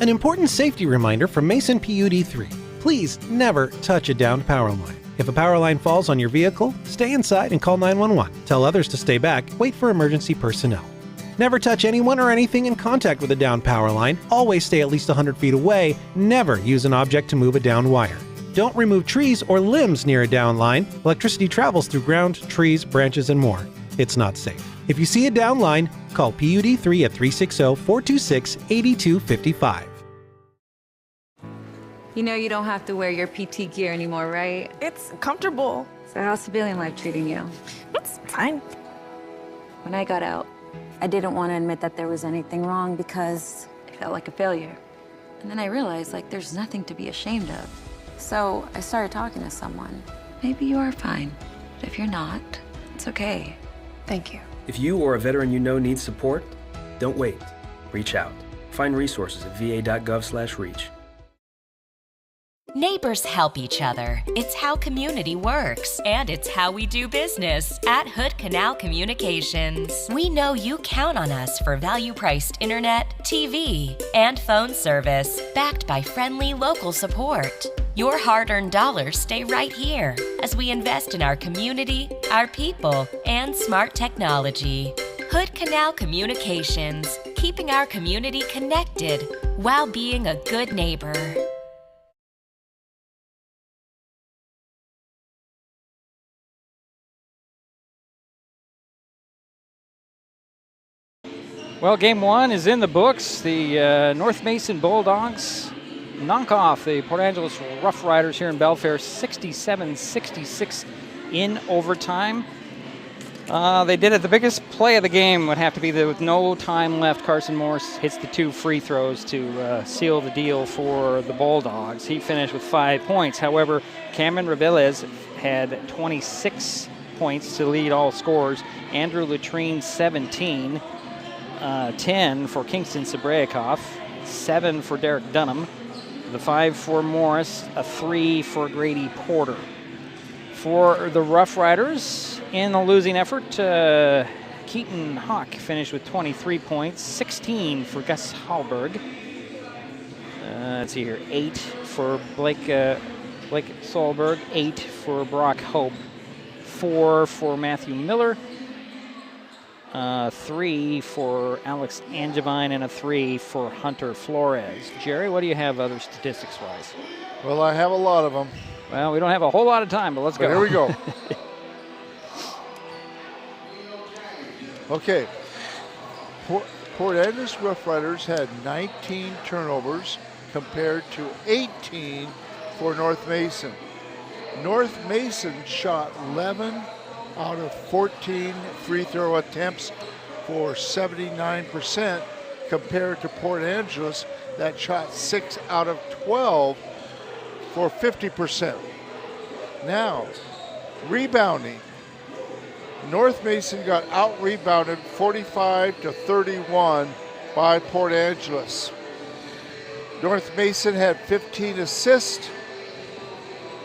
An important safety reminder from Mason PUD 3. Please never touch a downed power line. If a power line falls on your vehicle, stay inside and call 911. Tell others to stay back. Wait for emergency personnel. Never touch anyone or anything in contact with a downed power line. Always stay at least 100 feet away. Never use an object to move a downed wire. Don't remove trees or limbs near a downed line. Electricity travels through ground, trees, branches, and more. It's not safe. If you see a downed line, call PUD 3 at 360-426-8255. You know you don't have to wear your PT gear anymore, right? It's comfortable. So how's civilian life treating you? It's fine. When I got out, I didn't want to admit that there was anything wrong because I felt like a failure. And then I realized, like, there's nothing to be ashamed of. So I started talking to someone. Maybe you are fine, but if you're not, it's okay. Thank you. If you or a veteran you know needs support, don't wait. reach out. Find resources at va.gov/reach. Neighbors help each other. It's how community works, and it's how we do business at Hood Canal Communications. We know you count on us for value-priced internet, TV, and phone service, backed by friendly local support. Your hard-earned dollars stay right here as we invest in our community, our people, and smart technology. Hood Canal Communications, keeping our community connected while being a good neighbor. Well, game one is in the books. The North Mason Bulldogs knock off the Port Angeles Roughriders here in Belfair 67-66 in overtime. They did it. The biggest play of the game would have to be that with no time left, Carson Morris hits the 2 free throws to seal the deal for the Bulldogs. He finished with 5 points. However, Cameron Reveles had 26 points to lead all scorers. Andrew Latrine, 17. 10 for Kingston Sabrayakoff, 7 for Derek Dunham, the 5 for Morris, a 3 for Grady Porter. For the Roughriders, in the losing effort, Keaton Hawk finished with 23 points, 16 for Gus Hallberg. Let's see here, 8 for Blake Solberg, 8 for Brock Hope, 4 for Matthew Miller, 3 for Alex Angevine, and a 3 for Hunter Flores. Jerry, what do you have other statistics-wise? Well, I have a lot of them. Well, we don't have a whole lot of time, but let's go. Here we go. Okay. Port Angeles Roughriders had 19 turnovers compared to 18 for North Mason. North Mason shot 11 out of 14 free throw attempts for 79% compared to Port Angeles that shot 6 out of 12 for 50%. Now, rebounding. North Mason got out-rebounded 45-31 by Port Angeles. North Mason had 15 assists.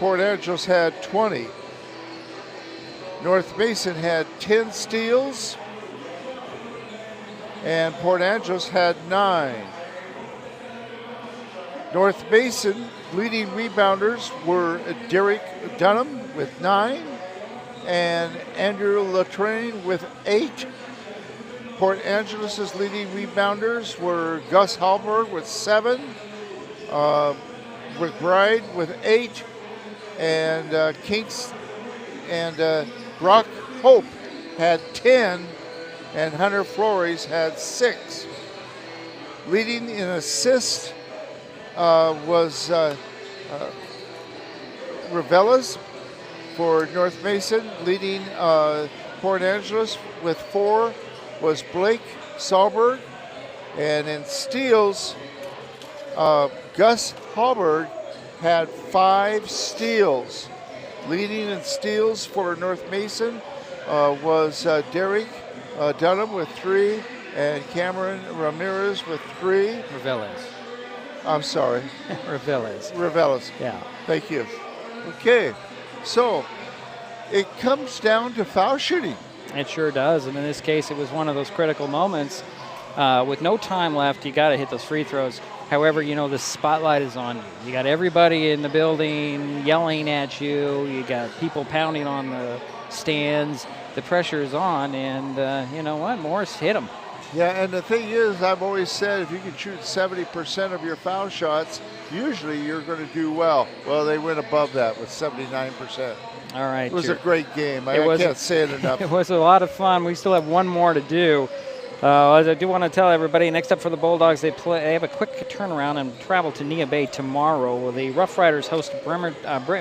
Port Angeles had 20. North Mason had 10 steals, and Port Angeles had 9. North Mason leading rebounders were Derek Dunham with 9 and Andrew Latrine with 8. Port Angeles' leading rebounders were Gus Hallberg with 7, McBride with 8, and Kinks and Brock Hope had 10, and Hunter Flores had 6. Leading in assists was Reveles for North Mason. Leading Port Angeles with 4 was Blake Solberg. And in steals, Gus Hallberg had 5 steals. Leading in steals for North Mason was Derek Dunham with 3 and Cameron Ramirez with 3. Reveles. I'm sorry. Reveles. Yeah. Thank you. Okay. So it comes down to foul shooting. It sure does. And in this case, it was one of those critical moments. With no time left, you got to hit those free throws. However, you know, the spotlight is on you. You got everybody in the building yelling at you. You got people pounding on the stands. The pressure is on, and you know what? Morris hit him. Yeah, and the thing is, I've always said if you can shoot 70% of your foul shots, usually you're going to do well. Well, they went above that with 79%. All right. It was a great game. I can't say it enough. It was a lot of fun. We still have one more to do. As I do want to tell everybody, next up for the Bulldogs, they have a quick turnaround and travel to Nia Bay tomorrow. The Roughriders host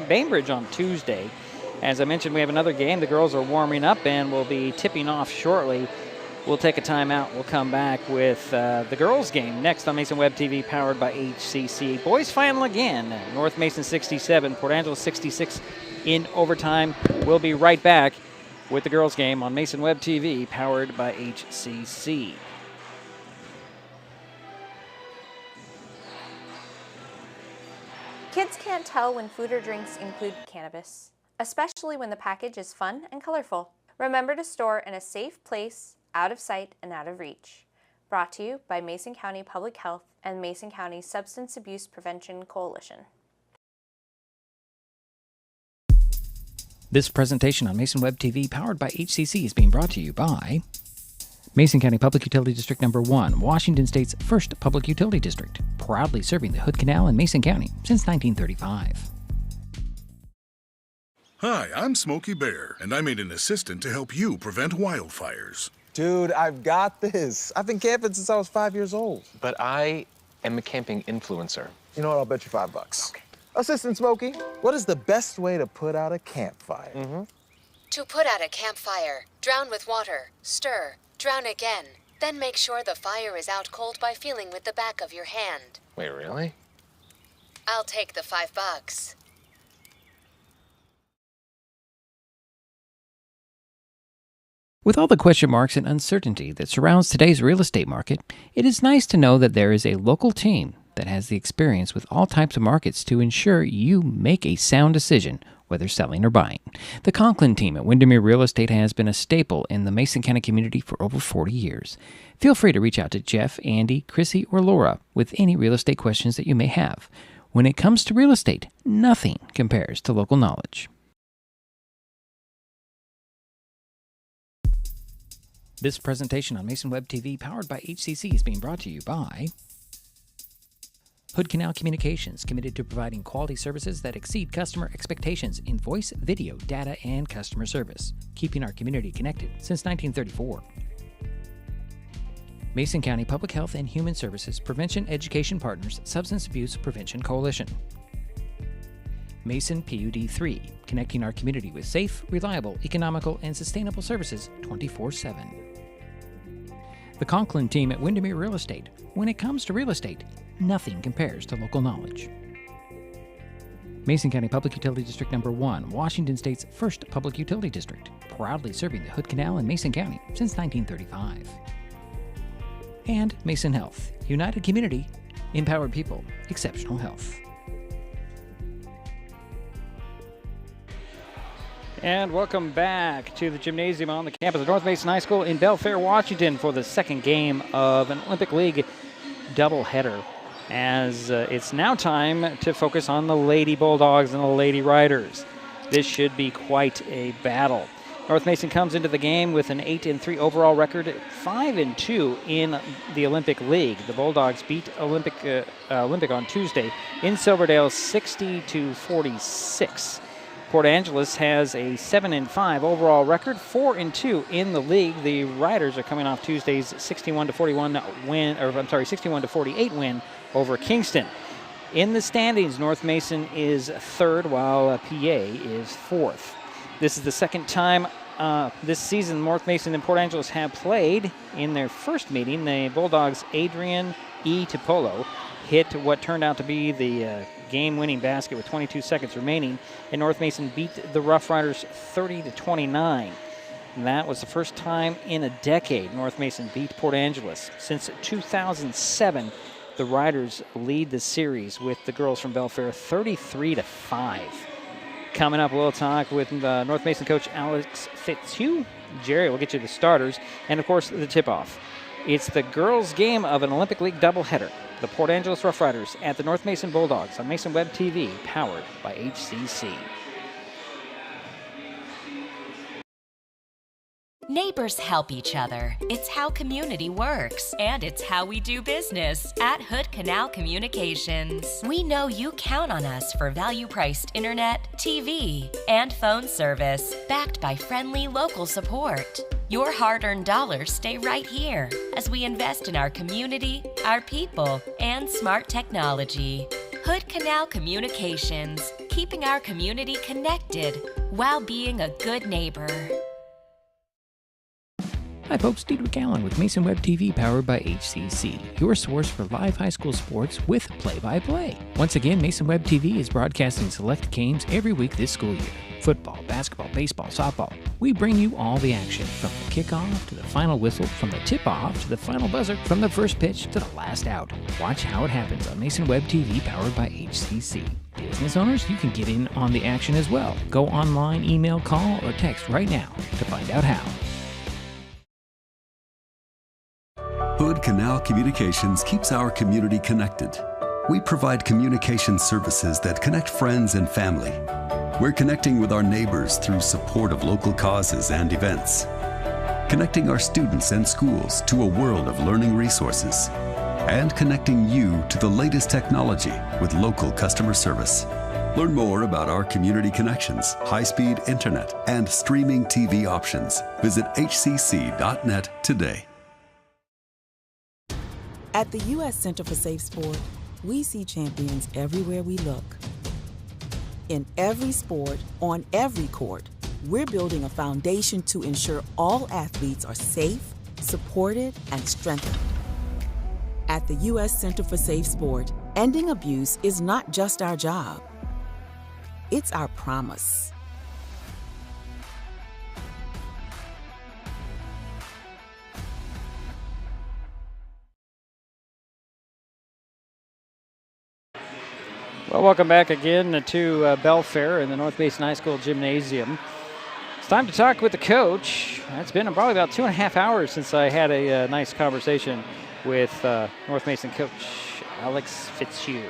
Bainbridge on Tuesday. As I mentioned, we have another game. The girls are warming up and will be tipping off shortly. We'll take a timeout. We'll come back with the girls' game next on Mason Web TV, powered by HCC. Boys final again. North Mason 67, Port Angeles 66 in overtime. We'll be right back with the girls' game on Mason Web TV, powered by HCC. Kids can't tell when food or drinks include cannabis, especially when the package is fun and colorful. Remember to store in a safe place, out of sight and out of reach. Brought to you by Mason County Public Health and Mason County Substance Abuse Prevention Coalition. This presentation on Mason Web TV, powered by HCC, is being brought to you by Mason County Public Utility District Number 1, Washington State's first public utility district, proudly serving the Hood Canal in Mason County since 1935. Hi, I'm Smokey Bear, and I made an assistant to help you prevent wildfires. Dude, I've got this. I've been camping since I was 5 years old. But I am a camping influencer. You know what? I'll bet you $5. Okay. Assistant Smokey, what is the best way to put out a campfire? To put out a campfire, drown with water, stir, drown again. Then make sure the fire is out cold by feeling with the back of your hand. Wait, really? I'll take the $5. With all the question marks and uncertainty that surrounds today's real estate market, it is nice to know that there is a local team that has the experience with all types of markets to ensure you make a sound decision, whether selling or buying. The Conklin team at Windermere Real Estate has been a staple in the Mason County community for over 40 years. Feel free to reach out to Jeff, Andy, Chrissy, or Laura with any real estate questions that you may have. When it comes to real estate, nothing compares to local knowledge. This presentation on Mason Web TV, powered by HCC, is being brought to you by Hood Canal Communications, committed to providing quality services that exceed customer expectations in voice, video, data, and customer service, keeping our community connected since 1934. Mason County Public Health and Human Services Prevention Education Partners Substance Abuse Prevention Coalition. Mason PUD 3, connecting our community with safe, reliable, economical, and sustainable services 24/7. The Conklin team at Windermere Real Estate. When it comes to real estate, nothing compares to local knowledge. Mason County Public Utility District Number 1, Washington State's first public utility district, proudly serving the Hood Canal in Mason County since 1935. And Mason Health, united community, empowered people, exceptional health. And welcome back to the gymnasium on the campus of North Mason High School in Belfair, Washington for the second game of an Olympic League doubleheader. As it's now time to focus on the Lady Bulldogs and the Lady Riders. This should be quite a battle. North Mason comes into the game with an 8-3 overall record, 5-2 in the Olympic League. The Bulldogs beat Olympic on Tuesday in Silverdale 60-46. Port Angeles has a 7-5 overall record, 4-2 in the league. The Riders are coming off Tuesday's 61-48 win over Kingston. In the standings, North Mason is third, while PA is fourth. This is the second time this season North Mason and Port Angeles have played. In their first meeting, the Bulldogs' Adrian E. Topolo hit what turned out to be the game-winning basket with 22 seconds remaining, and North Mason beat the Roughriders 30-29. And that was the first time in a decade North Mason beat Port Angeles. Since 2007, the Riders lead the series with the girls from Belfair 33-5. Coming up, we'll talk with North Mason coach Alex Fitzhugh. Jerry will get you the starters, and of course the tip-off. It's the girls' game of an Olympic League doubleheader. The Port Angeles Roughriders at the North Mason Bulldogs on Mason Web TV, powered by HCC. Neighbors help each other. It's how community works, and it's how we do business at Hood Canal Communications. We know you count on us for value-priced internet, TV, and phone service, backed by friendly local support. Your hard-earned dollars stay right here as we invest in our community, our people, and smart technology. Hood Canal Communications, keeping our community connected while being a good neighbor. Hi folks, Diedrich Allen with Mason Web TV, powered by HCC, your source for live high school sports with play-by-play. Once again, Mason Web TV is broadcasting select games every week this school year. Football, basketball, baseball, softball. We bring you all the action, from the kickoff to the final whistle, from the tip-off to the final buzzer, from the first pitch to the last out. Watch how it happens on Mason Web TV, powered by HCC. Business owners, you can get in on the action as well. Go online, email, call, or text right now to find out how. Hood Canal Communications keeps our community connected. We provide communication services that connect friends and family. We're connecting with our neighbors through support of local causes and events. Connecting our students and schools to a world of learning resources. And connecting you to the latest technology with local customer service. Learn more about our community connections, high-speed internet, and streaming TV options. Visit hcc.net today. At the U.S. Center for Safe Sport, we see champions everywhere we look. In every sport, on every court, we're building a foundation to ensure all athletes are safe, supported, and strengthened. At the U.S. Center for Safe Sport, ending abuse is not just our job. It's our promise. Well, welcome back again to Belfair in the North Mason High School Gymnasium. It's time to talk with the coach. It's been probably about 2.5 hours since I had a nice conversation with North Mason coach Alex Fitzhugh.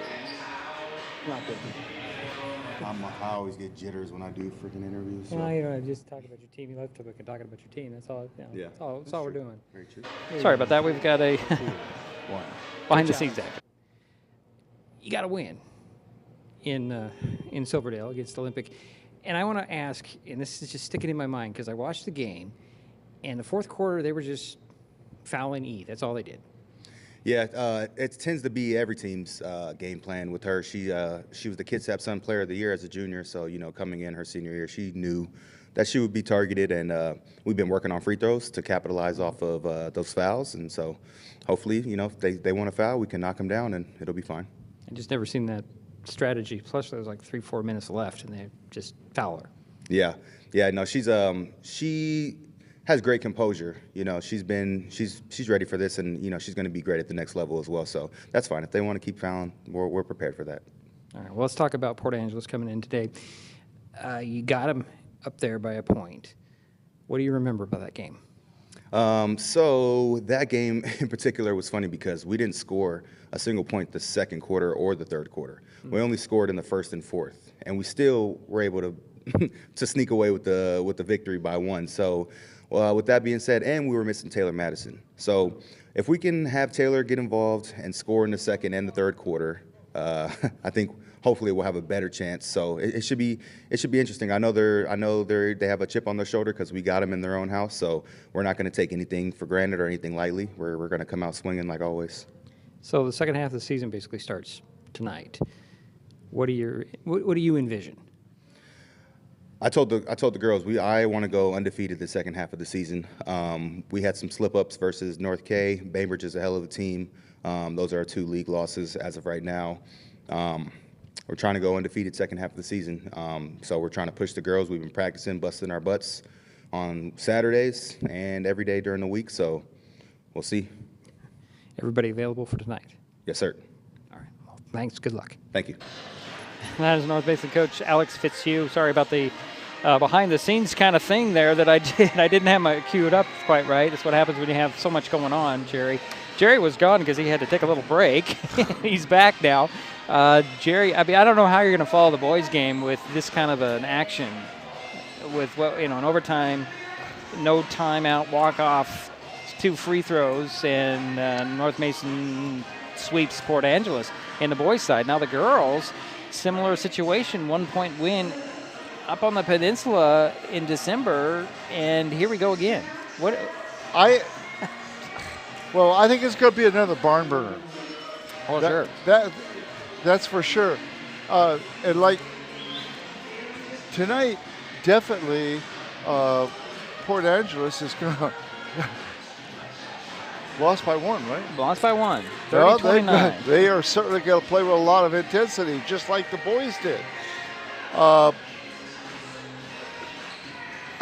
Not good. I always get jitters when I do freaking interviews. So. No, just talk about your team. You love talking about your team. That's all. Yeah. That's all we're doing. Very true. Sorry about that. We've got a behind the scenes act. You got to win in Silverdale against Olympic. And I want to ask, and this is just sticking in my mind because I watched the game, and the fourth quarter they were just fouling E. That's all they did. Yeah, it tends to be every team's game plan with her. She was the Kitsap Sun Player of the Year as a junior, so coming in her senior year, she knew that she would be targeted, and we've been working on free throws to capitalize off of those fouls, and so hopefully, if they want to foul, we can knock them down, and it'll be fine. I just never seen that strategy. Plus, there was like 3-4 minutes left, and they just foul her. Yeah. No, she has great composure. She's ready for this, and she's going to be great at the next level as well. So that's fine. If they want to keep fouling, we're prepared for that. All right. Well, let's talk about Port Angeles coming in today. You got them up there by a point. What do you remember about that game? So that game in particular was funny because we didn't score a single point the second quarter or the third quarter. We only scored in the first and fourth, and we still were able to to sneak away with the victory by one. So with that being said, and we were missing Taylor Madison. So if we can have Taylor get involved and score in the second and the third quarter, I think hopefully we'll have a better chance. So it should be interesting. I know they have a chip on their shoulder because we got them in their own house. So we're not going to take anything for granted or anything lightly. We're going to come out swinging like always. So the second half of the season basically starts tonight. What do you envision? I told the girls I want to go undefeated the second half of the season. We had some slip-ups versus North K. Bainbridge is a hell of a team. Those are our 2 league losses as of right now. We're trying to go undefeated second half of the season. So we're trying to push the girls. We've been practicing, busting our butts on Saturdays and every day during the week. So we'll see. Everybody available for tonight? Yes, sir. All right. Well, thanks. Good luck. Thank you. That is North Mason coach Alex Fitzhugh. Sorry about the behind-the-scenes kind of thing there that I did. I didn't have my queued up quite right. That's what happens when you have so much going on, Jerry. Jerry was gone because he had to take a little break. He's back now. Jerry, I don't know how you're going to follow the boys' game with this kind of an action with, an overtime, no timeout, walk-off, 2 free throws, and North Mason sweeps Port Angeles in the boys' side. Now the girls, similar situation, 1-point win up on the peninsula in December, and here we go again. I think it's going to be another barn burner. Oh, sure. That's for sure. And like tonight, definitely Port Angeles is going to lost by 1, right? Lost by 1, 30-29. Well, they are certainly going to play with a lot of intensity, just like the boys did.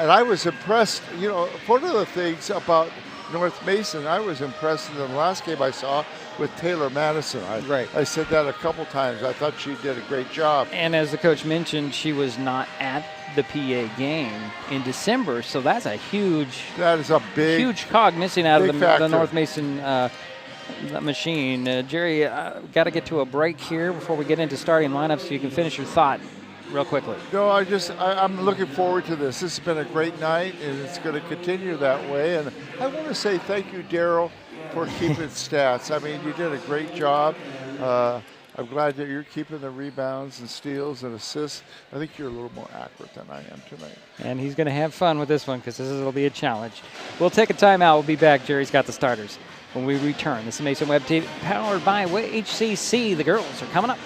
And I was impressed. You know, one of the things about North Mason, I was impressed in the last game I saw with Taylor Madison. I said that a couple times. I thought she did a great job. And as the coach mentioned, she was not at the PA game in December, so that's a huge. That is a huge cog missing out of the factor. North Mason machine. Jerry, got to get to a break here before we get into starting lineups, so you can finish your thought real quickly. No, I'm looking forward to this. This has been a great night, and it's going to continue that way. And I want to say thank you, Daryl, for keeping stats. I mean, you did a great job. I'm glad that you're keeping the rebounds and steals and assists. I think you're a little more accurate than I am tonight. And he's going to have fun with this one because will be a challenge. We'll take a timeout. We'll be back. Jerry's got the starters when we return. This is Mason Web TV, powered by HCC. The girls are coming up.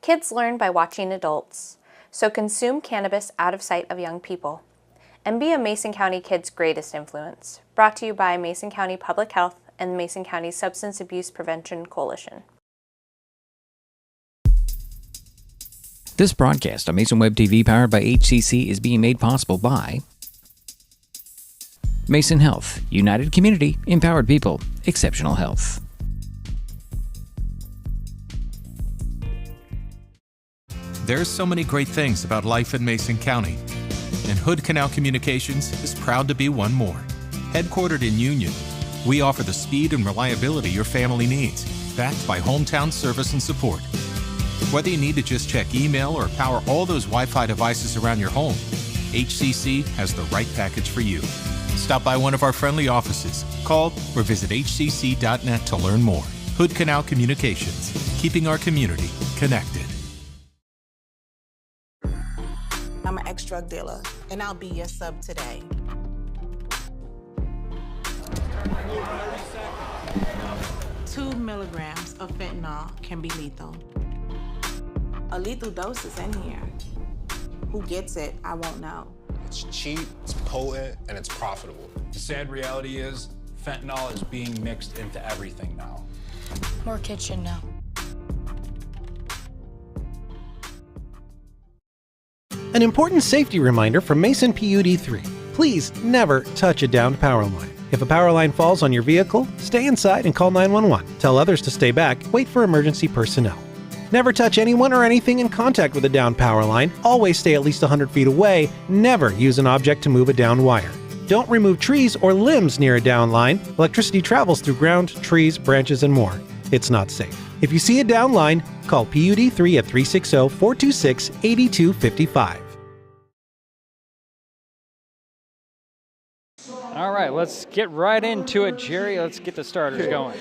Kids learn by watching adults, so consume cannabis out of sight of young people. And be a Mason County kid's greatest influence. Brought to you by Mason County Public Health and the Mason County Substance Abuse Prevention Coalition. This broadcast on Mason Web TV, powered by HCC, is being made possible by Mason Health, United Community, Empowered People, Exceptional Health. There's so many great things about life in Mason County, and Hood Canal Communications is proud to be one more. Headquartered in Union, we offer the speed and reliability your family needs, backed by hometown service and support. Whether you need to just check email or power all those Wi-Fi devices around your home, HCC has the right package for you. Stop by one of our friendly offices, call or visit hcc.net to learn more. Hood Canal Communications, keeping our community connected. I'm an ex-drug dealer, and I'll be your sub today. Two milligrams of fentanyl can be lethal. A lethal dose is in here. Who gets it, I won't know. It's cheap, it's potent, and it's profitable. The sad reality is, fentanyl is being mixed into everything now. More kids should know. An important safety reminder from Mason PUD 3. Please never touch a downed power line. If a power line falls on your vehicle, stay inside and call 911. Tell others to stay back, wait for emergency personnel. Never touch anyone or anything in contact with a downed power line. Always stay at least 100 feet away. Never use an object to move a downed wire. Don't remove trees or limbs near a downed line. Electricity travels through ground, trees, branches, and more. It's not safe. If you see a downed line, call PUD 3 at 360-426-8255. All right, let's get right into it, Jerry. Let's get the starters going.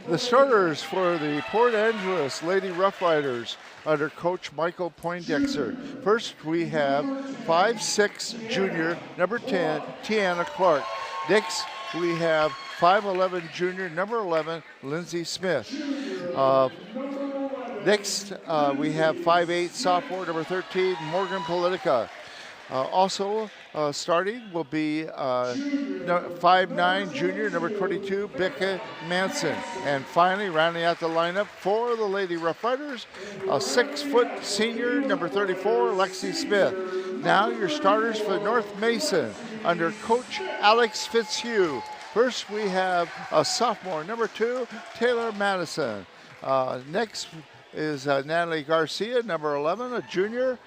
The starters for the Port Angeles Lady Roughriders under Coach Michael Poindexter. First, we have 5'6" junior, number 10, Tiana Clark. Next, we have 5'11" junior, number 11, Lindsay Smith. Next, we have 5'8" sophomore, number 13, Morgan Politica. Also starting will be 5'9" junior, number 22, Becca Manson. And finally, rounding out the lineup for the Lady Roughriders, a 6-foot senior, number 34, Lexi Smith. Now your starters for North Mason under Coach Alex Fitzhugh. First, we have a sophomore, number 2, Taylor Madison. Next is Natalie Garcia, number 11, a junior.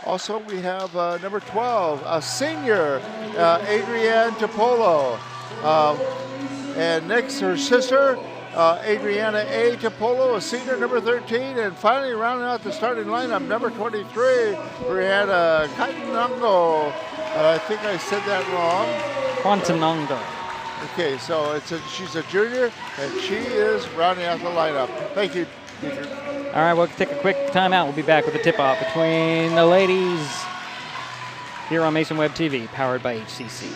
Also, we have number 12, a senior, Adrienne Topolo. And next, her sister, Adriana A. Topolo, a senior, number 13. And finally, rounding out the starting lineup, number 23, Brianna Quantanongo. I think I said that wrong. Quantanongo. Okay, so she's a junior, and she is rounding out the lineup. Thank you, teacher. All right, we'll take a quick timeout. We'll be back with the tip-off between the ladies here on Mason Web TV, powered by HCC.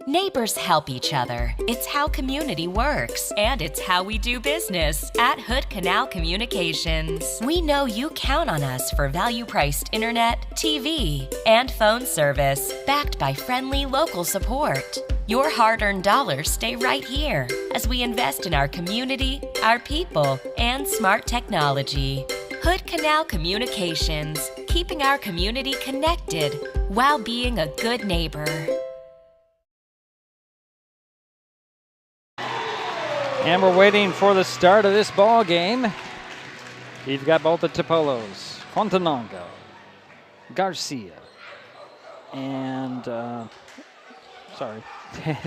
Neighbors help each other. It's how community works, and it's how we do business at Hood Canal Communications. We know you count on us for value-priced internet, TV, and phone service, backed by friendly local support. Your hard-earned dollars stay right here as we invest in our community, our people, and smart technology. Hood Canal Communications, keeping our community connected while being a good neighbor. And we're waiting for the start of this ball game. You've got both the Topolos, Quantanango, Garcia, and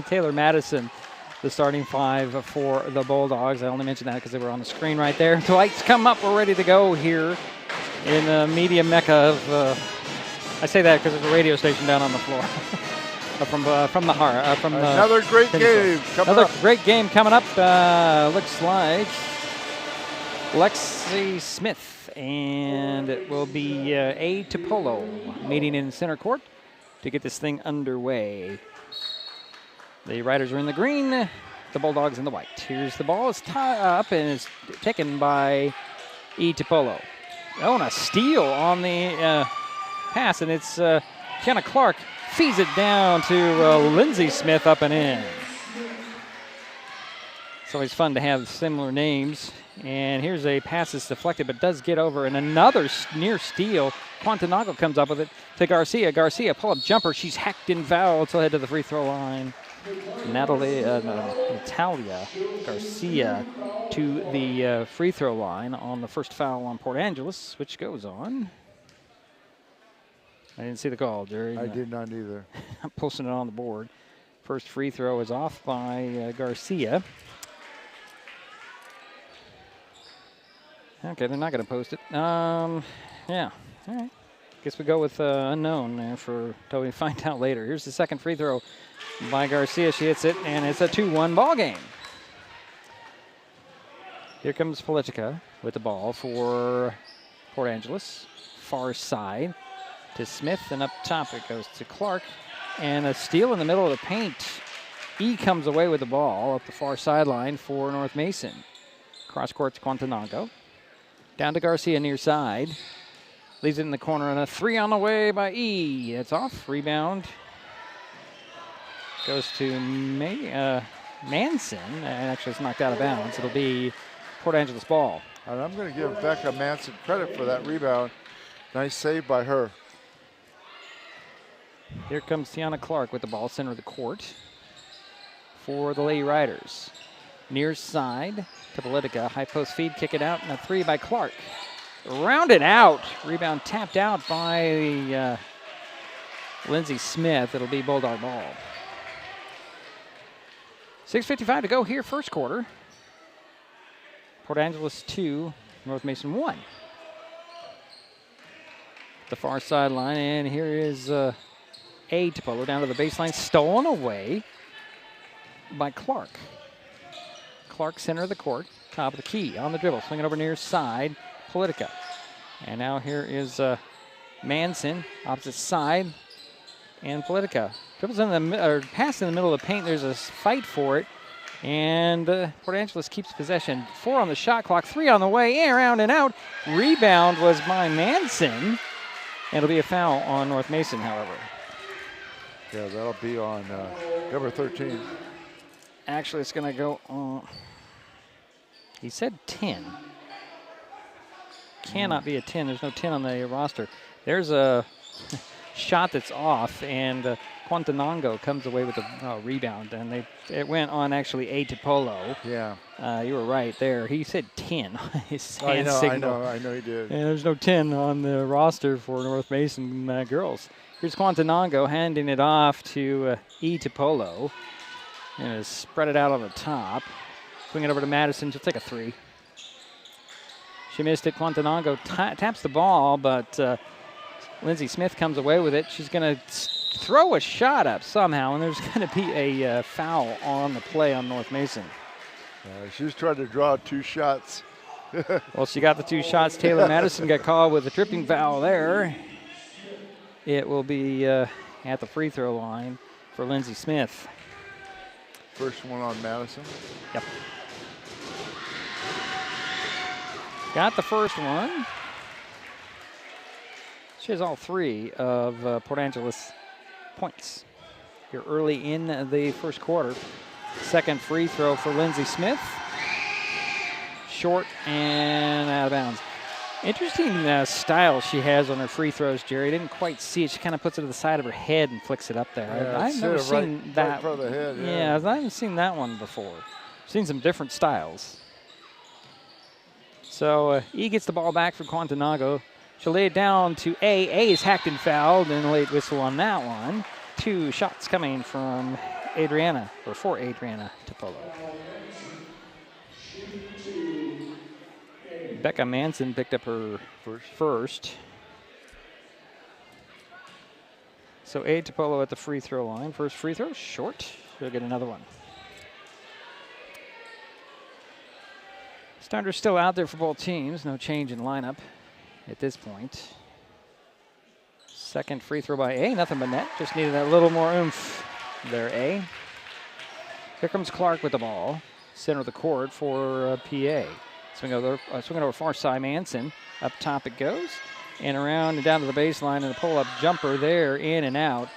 Taylor Madison, the starting five for the Bulldogs. I only mentioned that because they were on the screen right there. The lights come up. We're ready to go here in the media mecca of. I say that because there's a radio station down on the floor. From the heart. Another great game coming up. Great game coming up. Looks like Lexi Smith, and it will be A. Topolo meeting in center court to get this thing underway. The Riders are in the green, the Bulldogs in the white. Here's the ball. It's up and it's taken by E. Topolo. Oh, and a steal on the pass, and it's Kiana Clark feeds it down to Lindsay Smith up and in. It's always fun to have similar names. And here's a pass that's deflected, but does get over. And another near steal. Quantanango comes up with it to Garcia. Garcia, pull-up jumper. She's hacked and fouled. So head to the free throw line. Natalia Garcia to the free throw line on the first foul on Port Angeles, which goes on. I didn't see the call, Jerry. I did not either. I'm posting it on the board. First free throw is off by Garcia. Okay, they're not going to post it. Yeah, all right. Guess we go with unknown there for till we find out later. Here's the second free throw by Garcia. She hits it, and it's a 2-1 ball game. Here comes Politica with the ball for Port Angeles. Far side to Smith, and up top it goes to Clark. And a steal in the middle of the paint. E comes away with the ball up the far sideline for North Mason. Cross court to Quantanango. Down to Garcia near side. Leaves it in the corner, and a three on the way by E. It's off. Rebound goes to Manson. And actually, it's knocked out of bounds. It'll be Port Angeles ball. And I'm going to give Becca Manson credit for that rebound. Nice save by her. Here comes Tiana Clark with the ball, center of the court for the Lady Riders. Near side to Politica. High post feed, kick it out, and a three by Clark. Rounded out. Rebound tapped out by Lindsay Smith. It'll be Bulldog ball. 6:55 to go here, first quarter. Port Angeles 2, North Mason 1. The far sideline, and here is A. Topolo down to the baseline, stolen away by Clark. Clark, center of the court, top of the key, on the dribble, swinging over near side, Politica. And now here is Manson, opposite side, and Politica. Dribbles in the, or pass in the middle of the paint, there's a fight for it, and Port Angeles keeps possession. 4 on the shot clock, 3 on the way, around and out. Rebound was by Manson. It'll be a foul on North Mason, however. Yeah, that'll be on number 13. Actually, it's going to go on. He said 10. Cannot be a 10. There's no 10 on the roster. There's a shot that's off, and Quantanango comes away with a rebound, and it went on actually A. Topolo. Yeah. You were right there. He said 10 on his hand signal. I know he did. And there's no 10 on the roster for North Mason girls. Here's Quantanango handing it off to E. Topolo. And spread it out on the top. Swing it over to Madison. She'll take a three. She missed it. Quantanango taps the ball, but Lindsay Smith comes away with it. She's going to throw a shot up somehow, and there's going to be a foul on the play on North Mason. She was trying to draw 2 shots. Well, she got the 2 shots. Taylor Madison got called with a tripping foul there. It will be at the free throw line for Lindsay Smith. First one on Madison. Yep. Got the first one. She has all 3 of Port Angeles points here early in the first quarter. Second free throw for Lindsay Smith. Short and out of bounds. Interesting style she has on her free throws, Jerry. Didn't quite see it. She kind of puts it to the side of her head and flicks it up there. Yeah, I've never seen that. Right in front of the head, yeah, I haven't seen that one before. Seen some different styles. So E gets the ball back for Quantanago. She'll lay it down to A. A is hacked and fouled, and a late whistle on that one. 2 shots coming from Adriana, or for Adriana Topolo. Becca Manson picked up her first. So A. Topolo at the free throw line. First free throw, short. She'll get another one. Starters still out there for both teams. No change in lineup at this point. Second free throw by A. Nothing but net. Just needed that little more oomph there, A. Here comes Clark with the ball. Center of the court for PA. Swing over far side, Manson. Up top it goes. And around and down to the baseline, and a pull-up jumper there, in and out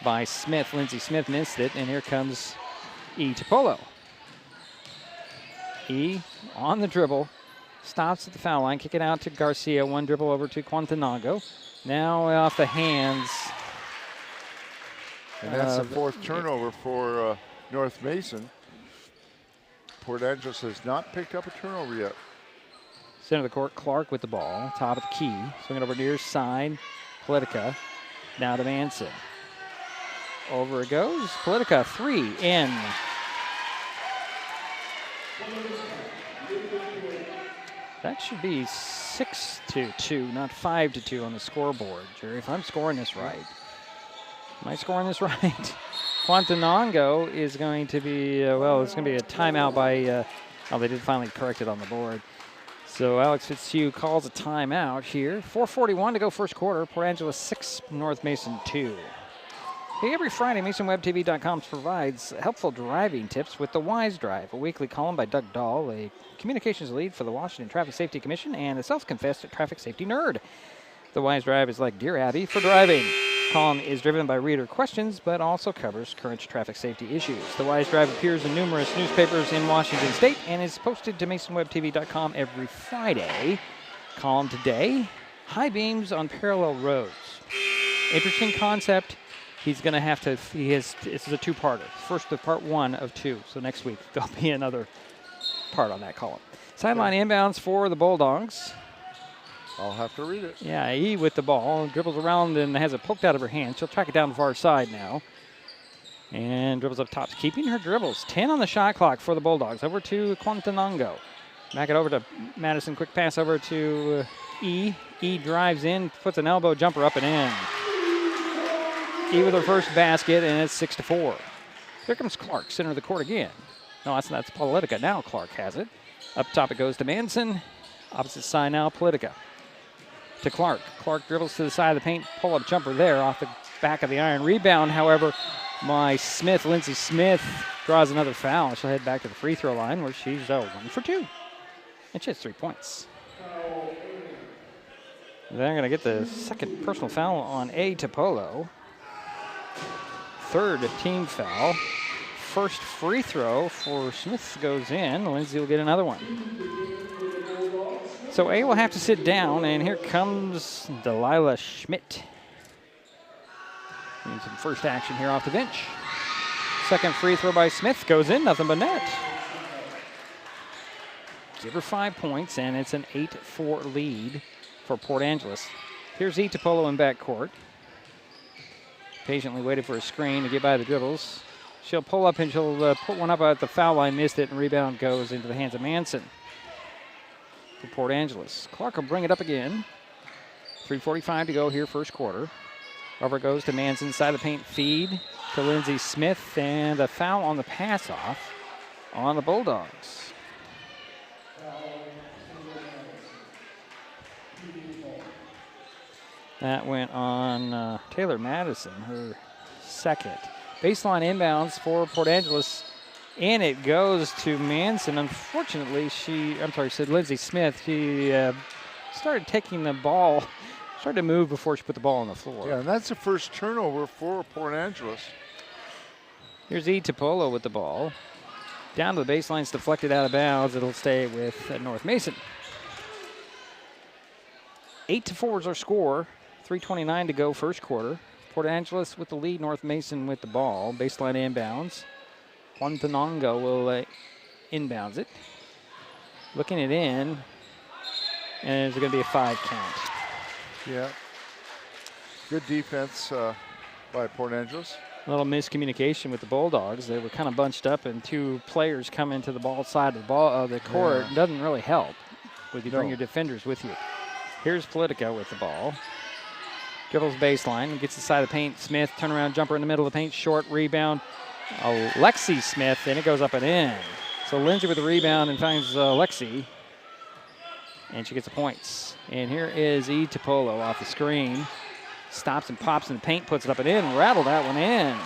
by Smith. Lindsey Smith missed it, and here comes E. Topolo. E on the dribble, stops at the foul line, kick it out to Garcia. One dribble over to Quantanago. Now off the hands. And that's the 4th turnover for North Mason. Port Angeles has not picked up a turnover yet. Center of the court, Clark with the ball, top of the key. Swinging over near side, Politica. Now to Manson. Over it goes. Politica, 3 in. That should be 6-2, not 5-2 on the scoreboard, Jerry, if I'm scoring this right. Am I scoring this right? Quantanago is going to be, it's going to be a timeout by, they did finally correct it on the board. So Alex Fitzhugh calls a timeout here. 4:41 to go first quarter. Port Angeles 6, North Mason 2. Hey, every Friday, MasonWebTV.com provides helpful driving tips with The Wise Drive, a weekly column by Doug Dahl, a communications lead for the Washington Traffic Safety Commission and a self-confessed traffic safety nerd. The Wise Drive is like Dear Abby for driving. The column is driven by reader questions, but also covers current traffic safety issues. The Wise Drive appears in numerous newspapers in Washington State and is posted to MasonWebTV.com every Friday. Column today, high beams on parallel roads. Interesting concept. He's going to have to, this is a 2-parter. First, the part 1 of 2. So next week, there'll be another part on that column. Sideline inbounds for the Bulldogs. I'll have to read it. Yeah, E with the ball. Dribbles around and has it poked out of her hand. She'll track it down the far side now. And dribbles up top, keeping her dribbles. 10 on the shot clock for the Bulldogs. Over to Quantanago. Back it over to Madison. Quick pass over to E. E drives in, puts an elbow jumper up and in. E with her first basket, and it's 6-4. Here comes Clark, center of the court again. No, that's Politica. Now Clark has it. Up top it goes to Manson. Opposite side now, Politica. To Clark. Clark dribbles to the side of the paint. Pull-up jumper there off the back of the iron. Rebound, however, by Smith. Lindsey Smith draws another foul. She'll head back to the free throw line where she's 1 for 2. And she has 3 points. They're going to get the second personal foul on A. Topolo. Third team foul. First free throw for Smith goes in. Lindsay will get another one. So A will have to sit down, and here comes Delilah Schmidt. Need some first action here off the bench. Second free throw by Smith goes in, nothing but net. Give her 5 points, and it's an 8-4 lead for Port Angeles. Here's E. Topolo in backcourt. Patiently waited for a screen to get by the dribbles. She'll pull up and she'll put one up at the foul line, missed it, and rebound goes into the hands of Manson for Port Angeles. Clark will bring it up again. 3:45 to go here, first quarter. Over goes to Manson, side of the paint feed to Lindsey Smith, and a foul on the pass off on the Bulldogs. That went on Taylor Madison, her second. Baseline inbounds for Port Angeles, and it goes to Manson. Unfortunately, Lindsey Smith, she started taking the ball, started to move before she put the ball on the floor. Yeah, and that's the first turnover for Port Angeles. Here's E. Topolo with the ball. Down to the baseline, it's deflected out of bounds. It'll stay with North Mason. 8-4 is our score. 3:29 to go, first quarter. Port Angeles with the lead, North Mason with the ball. Baseline inbounds. Juan Tenongo will inbounds it. Looking it in, and it's going to be a 5 count. Yeah. Good defense by Port Angeles. A little miscommunication with the Bulldogs. They were kind of bunched up, and 2 players come into the ball side of the court. Yeah. Doesn't really help when you bring No. your defenders with you. Here's Politica with the ball. Dribbles baseline, gets inside the paint. Smith, turnaround jumper in the middle of the paint, short rebound. Lexi Smith, and it goes up and in. So Lindsay with the rebound and finds Lexi, and she gets the points. And here is E. Topolo off the screen. Stops and pops in the paint, puts it up and in, rattled that one in.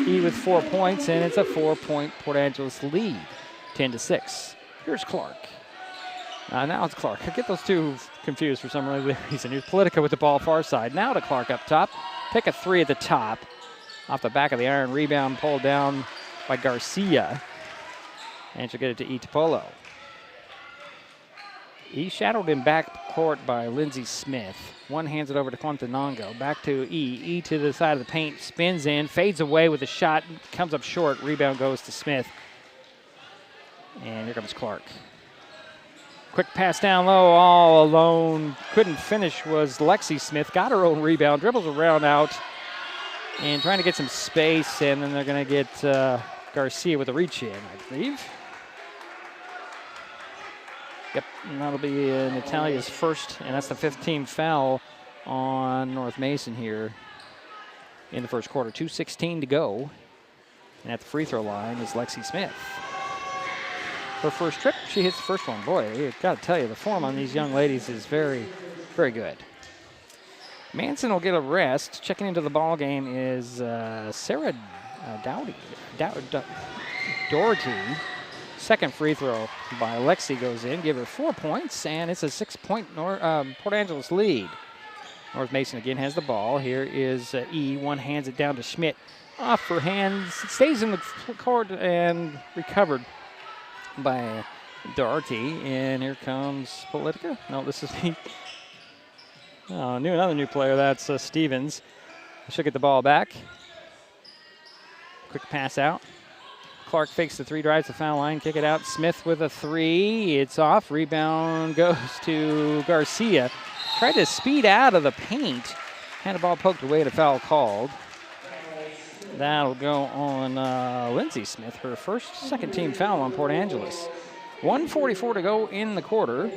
E with 4 points, and it's a 4-point Port Angeles lead, 10-6. Here's Clark. Now it's Clark. I get those two confused for some reason. Here's Politica with the ball far side. Now to Clark up top. Pick a 3 at the top. Off the back of the iron, rebound pulled down by Garcia. And she'll get it to E. Topolo. E shadowed in back court by Lindsay Smith. One hands it over to Quantanongo. Back to E. E to the side of the paint. Spins in. Fades away with a shot. Comes up short. Rebound goes to Smith. And here comes Clark. Quick pass down low. All alone. Couldn't finish was Lexi Smith. Got her own rebound. Dribbles around out. And trying to get some space. And then they're going to get Garcia with a reach in, I believe. Yep, and that'll be Natalia's first, and that's the 15th foul on North Mason here in the first quarter. 2:16 to go. And at the free throw line is Lexi Smith. Her first trip, she hits the first one. Boy, I've got to tell you, the form on these young ladies is very, very good. Manson will get a rest. Checking into the ball game is Sarah Doherty. Second free throw by Lexi goes in. Give her 4 points, and it's a 6-point Port Angeles lead. North Mason again has the ball. Here is E. One hands it down to Schmidt. Off her hands. Stays in the court and recovered by Doherty. And here comes Politica. No, this is me. Oh, another new player. That's Stevens. She'll get the ball back. Quick pass out. Clark fakes the 3, drives the foul line, kick it out. Smith with a 3. It's off. Rebound goes to Garcia. Tried to speed out of the paint. Had the ball poked away and a foul called. That'll go on Lindsay Smith, her second team foul on Port Angeles. 1:44 to go in the quarter.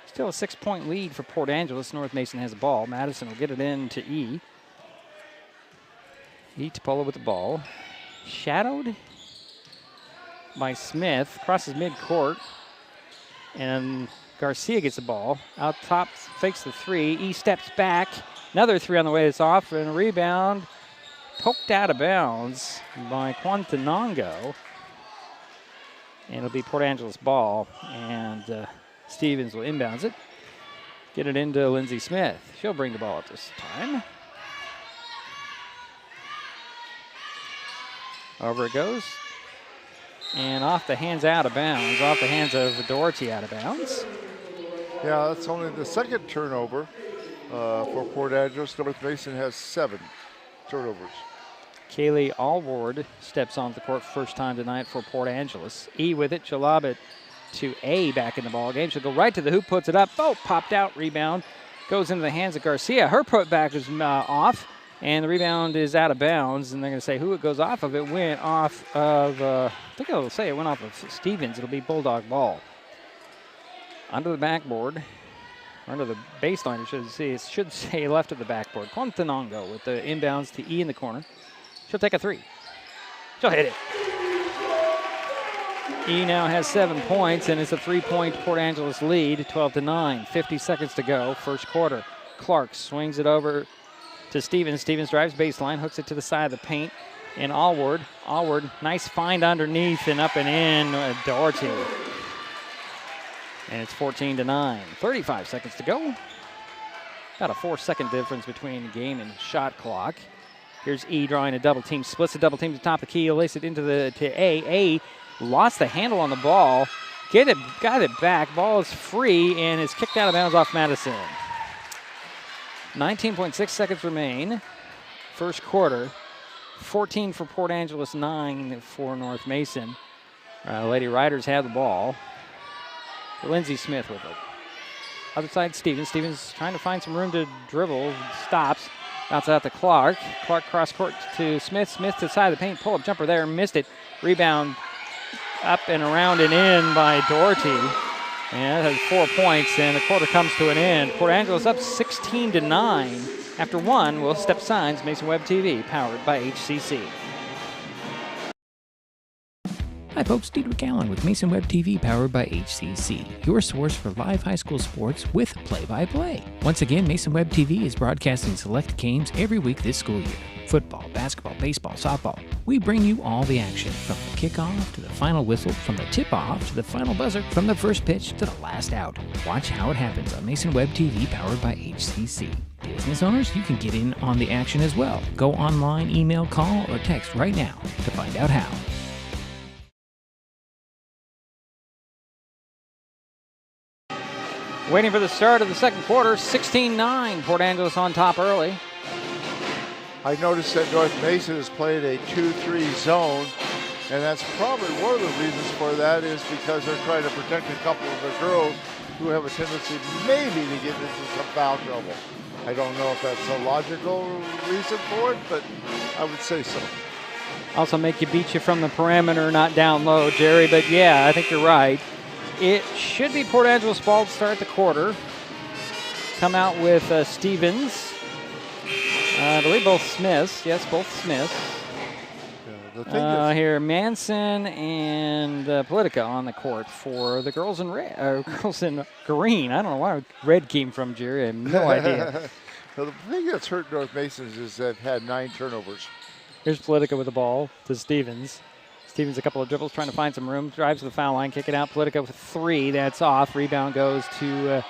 Still a 6-point lead for Port Angeles. North Mason has the ball. Madison will get it in to E. E. Topolo with the ball. Shadowed by Smith, crosses midcourt, and Garcia gets the ball. Out top, fakes the 3. E steps back. Another 3 on the way. It's off, and a rebound poked out of bounds by Quantanongo. And it'll be Port Angeles ball, and Stevens will inbounds it. Get it into Lindsay Smith. She'll bring the ball up this time. Over it goes. And off the hands out of bounds. Off the hands of Doherty out of bounds. Yeah, that's only the second turnover for Port Angeles. North Mason has 7 turnovers. Kaylee Allward steps onto the court first time tonight for Port Angeles. E with it. She'll lob it to A back in the ball game. She'll go right to the hoop, puts it up. Oh, popped out. Rebound goes into the hands of Garcia. Her putback is off. And the rebound is out of bounds, and they're going to say who it goes off of. It went off of, I think it'll say it went off of Stevens. It'll be Bulldog ball. Under the backboard, under the baseline, it should say left of the backboard. Quantanongo with the inbounds to E in the corner. She'll take a 3. She'll hit it. E now has 7 points, and it's a 3-point Port Angeles lead, 12-9. 50 seconds to go, first quarter. Clark swings it over to Stevens. Stevens drives baseline, hooks it to the side of the paint, and Allward, nice find underneath and up and in, Doherty. And it's 14-9. 35 seconds to go. About a 4-second difference between game and shot clock. Here's E drawing a double team, splits the double team to the top of the key, lays it to A. A lost the handle on the ball, got it back. Ball is free and is kicked out of bounds off Madison. 19.6 seconds remain. First quarter. 14 for Port Angeles, 9 for North Mason. Lady Riders have the ball. Lindsey Smith with it. Other side, Stevens. Stevens trying to find some room to dribble. Stops. Bounces out to Clark. Clark cross court to Smith. Smith to the side of the paint. Pull-up jumper there. Missed it. Rebound up and around and in by Doherty. And that has 4 points, and the quarter comes to an end. Port Angeles up 16-9. After one, we'll step signs, Mason Web TV, powered by HCC. Hi folks, Diedrich Allen with Mason Web TV powered by HCC, your source for live high school sports with play-by-play. Once again, Mason Web TV is broadcasting select games every week this school year. Football, basketball, baseball, softball. We bring you all the action, from the kickoff to the final whistle, from the tip-off to the final buzzer, from the first pitch to the last out. Watch how it happens on Mason Web TV powered by HCC. Business owners, you can get in on the action as well. Go online, email, call, or text right now to find out how. Waiting for the start of the second quarter, 16-9. Port Angeles on top early. I noticed that North Mason has played a 2-3 zone, and that's probably one of the reasons for that is because they're trying to protect a couple of the girls who have a tendency maybe to get into some foul trouble. I don't know if that's a logical reason for it, but I would say so. Also make you beat you from the perimeter, not down low, Jerry. But yeah, I think you're right. It should be Port Angeles ball to start the quarter. Come out with Stevens. I believe both Smiths. Yes, both Smiths. Here, Manson and Politica on the court for the girls in red, girls in green. I don't know where red came from, Jerry. I have no idea. Well, the thing that's hurt North Masons is they've had 9 turnovers. Here's Politica with the ball to Stevens. Stevens a couple of dribbles, trying to find some room. Drives to the foul line, kick it out. Politica with 3. That's off. Rebound goes to,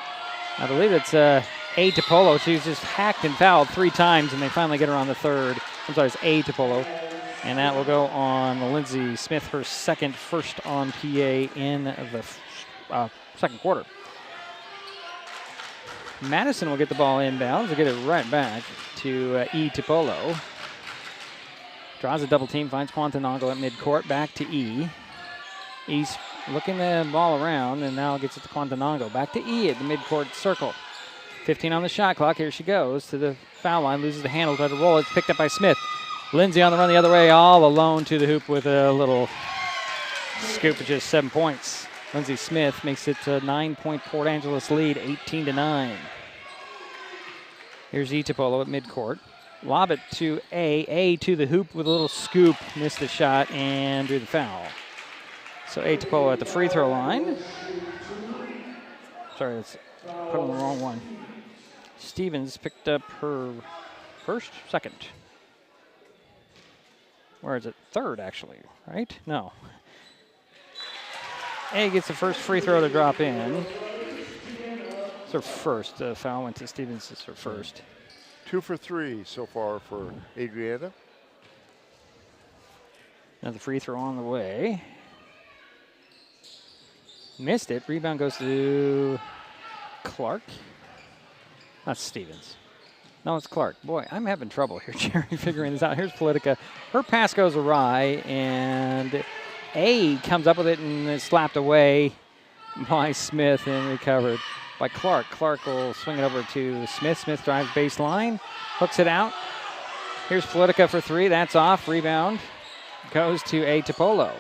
I believe it's A. Topolo. She's just hacked and fouled 3 times, and they finally get her on the third. I'm sorry, it's A. Topolo. And that will go on Lindsey Smith, her first on PA in the second quarter. Madison will get the ball inbounds. They'll get it right back to E. Topolo. Draws a double team, finds Quantanongo at midcourt, back to E. E's looking the ball around, and now gets it to Quantanongo. Back to E at the midcourt circle. 15 on the shot clock. Here she goes to the foul line, loses the handle, tries to roll. It's picked up by Smith. Lindsay on the run the other way, all alone to the hoop with a little scoop of just 7 points. Lindsay Smith makes it a 9-point Port Angeles lead, 18-9. Here's E. Topolo at midcourt. Lob it to A to the hoop with a little scoop, missed the shot and drew the foul. So A. Topolo at the free throw line. Sorry, that's put on the wrong one. Stevens picked up her second. Where is it? Third, actually, right? No. A gets the first free throw to drop in. It's her first. The foul went to Stevens. It's her first. 2 for 3 so far for Adriana. Another free throw on the way. Missed it. Rebound goes to Clark. That's Stevens. No, it's Clark. Boy, I'm having trouble here, Jerry, figuring this out. Here's Politica. Her pass goes awry, and A comes up with it and is slapped away by Smith and recovered by Clark. Clark will swing it over to Smith. Smith drives baseline, hooks it out. Here's Politica for 3. That's off. Rebound goes to A. Topolo.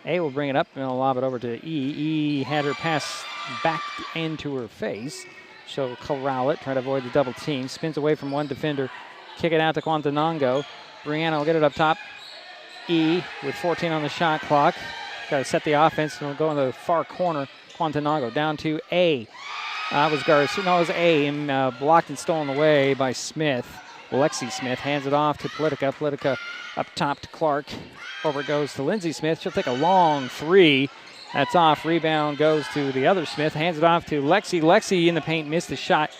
A will bring it up and will lob it over to E. E had her pass back into her face. She'll corral it, try to avoid the double team. Spins away from one defender. Kick it out to Quantanongo. Brianna will get it up top. E with 14 on the shot clock. Got to set the offense, and we'll go in the far corner. Quantanongo down to A. It was A, and blocked and stolen away by Smith. Lexi Smith hands it off to Politica. Politica up top to Clark. Over it goes to Lindsey Smith. She'll take a long 3. That's off. Rebound goes to the other Smith. Hands it off to Lexi. Lexi in the paint, missed the shot.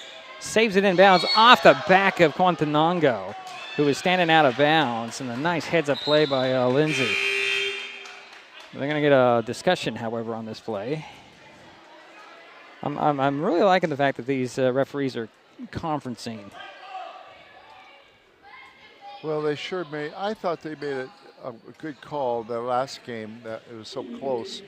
Saves it in bounds off the back of Quantanongo, who is standing out of bounds. And a nice heads-up play by Lindsay. They're going to get a discussion, however, on this play. I'm really liking the fact that these referees are conferencing. Well, they sure made. I thought they made a good call the last game. That it was so close.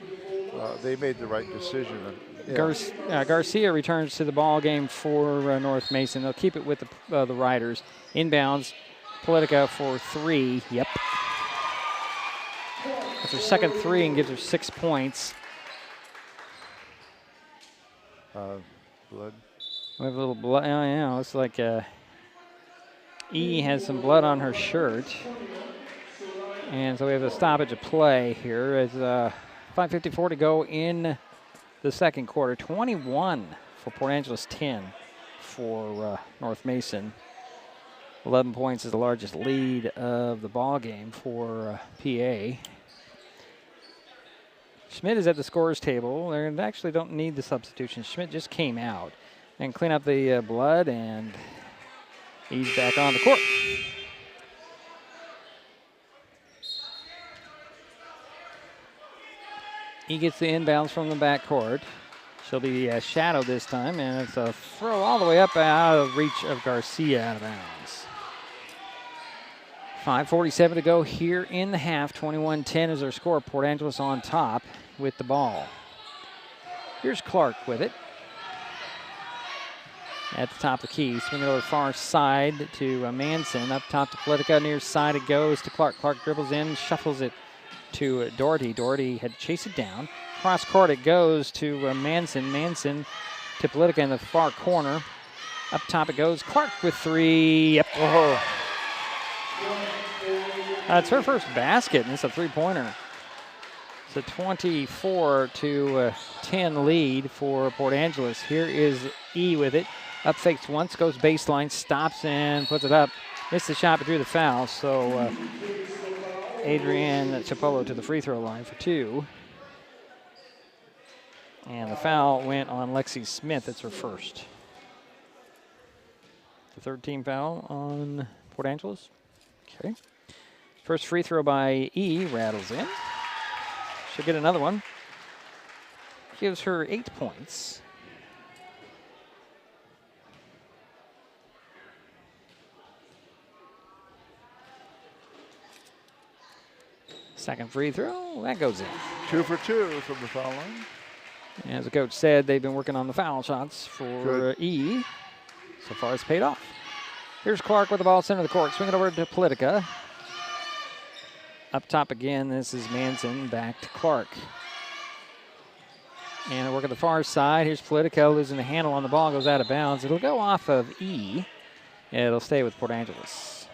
They made the right decision. Garcia returns to the ball game for North Mason. They'll keep it with the Riders. Inbounds, Politica for 3. Yep. That's her second 3 and gives her 6 points. Blood. We have a little blood. Oh, yeah, looks like E has some blood on her shirt. And so we have a stoppage of play here as 5:54 to go in the second quarter. 21 for Port Angeles, 10 for North Mason. 11 points is the largest lead of the ball game for PA. Schmidt is at the scorer's table. They actually don't need the substitution. Schmidt just came out and clean up the blood, and he's back on the court. He gets the inbounds from the backcourt. She'll be shadowed this time, and it's a throw all the way up out of reach of Garcia out of bounds. 5:47 to go here in the half. 21-10 is our score. Port Angeles on top with the ball. Here's Clark with it. At the top of the key, swing it over far side to Manson. Up top to Politica, near side it goes to Clark. Clark dribbles in, shuffles it to Doherty. Doherty had to chase it down. Cross court it goes to Manson. Manson to Politica in the far corner. Up top it goes. Clark with 3. Yep. Oh. It's her first basket, and it's a three-pointer. It's a 24-10 lead for Port Angeles. Here is E with it. Up fakes once, goes baseline, stops and puts it up. Missed the shot, but drew the foul. So Adrienne Chapolo to the free throw line for 2. And the foul went on Lexi Smith. It's her first. The third team foul on Port Angeles. Okay. First free throw by E rattles in. She'll get another one. Gives her 8 points. Second free throw, that goes in. 2 for 2 from the foul line. As the coach said, they've been working on the foul shots for E. So far, it's paid off. Here's Clark with the ball center of the court. Swing it over to Politica. Up top again, this is Manson. Back to Clark. And work at the far side. Here's Politica losing the handle on the ball. Goes out of bounds. It'll go off of E. It'll stay with Port Angeles.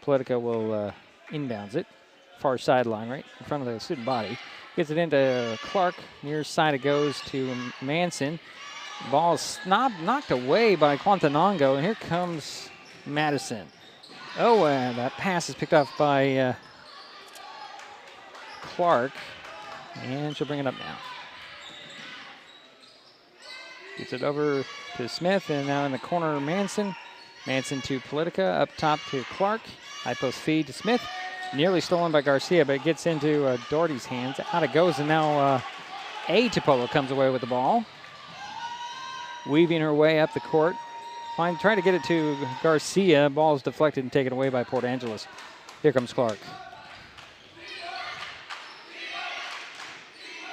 Politica will inbounds it. Far sideline, right in front of the student body. Gets it into Clark. Near side it goes to Manson. Ball is knocked away by Quantanongo, and here comes Madison. Oh, and that pass is picked off by Clark, and she'll bring it up now. Gets it over to Smith, and now in the corner, Manson. Manson to Politica, up top to Clark. High post feed to Smith. Nearly stolen by Garcia, but it gets into Doherty's hands. Out it goes, and now A. Chapolo comes away with the ball. Weaving her way up the court. Trying to get it to Garcia. Ball is deflected and taken away by Port Angeles. Here comes Clark.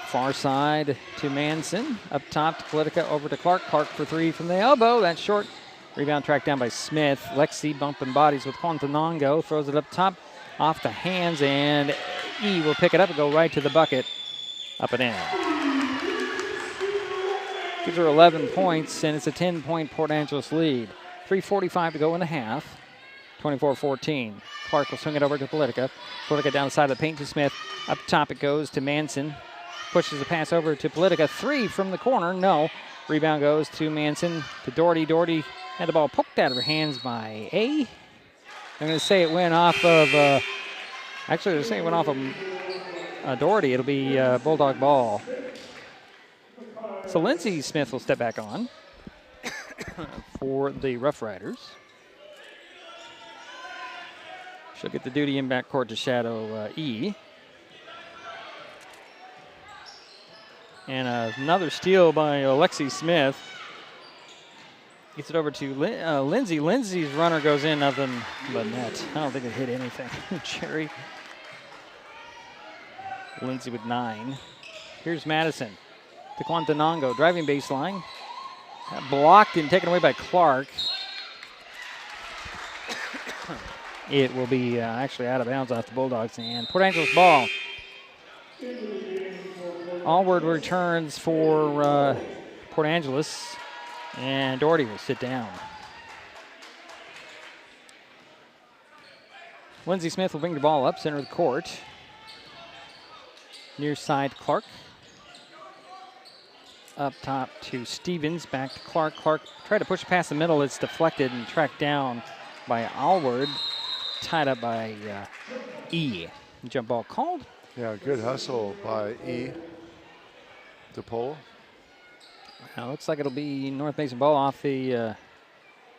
Far side to Manson. Up top to Politica, over to Clark. Clark for 3 from the elbow. That's short. Rebound tracked down by Smith. Lexi bumping bodies with Quantanongo. Throws it up top. Off the hands, and E will pick it up and go right to the bucket. Up and in. Gives her 11 points, and it's a 10-point Port Angeles lead. 3:45 to go in the half. 24-14. Clark will swing it over to Politica. Politica down the side of the paint to Smith. Up top it goes to Manson. Pushes the pass over to Politica. 3 from the corner. No. Rebound goes to Manson. To Doherty. Doherty had the ball poked out of her hands by A. I'm going to say it went off of, actually, they're saying it went off of Doherty. It'll be Bulldog ball. So Lindsay Smith will step back on for the Roughriders. She'll get the duty in backcourt to shadow E. And another steal by Alexi Smith. Gets it over to Lindsay. Lindsay's runner goes in, nothing but net. I don't think it hit anything. Cherry. Lindsay with 9. Here's Madison. To Quantanongo, driving baseline. Blocked and taken away by Clark. It will be actually out of bounds off the Bulldogs and Port Angeles ball. Allward returns for Port Angeles, and Doherty will sit down. Lindsey Smith will bring the ball up, center of the court. Near side, Clark. Up top to Stevens, back to Clark. Clark tried to push past the middle. It's deflected and tracked down by Allward. Tied up by E. Jump ball called. Yeah, good hustle by E. DePolo. Now looks like it'll be North Mason ball off the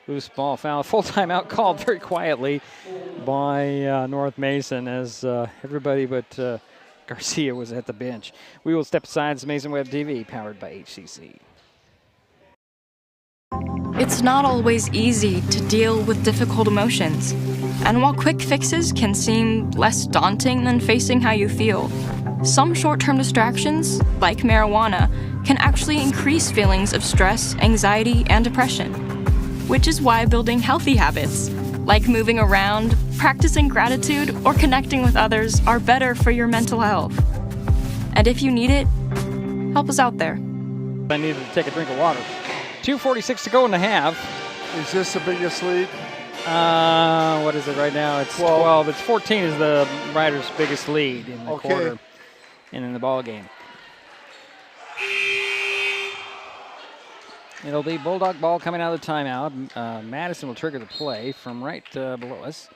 loose ball foul. Full timeout called very quietly by North Mason as everybody but Garcia was at the bench. We will step aside. It's Mason Web TV, powered by HCC. It's not always easy to deal with difficult emotions. And while quick fixes can seem less daunting than facing how you feel, some short-term distractions, like marijuana, can actually increase feelings of stress, anxiety, and depression. Which is why building healthy habits, like moving around, practicing gratitude, or connecting with others, are better for your mental health. And if you need it, help us out there. I needed to take a drink of water. 2:46 to go in the half. Is this the biggest lead? What is it right now? It's 12. It's 14 is the Riders' biggest lead in the quarter and in the ball game. It'll be Bulldog ball coming out of the timeout. Madison will trigger the play from right below us.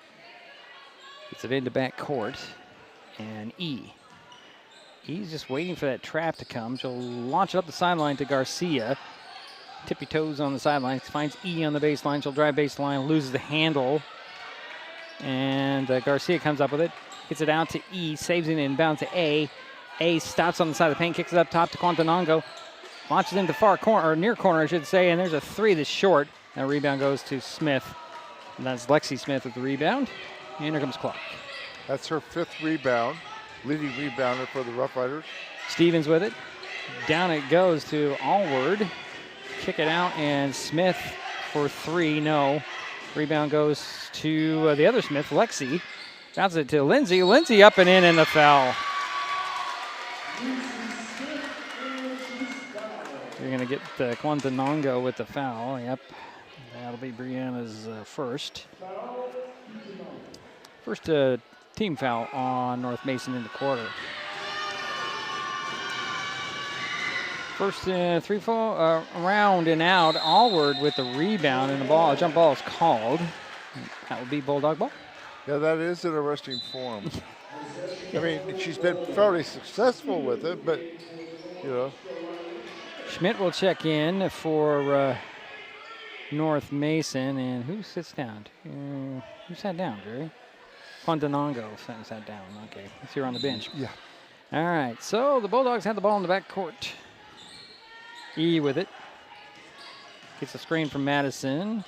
Gets it into back court. And E. E's just waiting for that trap to come. She'll launch it up the sideline to Garcia. Tippy toes on the sideline. Finds E on the baseline. She'll drive baseline, loses the handle. And Garcia comes up with it. Gets it out to E, saves it inbound to A. A stops on the side of the paint, kicks it up top to Quantanongo. Launches into far corner, or near corner, I should say, and there's a 3 that's short. That rebound goes to Smith. And that's Lexi Smith with the rebound. And here comes Clark. That's her 5th rebound, leading rebounder for the Roughriders. Stevens with it. Down it goes to Allward. Kick it out, and Smith for 3, no. Rebound goes to the other Smith, Lexi. Bounces it to Lindsay. Lindsay up and in, and the foul. You're going to get Quantanongo with the foul. Yep, that'll be Brianna's first. First team foul on North Mason in the quarter. First 3-4 round and out. Allward with the rebound, and the ball, a jump ball is called. That would be Bulldog ball. Yeah, that is an interesting form. I mean, she's been fairly successful with it, but, you know. Schmidt will check in for North Mason, and who sits down? Who sat down, Jerry? Quantanongo sat down. Okay, he's here on the bench. Yeah. All right, so the Bulldogs have the ball in the back court. E with it. Gets a screen from Madison.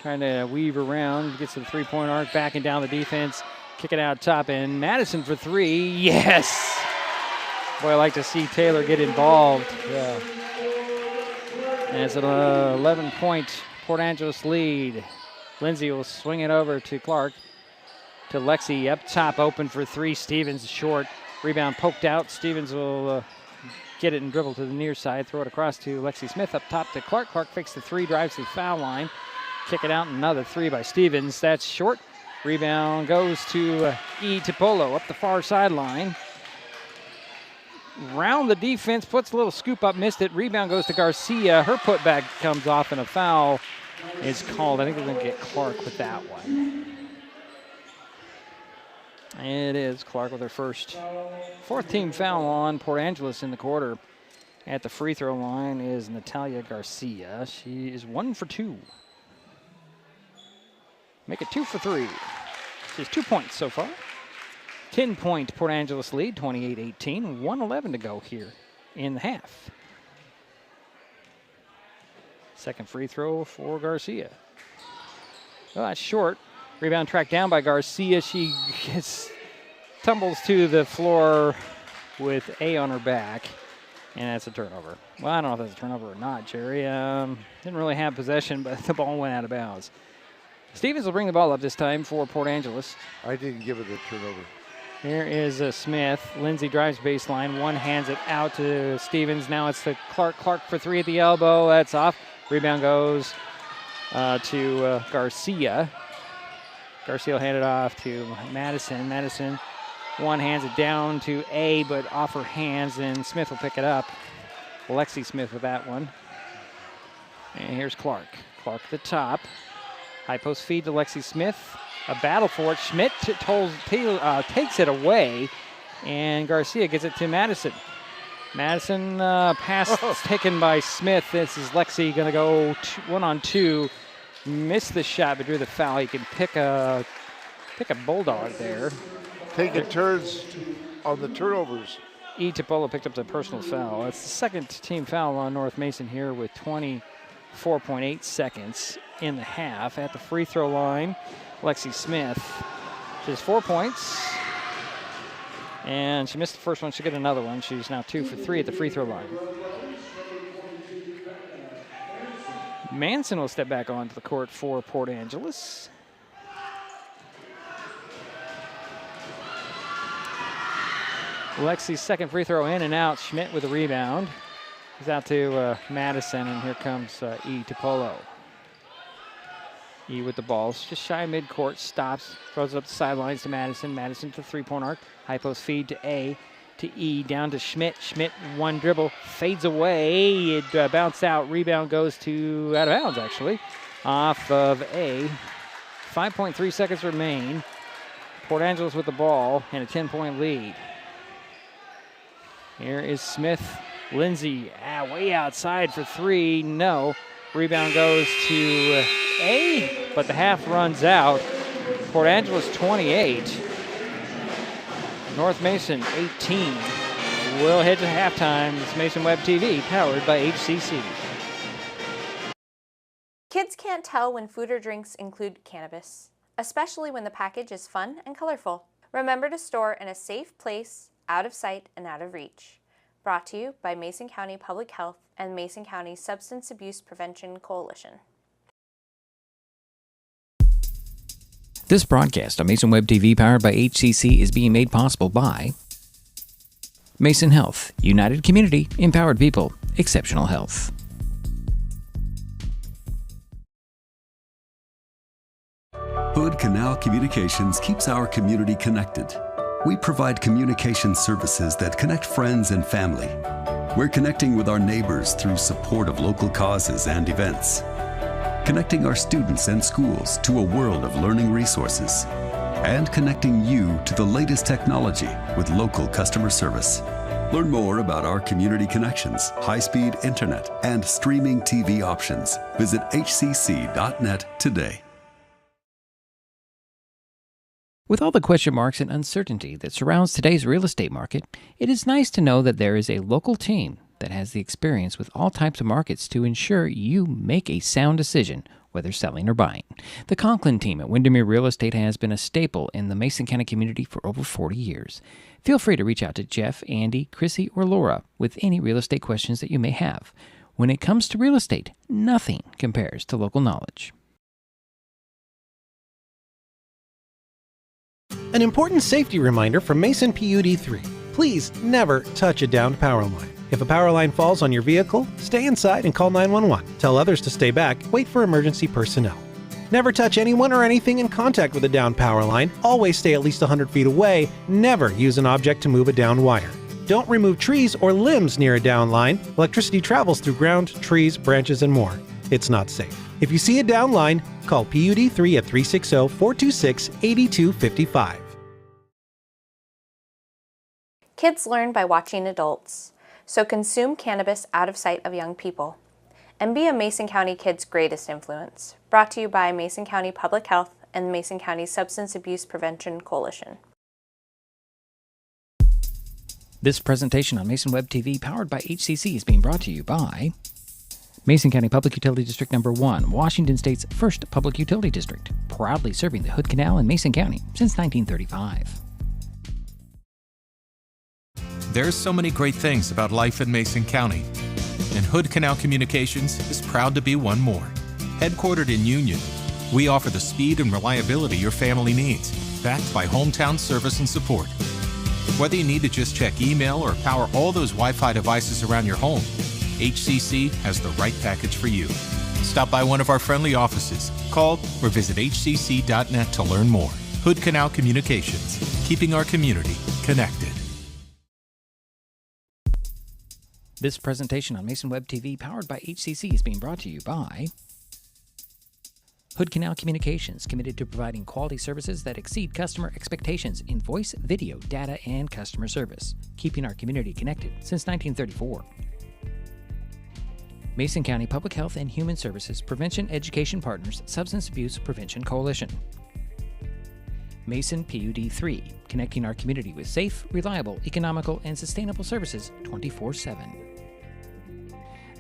Trying to weave around. Gets to the three-point arc. Backing down the defense. Kick it out top. And Madison for 3. Yes! Boy, I like to see Taylor get involved. Yeah. And it's an 11-point Port Angeles lead. Lindsay will swing it over to Clark. To Lexi up top. Open for 3. Stevens short. Rebound poked out. Stevens will get it and dribble to the near side. Throw it across to Lexi Smith up top to Clark. Clark fakes the 3, drives to the foul line. Kick it out, another 3 by Stevens. That's short. Rebound goes to E. Tipolo up the far sideline. Round the defense, puts a little scoop up, missed it. Rebound goes to Garcia. Her putback comes off, and a foul is called. I think we're going to get Clark with that one. It is Clark with her first 4th team foul on Port Angeles in the quarter. At the free throw line is Natalia Garcia. She is 1 for 2. Make it 2 for 3. She's 2 points so far. 10-point Port Angeles lead, 28-18. 1:11 to go here in the half. Second free throw for Garcia. Well, that's short. Rebound tracked down by Garcia. She tumbles to the floor with A on her back, and that's a turnover. Well, I don't know if that's a turnover or not, Jerry. Didn't really have possession, but the ball went out of bounds. Stevens will bring the ball up this time for Port Angeles. I didn't give it a turnover. Here is Smith. Lindsay drives baseline. One hands it out to Stevens. Now it's to Clark. Clark for three at the elbow. That's off. Rebound goes to Garcia. Garcia will hand it off to Madison. Madison one hands it down to A, but off her hands, and Smith will pick it up. Lexi Smith with that one. And here's Clark. Clark at the top. High post feed to Lexi Smith. A battle for it. Schmidt takes it away, and Garcia gets it to Madison. Madison pass taken by Smith. This is Lexi going to go 1-on-2. Missed the shot, but drew the foul. You can pick a Bulldog there. Taking turns on the turnovers. E. Tipolo picked up the personal foul. It's the second team foul on North Mason here with 24.8 seconds in the half. At the free throw line, Lexi Smith. She has 4 points. And she missed the first one. She'll get another one. She's now 2 for 3 at the free throw line. Manson will step back onto the court for Port Angeles. Lexi's second free throw in and out. Schmidt with a rebound. He's out to Madison, and here comes E. Tipolo. E with the ball, just shy of midcourt, stops, throws it up the sidelines to Madison. Madison to the three-point arc. High post feed to A, to E, down to Schmidt. Schmidt, one dribble, fades away. It bounced out. Rebound goes to out of bounds, actually, off of A. 5.3 seconds remain. Port Angeles with the ball and a 10-point lead. Here is Smith. Lindsay way outside for three. No. Rebound goes to A, but the half runs out. Port Angeles 28. North Mason 18. We'll head to halftime. It's Mason Web TV, powered by HCC. Kids can't tell when food or drinks include cannabis, especially when the package is fun and colorful. Remember to store in a safe place, out of sight and out of reach. Brought to you by Mason County Public Health and Mason County Substance Abuse Prevention Coalition. This broadcast on Mason Web TV, powered by HCC, is being made possible by Mason Health, United Community, Empowered People, Exceptional Health. Hood Canal Communications keeps our community connected. We provide communication services that connect friends and family. We're connecting with our neighbors through support of local causes and events. Connecting our students and schools to a world of learning resources. And connecting you to the latest technology with local customer service. Learn more about our community connections, high-speed internet, and streaming TV options. Visit hcc.net today. With all the question marks and uncertainty that surrounds today's real estate market, it is nice to know that there is a local team that has the experience with all types of markets to ensure you make a sound decision, whether selling or buying. The Conklin team at Windermere Real Estate has been a staple in the Mason County community for over 40 years. Feel free to reach out to Jeff, Andy, Chrissy, or Laura with any real estate questions that you may have. When it comes to real estate, nothing compares to local knowledge. An important safety reminder from Mason PUD 3. Please never touch a downed power line. If a power line falls on your vehicle, stay inside and call 911. Tell others to stay back, wait for emergency personnel. Never touch anyone or anything in contact with a downed power line. Always stay at least 100 feet away. Never use an object to move a downed wire. Don't remove trees or limbs near a downed line. Electricity travels through ground, trees, branches, and more. It's not safe. If you see a downed line, call PUD 3 at 360-426-8255. Kids learn by watching adults, so consume cannabis out of sight of young people. And be a Mason County kid's greatest influence. Brought to you by Mason County Public Health and the Mason County Substance Abuse Prevention Coalition. This presentation on Mason Web TV, powered by HCC, is being brought to you by Mason County Public Utility District Number 1, Washington State's first public utility district, proudly serving the Hood Canal in Mason County since 1935. There's so many great things about life in Mason County, and Hood Canal Communications is proud to be one more. Headquartered in Union, we offer the speed and reliability your family needs, backed by hometown service and support. Whether you need to just check email or power all those Wi-Fi devices around your home, HCC has the right package for you. Stop by one of our friendly offices, call or visit hcc.net to learn more. Hood Canal Communications, keeping our community connected. This presentation on Mason Web TV, powered by HCC, is being brought to you by Hood Canal Communications, committed to providing quality services that exceed customer expectations in voice, video, data, and customer service, keeping our community connected since 1934. Mason County Public Health and Human Services Prevention Education Partners Substance Abuse Prevention Coalition. Mason PUD 3, connecting our community with safe, reliable, economical, and sustainable services 24/7.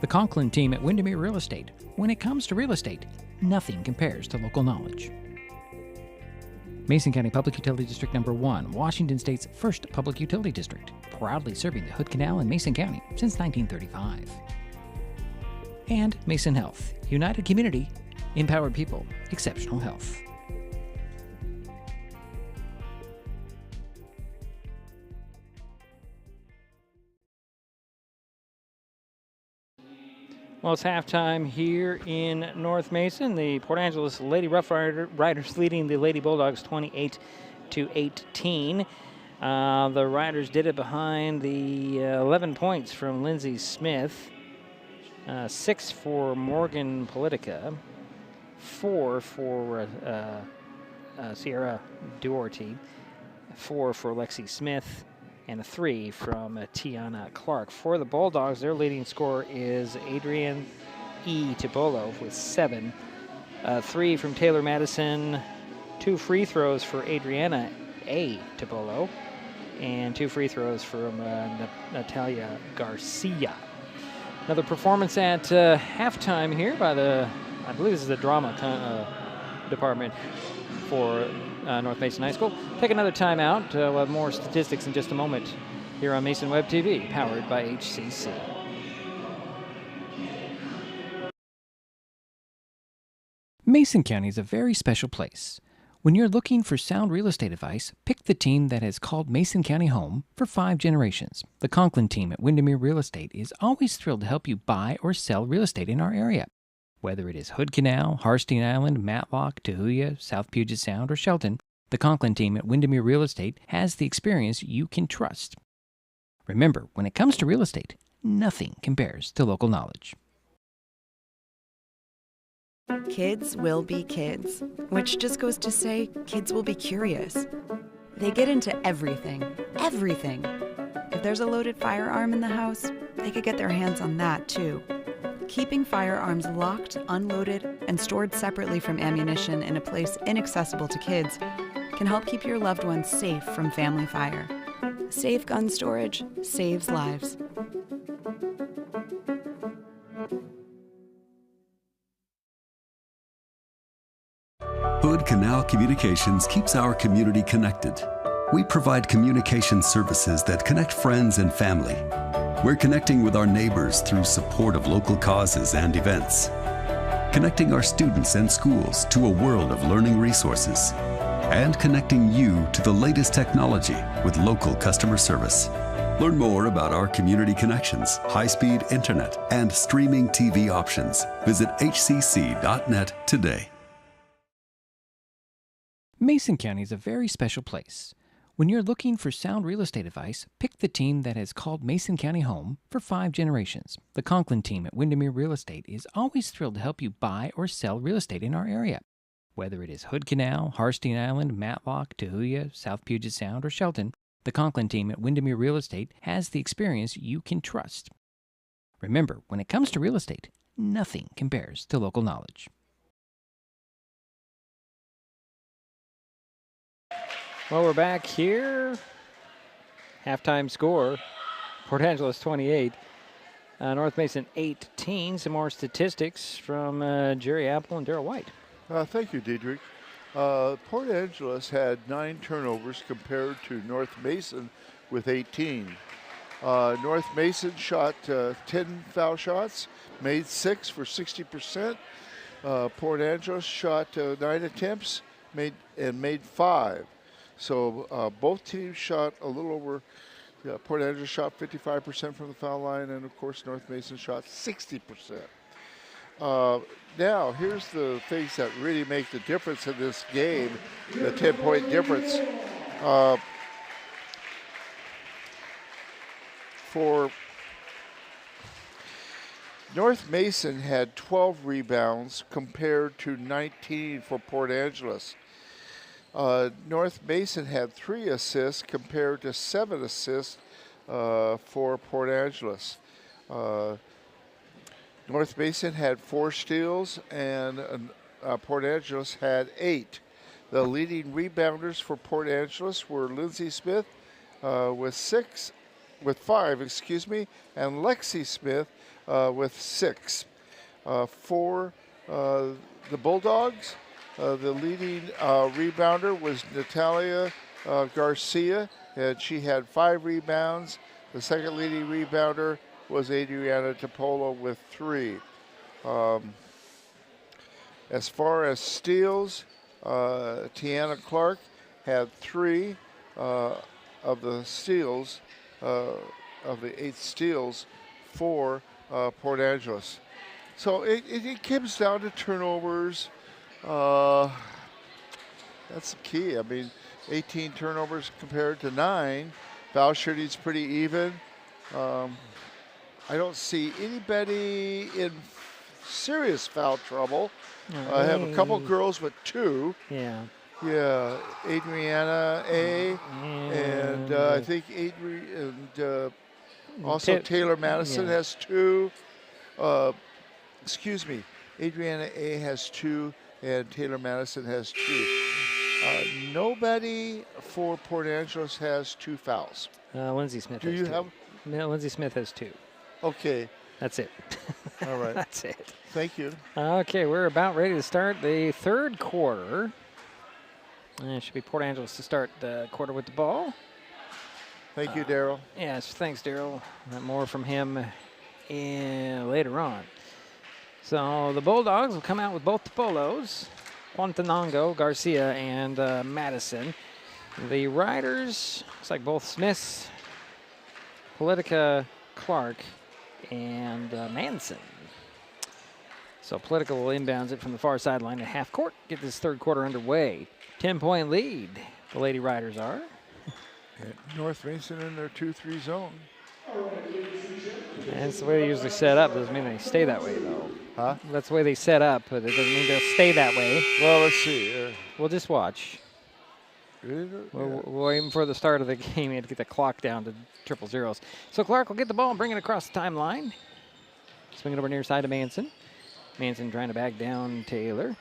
The Conklin team at Windermere Real Estate. When it comes to real estate, nothing compares to local knowledge. Mason County Public Utility District Number 1, Washington State's first public utility district, proudly serving the Hood Canal in Mason County since 1935. And Mason Health, united community, empowered people, exceptional health. Well, it's halftime here in North Mason. The Port Angeles Lady Roughriders leading the Lady Bulldogs 28-18. The Riders did it behind the 11 points from Lindsay Smith, 6 for Morgan Politica, 4 for Sierra Duarte, 4 for Lexi Smith, and a 3 from Tiana Clark. For the Bulldogs, their leading scorer is Adrienne E. Tibolo with 7. 3 from Taylor Madison, 2 free throws for Adriana A. Tibolo, and 2 free throws from Natalia Garcia. Another performance at halftime here by the, I believe this is the drama department for North Mason High School. Take another timeout. We'll have more statistics in just a moment here on Mason Web TV, powered by HCC. Mason County is a very special place. When you're looking for sound real estate advice, pick the team that has called Mason County home for 5 generations. The Conklin team at Windermere Real Estate is always thrilled to help you buy or sell real estate in our area. Whether it is Hood Canal, Harstein Island, Matlock, Tahuya, South Puget Sound, or Shelton, the Conklin team at Windermere Real Estate has the experience you can trust. Remember, when it comes to real estate, nothing compares to local knowledge. Kids will be kids, which just goes to say kids will be curious. They get into everything. If there's a loaded firearm in the house, they could get their hands on that too. Keeping firearms locked, unloaded, and stored separately from ammunition in a place inaccessible to kids can help keep your loved ones safe from family fire. Safe gun storage saves lives. Hood Canal Communications keeps our community connected. We provide communication services that connect friends and family. We're connecting with our neighbors through support of local causes and events. Connecting our students and schools to a world of learning resources. And connecting you to the latest technology with local customer service. Learn more about our community connections, high-speed internet, and streaming TV options. Visit hcc.net today. Mason County is a very special place. When you're looking for sound real estate advice, pick the team that has called Mason County home for 5 generations. The Conklin team at Windermere Real Estate is always thrilled to help you buy or sell real estate in our area. Whether it is Hood Canal, Harstein Island, Matlock, Tahuya, South Puget Sound, or Shelton, the Conklin team at Windermere Real Estate has the experience you can trust. Remember, when it comes to real estate, nothing compares to local knowledge. Well, we're back here Halftime score, Port Angeles 28. North Mason 18. Some more statistics from Jerry Apple and Daryl White. Thank you, Diedrich. Port Angeles had 9 turnovers compared to North Mason with 18. North Mason shot 10 foul shots, made 6 for 60%. Port Angeles shot 9 attempts, made 5. So both teams shot a little over. Port Angeles shot 55% from the foul line, and of course North Mason shot 60%. Now, here's the things that really make the difference in this game, the 10-point difference. For North Mason had 12 rebounds compared to 19 for Port Angeles. North Mason had 3 assists compared to 7 assists for Port Angeles. North Mason had 4 steals, and Port Angeles had 8. The leading rebounders for Port Angeles were Lindsay Smith with 5, and Lexi Smith with 6. For the Bulldogs, the leading rebounder was Natalia Garcia, and she had 5 rebounds. The second leading rebounder was Adriana Topolo with 3. As far as steals, Tiana Clark had 3 of the steals, of the 8 steals for Port Angeles. So it comes down to turnovers. That's the key. I mean, 18 turnovers compared to 9. Foul shooting's pretty even. I don't see anybody in serious foul trouble. I have a couple girls with 2. Yeah. Yeah, Adriana A. And I think also Taylor Madison has 2. Adriana A. has 2, and Taylor Madison has 2. Nobody for Port Angeles has 2 fouls. Lindsay Smith Do has you 2. have? No, Lindsay Smith has 2. Okay. That's it. All right. That's it. Thank you. Okay, we're about ready to start the third quarter. It should be Port Angeles to start the quarter with the ball. Thank you, Daryl. Yes, thanks, Daryl. More from him later on. So the Bulldogs will come out with both the Polos, Quantanango, Garcia, and Madison. The Riders, looks like both Smiths, Politica, Clark, and Manson. So Politica will inbounds it from the far sideline at half court, get this third quarter underway. 10-point lead, the Lady Riders are. North Mason in their 2-3 zone. That's the way they usually set up. Doesn't mean they stay that way, though. Huh? That's the way they set up, but it doesn't mean they'll stay that way. Well, let's see. We'll just watch. We're waiting for the start of the game. We had to get the clock down to 000. So Clark will get the ball and bring it across the timeline. Swing it over near side to Manson. Manson trying to back down Taylor.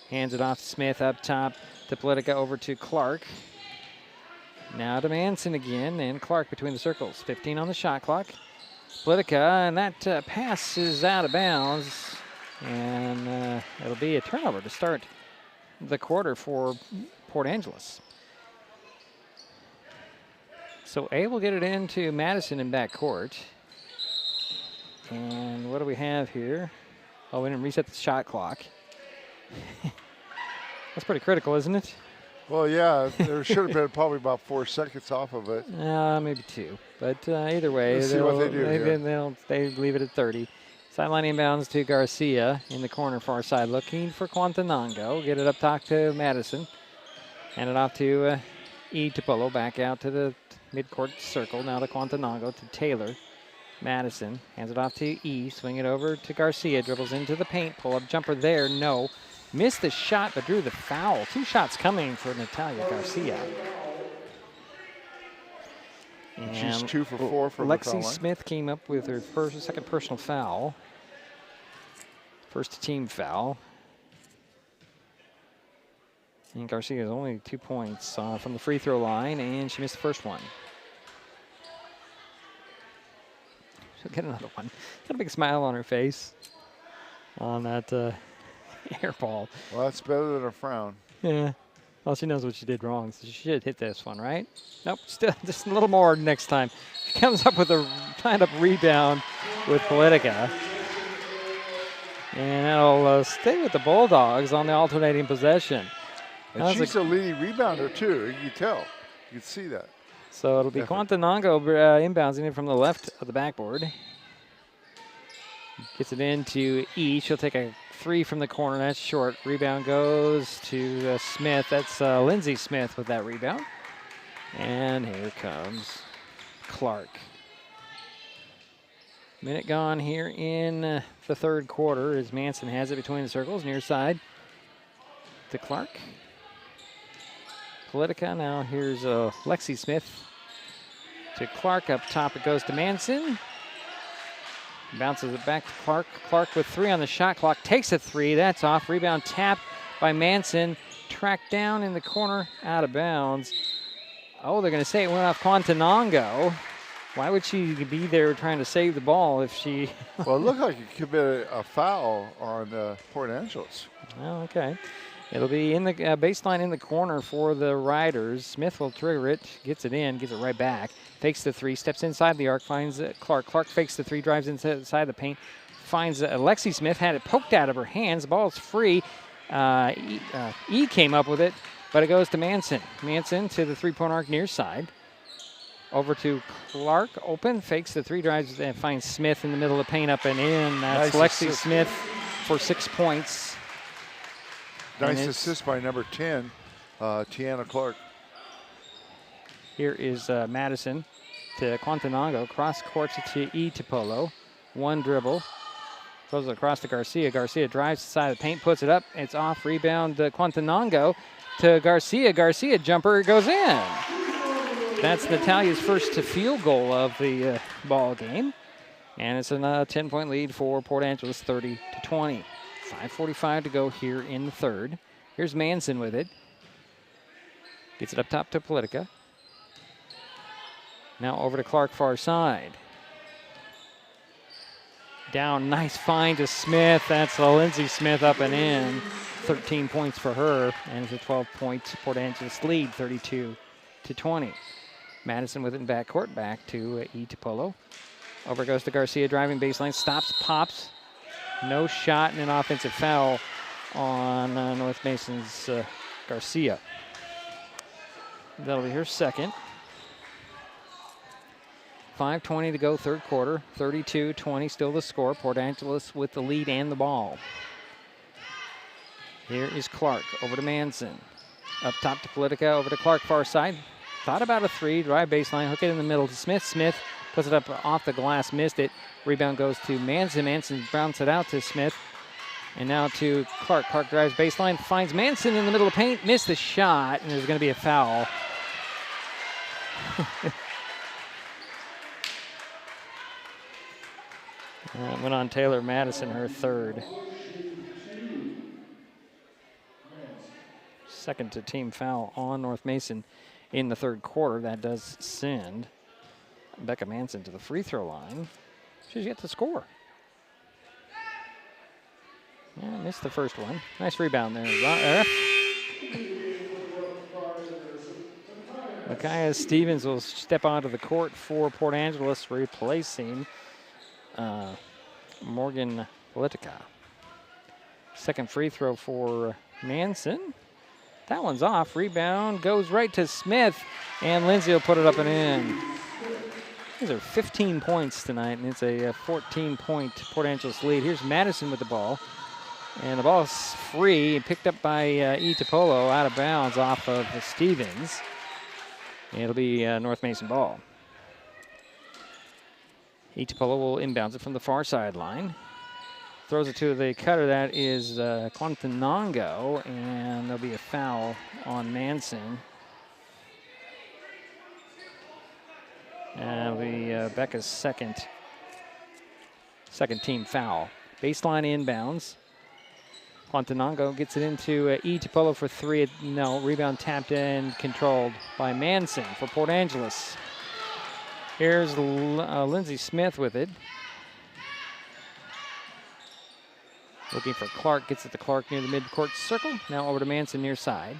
Hands it off to Smith up top to Politica over to Clark. Now to Manson again, and Clark between the circles. 15 on the shot clock. Politica, and that pass is out of bounds. And it'll be a turnover to start the quarter for Port Angeles. So A will get it into Madison in backcourt. And what do we have here? Oh, we didn't reset the shot clock. That's pretty critical, isn't it? Well, yeah, there should have been probably about 4 seconds off of it. Maybe 2. But either way, Let's see what they do they leave it at 30. Sideline inbounds to Garcia in the corner far side, looking for Quantanango. Get it up top to Madison. Hand it off to E. Topolo, back out to the midcourt circle. Now to Quantanango, to Taylor. Madison hands it off to E. Swing it over to Garcia. Dribbles into the paint. Pull-up jumper there. No. Missed the shot, but drew the foul. 2 shots coming for Natalia Garcia. And she's 2 for 4 from Lexi the foul line. Smith came up with her second personal foul. First team foul. And Garcia has only 2 points from the free throw line, and she missed the first one. She'll get another one. Got a big smile on her face on that air ball. Well, that's better than a frown. Yeah. Well, she knows what she did wrong, so she should hit this one, right? Nope, still just a little more next time. She comes up with a tied-up rebound with Politica. And that'll stay with the Bulldogs on the alternating possession. And she's a leading rebounder, too. You can tell. You can see that. So it'll be Quantanango inbouncing it from the left of the backboard. Gets it into E. She'll take a 3 from the corner. That's short. Rebound goes to Smith. That's Lindsay Smith with that rebound. And here comes Clark. Minute gone here in the third quarter as Manson has it between the circles, near side to Clark. Politica now. Here's Lexi Smith to Clark. Up top it goes to Manson. Bounces it back to Clark. Clark with 3 on the shot clock. Takes a 3. That's off. Rebound tapped by Manson. Tracked down in the corner. Out of bounds. Oh, they're going to say it went off Quantanango. Why would she be there trying to save the ball if she... Well, it looked like it committed a foul on Port Angeles. Oh, okay. It'll be in the baseline in the corner for the Riders. Smith will trigger it, gets it in, gives it right back. Fakes the 3, steps inside the arc, finds Clark. Clark fakes the 3, drives inside the paint, finds Lexi Smith, had it poked out of her hands. The ball's free. E came up with it, but it goes to Manson. Manson to the 3-point arc near side. Over to Clark, open, fakes the 3, drives and finds Smith in the middle of the paint, up and in. That's nice Lexi assist. Smith for 6 points. Nice assist by number 10, Tiana Clark. Here is Madison to Quantanango, cross court to E to Polo. 1 dribble, throws it across to Garcia. Garcia drives to the side of the paint, puts it up. It's off, rebound Quantanango to Garcia. Garcia jumper goes in. That's Natalia's first field goal of the ball game. And it's a 10-point lead for Port Angeles, 30-20. 5:45 to go here in the third. Here's Manson with it. Gets it up top to Politica. Now over to Clark, far side. Down, nice find to Smith. That's Lindsay Smith up and in. 13 points for her, and it's a 12-point Port Angeles lead, 32-20. Madison with it in backcourt, back to E to Polo. Over goes to Garcia, driving baseline, stops, pops. No shot and an offensive foul on North Mason's Garcia. That'll be her second. 5:20 to go, third quarter. 32-20, still the score. Port Angeles with the lead and the ball. Here is Clark, over to Manson. Up top to Politica, over to Clark, far side. Thought about a 3, drive baseline, hook it in the middle to Smith. Smith puts it up off the glass, missed it. Rebound goes to Manson. Manson bounces it out to Smith. And now to Clark. Clark drives baseline, finds Manson in the middle of the paint, missed the shot, and there's going to be a foul. Went on Taylor Madison, her third. Second to team foul on North Mason in the third quarter. That does send Becca Manson to the free throw line. She's yet to score. Yeah, missed the first one. Nice rebound there. Micaiah Stevens will step onto the court for Port Angeles, replacing Morgan Politica. Second free throw for Manson. That one's off. Rebound goes right to Smith, and Lindsay will put it up and in. These are 15 points tonight, and it's a 14-point Port Angeles lead. Here's Madison with the ball. And the ball is free, picked up by E. Topolo, out of bounds off of Stevens. It'll be North Mason ball. E. Topolo will inbounds it from the far sideline. Throws it to the cutter. That is Quantanango, and there'll be a foul on Manson. And it'll be Becca's second team foul. Baseline inbounds. Quantanango gets it into E. Topolo for 3. No, rebound tapped and controlled by Manson for Port Angeles. Here's Lindsey Smith with it. Looking for Clark. Gets it to Clark near the midcourt circle. Now over to Manson near side.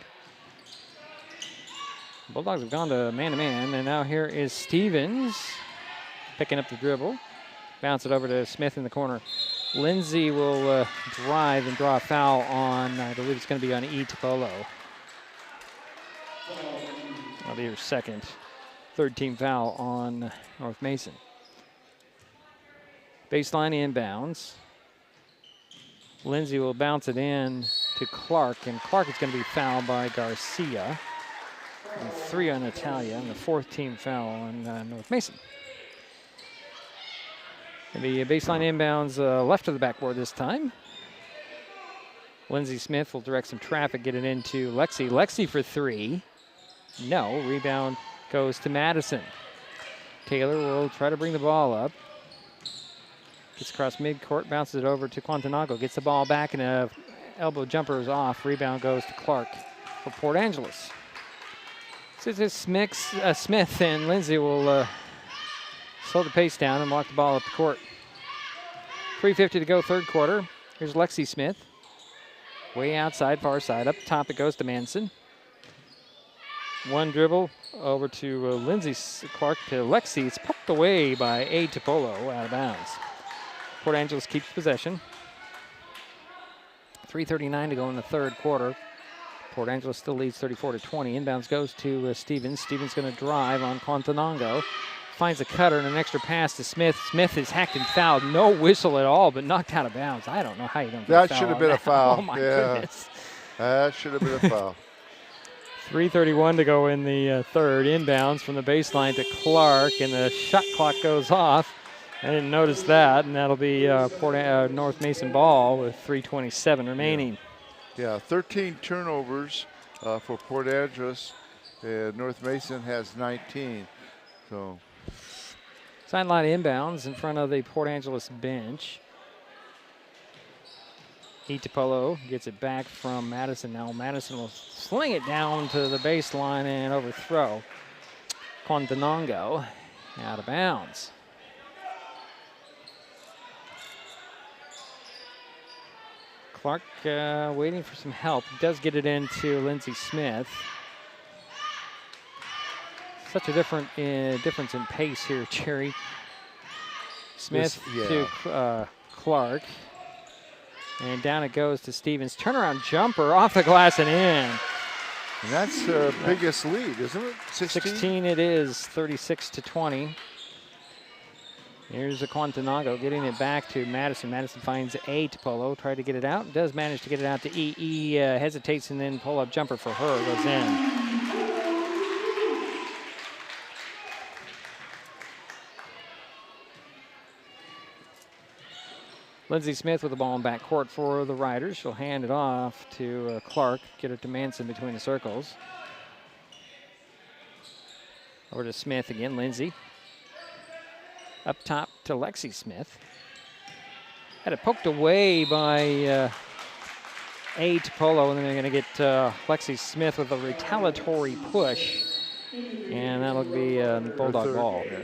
Bulldogs have gone to man-to-man, and now here is Stevens picking up the dribble. Bounce it over to Smith in the corner. Lindsey will drive and draw a foul on, I believe it's going to be on E. Topolo. That'll be her second. Third team foul on North Mason. Baseline inbounds. Lindsey will bounce it in to Clark, and Clark is going to be fouled by Garcia. And 3 on Natalia, and the 4th team foul on North Mason. Going to be a baseline inbounds left of the backboard this time. Lindsey Smith will direct some traffic, get it into Lexi. Lexi for 3. No, rebound goes to Madison. Taylor will try to bring the ball up. Gets across midcourt, bounces it over to Quantanago. Gets the ball back, and a elbow jumper is off. Rebound goes to Clark for Port Angeles. So this Smith and Lindsey will slow the pace down and walk the ball up the court. 3:50 to go, third quarter. Here's Lexi Smith. Way outside, far side. Up top it goes to Manson. One dribble over to Lindsey Clark to Lexi. It's poked away by A. Topolo out of bounds. Port Angeles keeps possession. 3:39 to go in the third quarter. Port Angeles still leads 34-20. Inbounds goes to Stevens. Stevens going to drive on Quantanango. Finds a cutter and an extra pass to Smith. Smith is hacked and fouled. No whistle at all, but knocked out of bounds. I don't know how you don't get a foul. That should have been a foul. Oh, my goodness. That should have been a foul. 3:31 to go in the third. Inbounds from the baseline to Clark, and the shot clock goes off. I didn't notice that, and that'll be North Mason ball with 3:27 remaining. Yeah, 13 turnovers for Port Angeles, and North Mason has 19. So, sideline inbounds in front of the Port Angeles bench. Itapolo gets it back from Madison. Now Madison will sling it down to the baseline and overthrow. Quantanango out of bounds. Clark waiting for some help. Does get it into Lindsey Smith. Such a difference in pace here, Jerry. Smith to Clark. And down it goes to Stevens. Turnaround jumper off the glass and in. And that's their biggest lead, isn't it? 16 it is, 36-20. Here's a Quantanago getting it back to Madison. Madison finds A to Polo, tried to get it out. Does manage to get it out to E. E hesitates, and then pull-up jumper for her goes in. Lindsey Smith with the ball in backcourt for the Riders. She'll hand it off to Clark, get it to Manson between the circles. Over to Smith again, Lindsey. Up top to Lexi Smith. Had it poked away by A. Topolo, and then they're going to get Lexi Smith with a retaliatory push. And that'll be Bulldog ball. Yeah.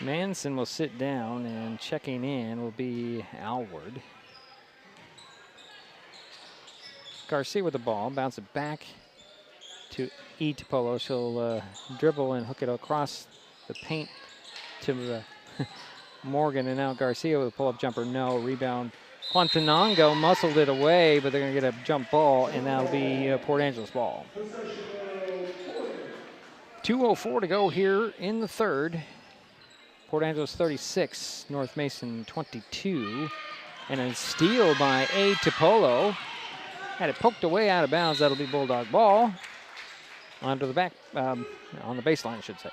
Manson will sit down, and checking in will be Alward. Garcia with the ball, bounce it back to E. Topolo. She'll dribble and hook it across the paint to Morgan, and now Garcia with a pull-up jumper. No, rebound. Quantanango muscled it away, but they're going to get a jump ball, and that'll be Port Angeles ball. 2:04 to go here in the third. Port Angeles 36, North Mason 22. And a steal by A. Topolo. Had it poked away out of bounds. That'll be Bulldog ball. Onto the back, on the baseline, I should say.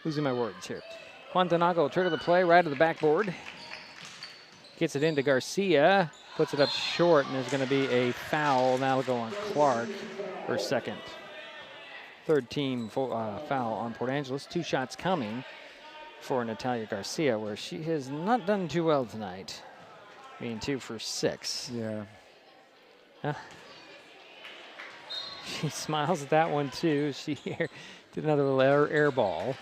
Losing my words here. Quantanago will trigger the play right to the backboard. Gets it into Garcia. Puts it up short, and there's going to be a foul. That'll go on Clark for second. Third team foul on Port Angeles. 2 shots coming for Natalia Garcia, where she has not done too well tonight, being 2 for 6. Yeah. She smiles at that one, too. She did another little air ball.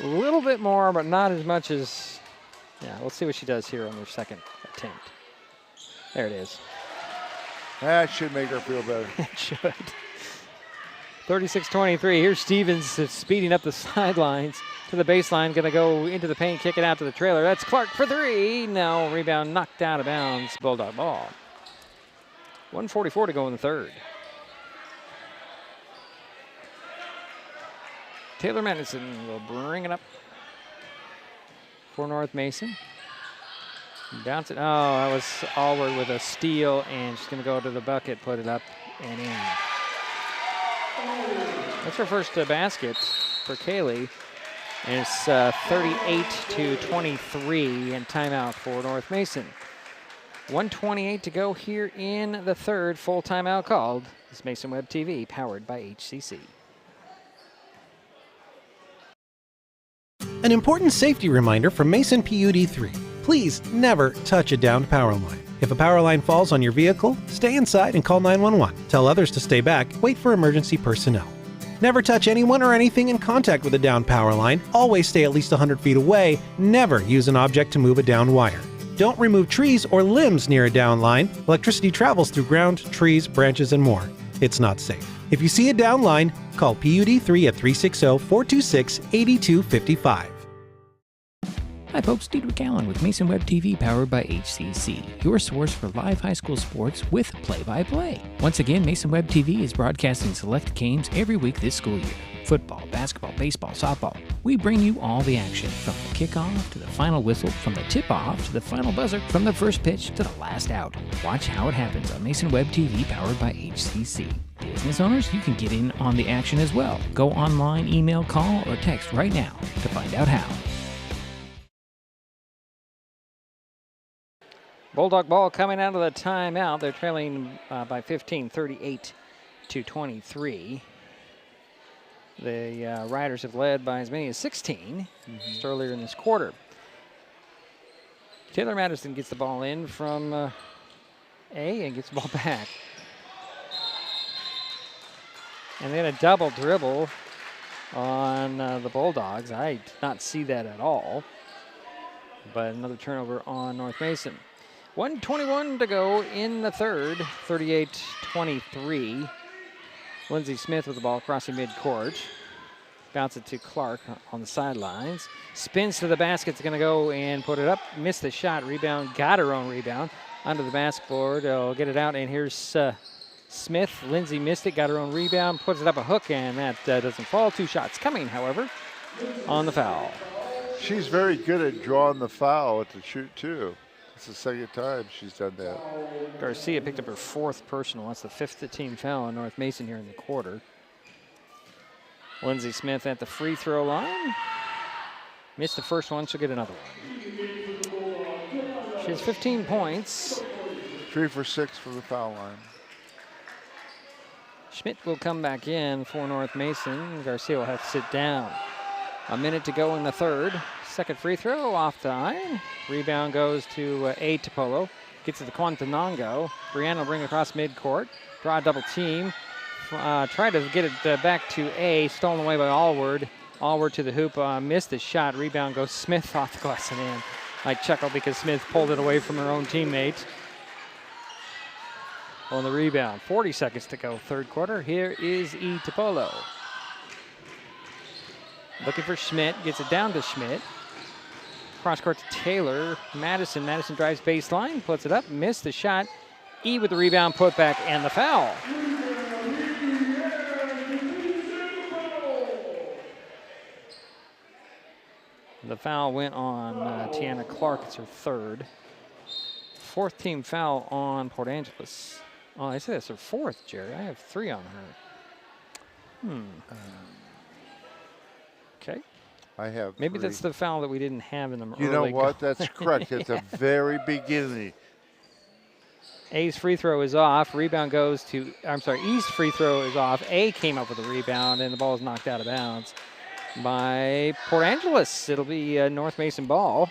A little bit more, but not as much as... Yeah, we'll see what she does here on her second attempt. There it is. That should make her feel better. It should. 36-23. Here's Stevens speeding up the sidelines to the baseline. Going to go into the paint, kick it out to the trailer. That's Clark for three. No, rebound knocked out of bounds. Bulldog ball. 1:44 to go in the third. Taylor Madison will bring it up for North Mason. Bounce it. Oh, that was Allward with a steal, and she's going to go to the bucket, put it up and in. That's her first basket for Kaylee. And it's 38-23 and timeout for North Mason. 1:28 to go here in the third. Full timeout called. This is Mason Web TV, powered by HCC. An important safety reminder from Mason PUD3. Please never touch a downed power line. If a power line falls on your vehicle, stay inside and call 911. Tell others to stay back. Wait for emergency personnel. Never touch anyone or anything in contact with a downed power line. Always stay at least 100 feet away. Never use an object to move a downed wire. Don't remove trees or limbs near a downed line. Electricity travels through ground, trees, branches, and more. It's not safe. If you see a downed line, call PUD3 at 360-426-8255. Hi folks, Diedrich Allen with Mason Web TV powered by HCC, your source for live high school sports with play-by-play. Once again, Mason Web TV is broadcasting select games every week this school year. Football, basketball, baseball, softball. We bring you all the action, from the kickoff to the final whistle, from the tip-off to the final buzzer, from the first pitch to the last out. Watch how it happens on Mason Web TV powered by HCC. Business owners, you can get in on the action as well. Go online, email, call, or text right now to find out how. Bulldog ball coming out of the timeout. They're trailing by 15, 38-23. The Riders have led by as many as 16 just earlier in this quarter. Taylor Madison gets the ball in from A and gets the ball back. And then a double dribble on the Bulldogs. I did not see that at all. But another turnover on North Mason. 1:21 to go in the third, 38-23. Lindsey Smith with the ball crossing midcourt. Bounce it to Clark on the sidelines. Spins to the basket, it's going to go and put it up. Missed the shot, rebound, got her own rebound. Under the basketboard, get it out, and here's Smith. Lindsey missed it, got her own rebound, puts it up a hook, and that doesn't fall. Two shots coming, however, on the foul. She's very good at drawing the foul at the shoot, too. It's the second time she's done that. Garcia picked up her fourth personal. That's the fifth team foul on North Mason here in the quarter. Lindsey Smith at the free throw line. Missed the first one, she'll get another one. She has 15 points. 3 for 6 from the foul line. Schmidt will come back in for North Mason. Garcia will have to sit down. A minute to go in the third. Second free throw off the iron. Rebound goes to A. Topolo. Gets it to Quantanango. Brianna will bring it across midcourt. Draw a double team. Try to get it back to A. Stolen away by Allward. Allward to the hoop. Missed the shot. Rebound goes Smith off the glass and in. I chuckle because Smith pulled it away from her own teammate. On the rebound. 40 seconds to go. Third quarter. Here is E. Topolo. Looking for Schmidt. Gets it down to Schmidt. Cross court to Taylor. Madison drives baseline, puts it up, missed the shot. E with the rebound, put back, and the foul. The foul went on Tiana Clark. It's her third. Fourth team foul on Port Angeles. Oh, I say that's her fourth, Jerry. I have 3 on her. Okay. I have Maybe 3. that's the foul that we didn't have in the early. You know what? That's correct. At the very beginning. A's free throw is off. Rebound goes to, E's free throw is off. A came up with a rebound, and the ball is knocked out of bounds by Port Angeles. It'll be a North Mason ball.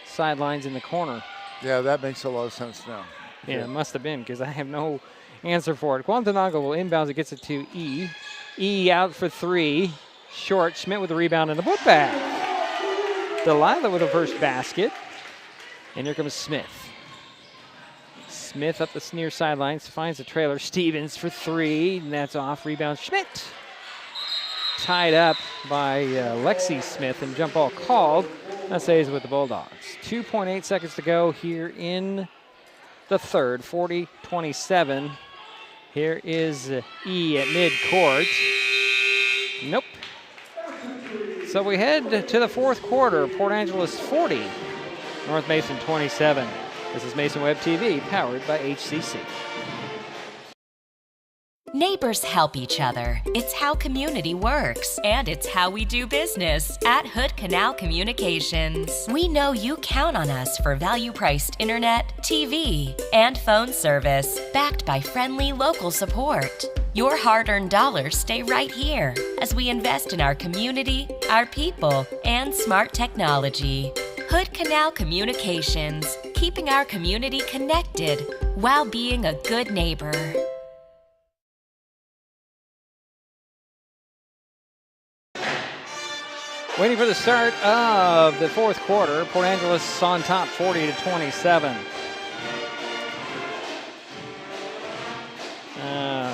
Sidelines in the corner. Yeah, that makes a lot of sense now. Yeah, it must have been, because I have no answer for it. Guantanamo will inbounds. It gets it to E. E out for three. Short. Schmidt with the rebound and the putback. Delilah with the first basket. And here comes Smith. Smith up the near sidelines. Finds the trailer. Stevens for three. And that's off. Rebound Schmidt. Tied up by Lexi Smith and jump ball called. That stays with the Bulldogs. 2.8 seconds to go here in the third. 40-27. Here is E at midcourt. Nope. So we head to the fourth quarter. Port Angeles 40, North Mason 27. This is Mason Web TV, powered by HCC. Neighbors help each other. It's how community works, and it's how we do business at Hood Canal Communications. We know you count on us for value-priced internet, TV, and phone service, backed by friendly local support. Your hard-earned dollars stay right here as we invest in our community, our people, and smart technology. Hood Canal Communications, keeping our community connected while being a good neighbor. Waiting for the start of the fourth quarter. Port Angeles on top, 40-27.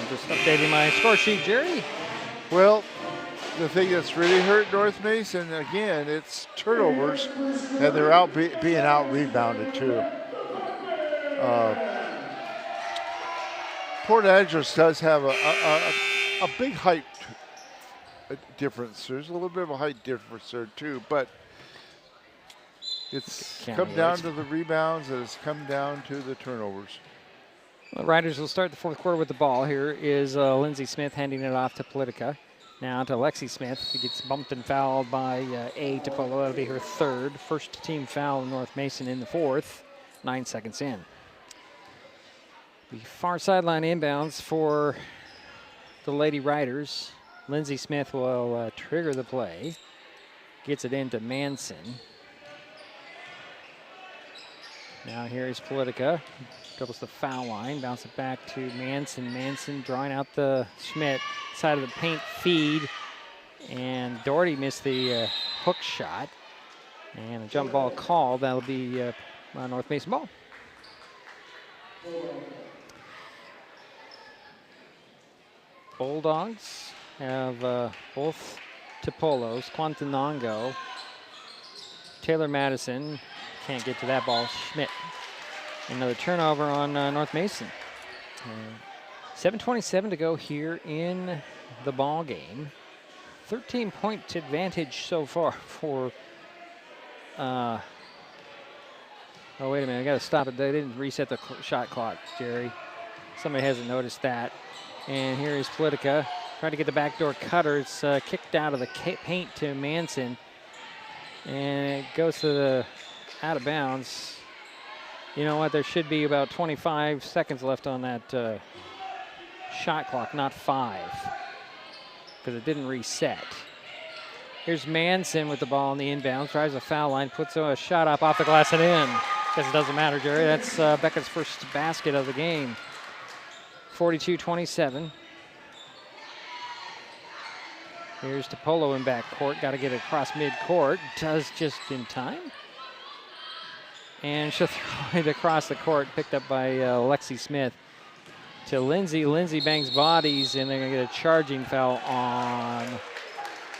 Just updating my score sheet, Jerry. Well, the thing that's really hurt North Mason, again, it's turnovers, and they're being out-rebounded, too. Port Angeles does have a big height difference. There's a little bit of a height difference there, too, but it's come down to the rebounds, and it's come down to the turnovers. The Riders will start the fourth quarter with the ball. Here is Lindsey Smith handing it off to Politica. Now to Lexi Smith, who gets bumped and fouled by A. Topolo. That'll be her third. First team foul in North Mason in the fourth. 9 seconds in. The far sideline inbounds for the Lady Riders. Lindsey Smith will trigger the play. Gets it into Manson. Now here's Politica. Doubles the foul line, bounce it back to Manson. Manson drawing out the Schmidt side of the paint feed. And Doherty missed the hook shot. And a jump ball called. That'll be North Mason ball. Bulldogs have both Topolos, Quantanango, Taylor Madison. Can't get to that ball. Schmidt. Another turnover on North Mason. 7:27 to go here in the ball game. 13-point advantage so far for. Oh, wait a minute. I got to stop it. They didn't reset the shot clock, Jerry. Somebody hasn't noticed that. And here is Politica. Trying to get the backdoor cutter. It's kicked out of the paint to Manson. And it goes to the out of bounds. You know what? There should be about 25 seconds left on that shot clock, not 5, because it didn't reset. Here's Manson with the ball on the inbounds, drives the foul line, puts a shot up off the glass and in. Guess it doesn't matter, Jerry. That's Beckett's first basket of the game. 42-27. Here's Topolo in backcourt. Got to get it across midcourt. Does just in time. And she'll throw it across the court, picked up by Lexi Smith to Lindsay. Lindsay bangs bodies, and they're going to get a charging foul on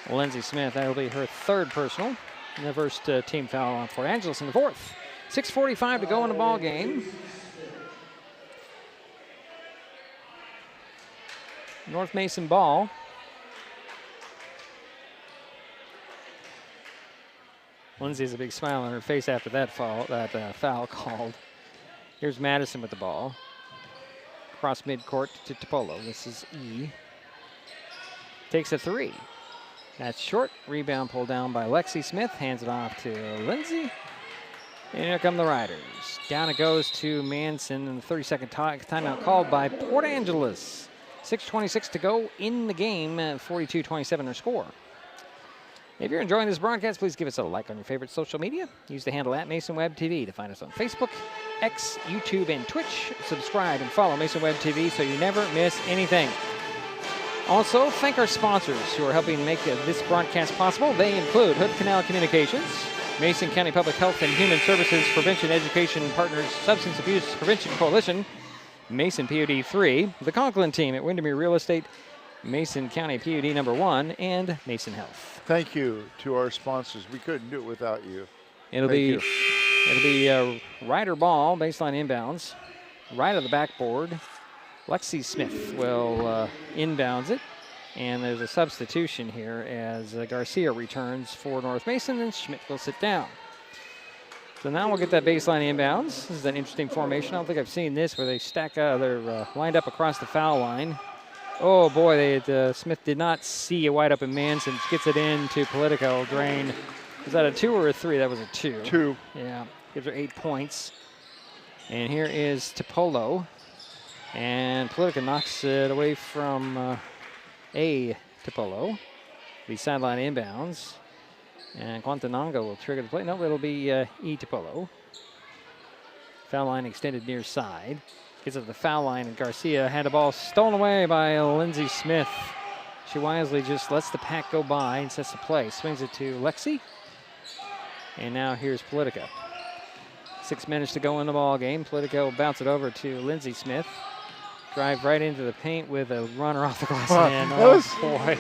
Lindsay Smith. That'll be her third personal. And the first team foul on Port Angeles in the fourth. 6:45 to go in the ball game. North Mason ball. Lindsay has a big smile on her face after that foul called. Here's Madison with the ball. Cross midcourt to Topolo. This is E. Takes a three. That's short. Rebound pulled down by Lexi Smith. Hands it off to Lindsay. And here come the Riders. Down it goes to Manson. And the 30-second timeout called by Port Angeles. 6:26 to go in the game. 42-27 their score. If you're enjoying this broadcast, please give us a like on your favorite social media. Use the handle @MasonWebTV to find us on Facebook, X, YouTube, and Twitch. Subscribe and follow Mason Web TV so you never miss anything. Also, thank our sponsors who are helping make this broadcast possible. They include Hood Canal Communications, Mason County Public Health and Human Services Prevention Education Partners Substance Abuse Prevention Coalition, Mason PUD 3, the Conklin team at Windermere Real Estate, Mason County PUD number 1, and Mason Health. Thank you to our sponsors. We couldn't do it without you. It'll be Ryder ball, baseline inbounds, right of the backboard. Lexi Smith will inbounds it, and there's a substitution here as Garcia returns for North Mason, and Schmidt will sit down. So now we'll get that baseline inbounds. This is an interesting formation. I don't think I've seen this where they stack, they're lined up across the foul line. Oh boy, Smith did not see a wide open Manson. Gets it into Politico. Drain. Was that a 2 or a 3? That was a 2. 2. Yeah, gives her 8 points. And here is Topolo. And Politica knocks it away from A Topolo. The sideline inbounds. And Quantanango will trigger the play. No, it'll be E Topolo. Foul line extended near side. Gets it to the foul line, and Garcia had the ball stolen away by Lindsay Smith. She wisely just lets the pack go by and sets the play. Swings it to Lexi. And now here's Politica. 6 minutes to go in the ball game. Politica will bounce it over to Lindsay Smith. Drive right into the paint with a runner off the glass. And oh boy.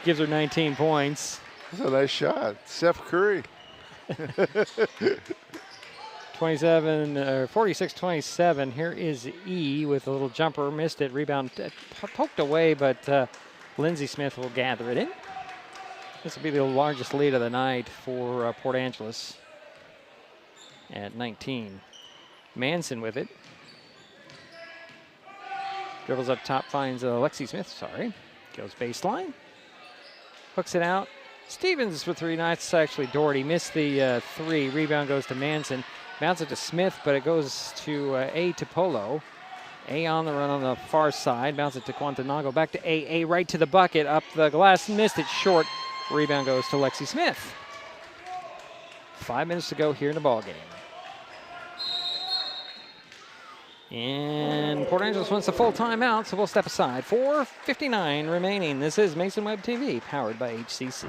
Gives her 19 points. That's a nice shot. Steph Curry. 46-27. Here is E with a little jumper. Missed it. Rebound poked away, but Lindsay Smith will gather it in. This will be the largest lead of the night for Port Angeles at 19. Manson with it. Dribbles up top, finds Lexi Smith, Goes baseline. Hooks it out. Stevens for 3. That's actually Doherty. Missed the 3. Rebound goes to Manson. Bounce it to Smith, but it goes to A Topolo. A on the run on the far side. Bounce it to Quantanago. Back to A right to the bucket. Up the glass. Missed it short. Rebound goes to Lexi Smith. 5 minutes to go here in the ball game. And Port Angeles wants a full timeout, so we'll step aside. 4:59 remaining. This is Mason Web TV, powered by HCC.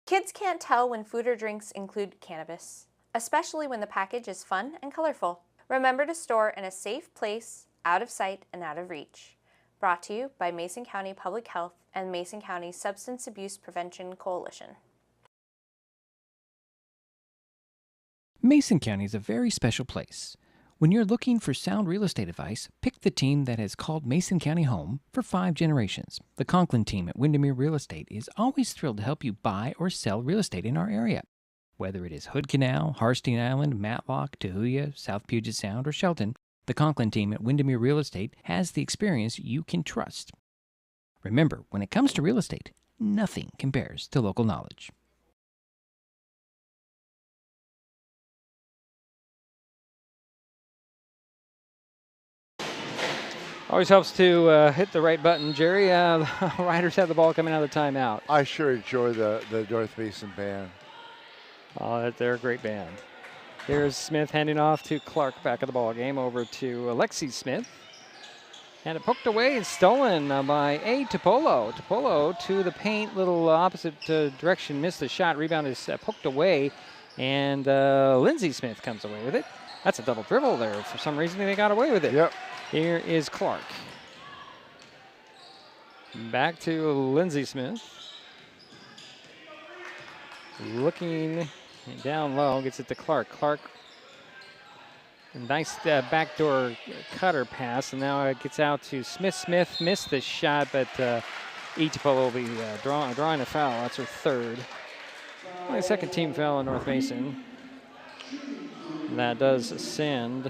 Kids can't tell when food or drinks include cannabis, especially when the package is fun and colorful. Remember to store in a safe place, out of sight and out of reach. Brought to you by Mason County Public Health and Mason County Substance Abuse Prevention Coalition. Mason County is a very special place. When you're looking for sound real estate advice, pick the team that has called Mason County home for 5 generations. The Conklin team at Windermere Real Estate is always thrilled to help you buy or sell real estate in our area. Whether it is Hood Canal, Harstein Island, Matlock, Tahuya, South Puget Sound, or Shelton, the Conklin team at Windermere Real Estate has the experience you can trust. Remember, when it comes to real estate, nothing compares to local knowledge. Always helps to hit the right button, Jerry. The Riders have the ball coming out of the timeout. I sure enjoy the North Mason band. Oh, they're a great band. Here's Smith handing off to Clark back of the ball game. Over to Alexi Smith. And it poked away and stolen by A Topolo. Topolo to the paint, little opposite direction, missed the shot. Rebound is poked away, and Lindsay Smith comes away with it. That's a double dribble there. For some reason, they got away with it. Yep. Here is Clark. Back to Lindsay Smith. Looking down low, gets it to Clark. Clark, nice backdoor cutter pass, and now it gets out to Smith. Smith missed the shot, but Itapolo will be drawing a foul. That's her third. Only second team foul on North Mason. And that does send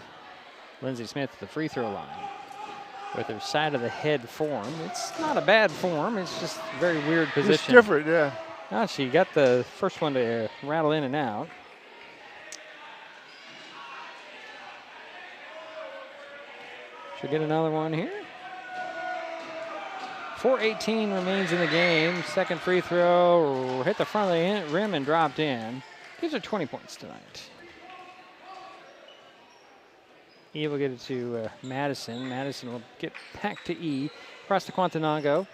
Lindsay Smith to the free throw line with her side of the head form. It's not a bad form. It's just a very weird position. It's different, yeah. Oh, she got the first one to rattle in and out. She'll get another one here. 4:18 remains in the game. Second free throw hit the front of the rim and dropped in. Gives her 20 points tonight. E will get it to Madison. Madison will get back to E. Across to Quantanago.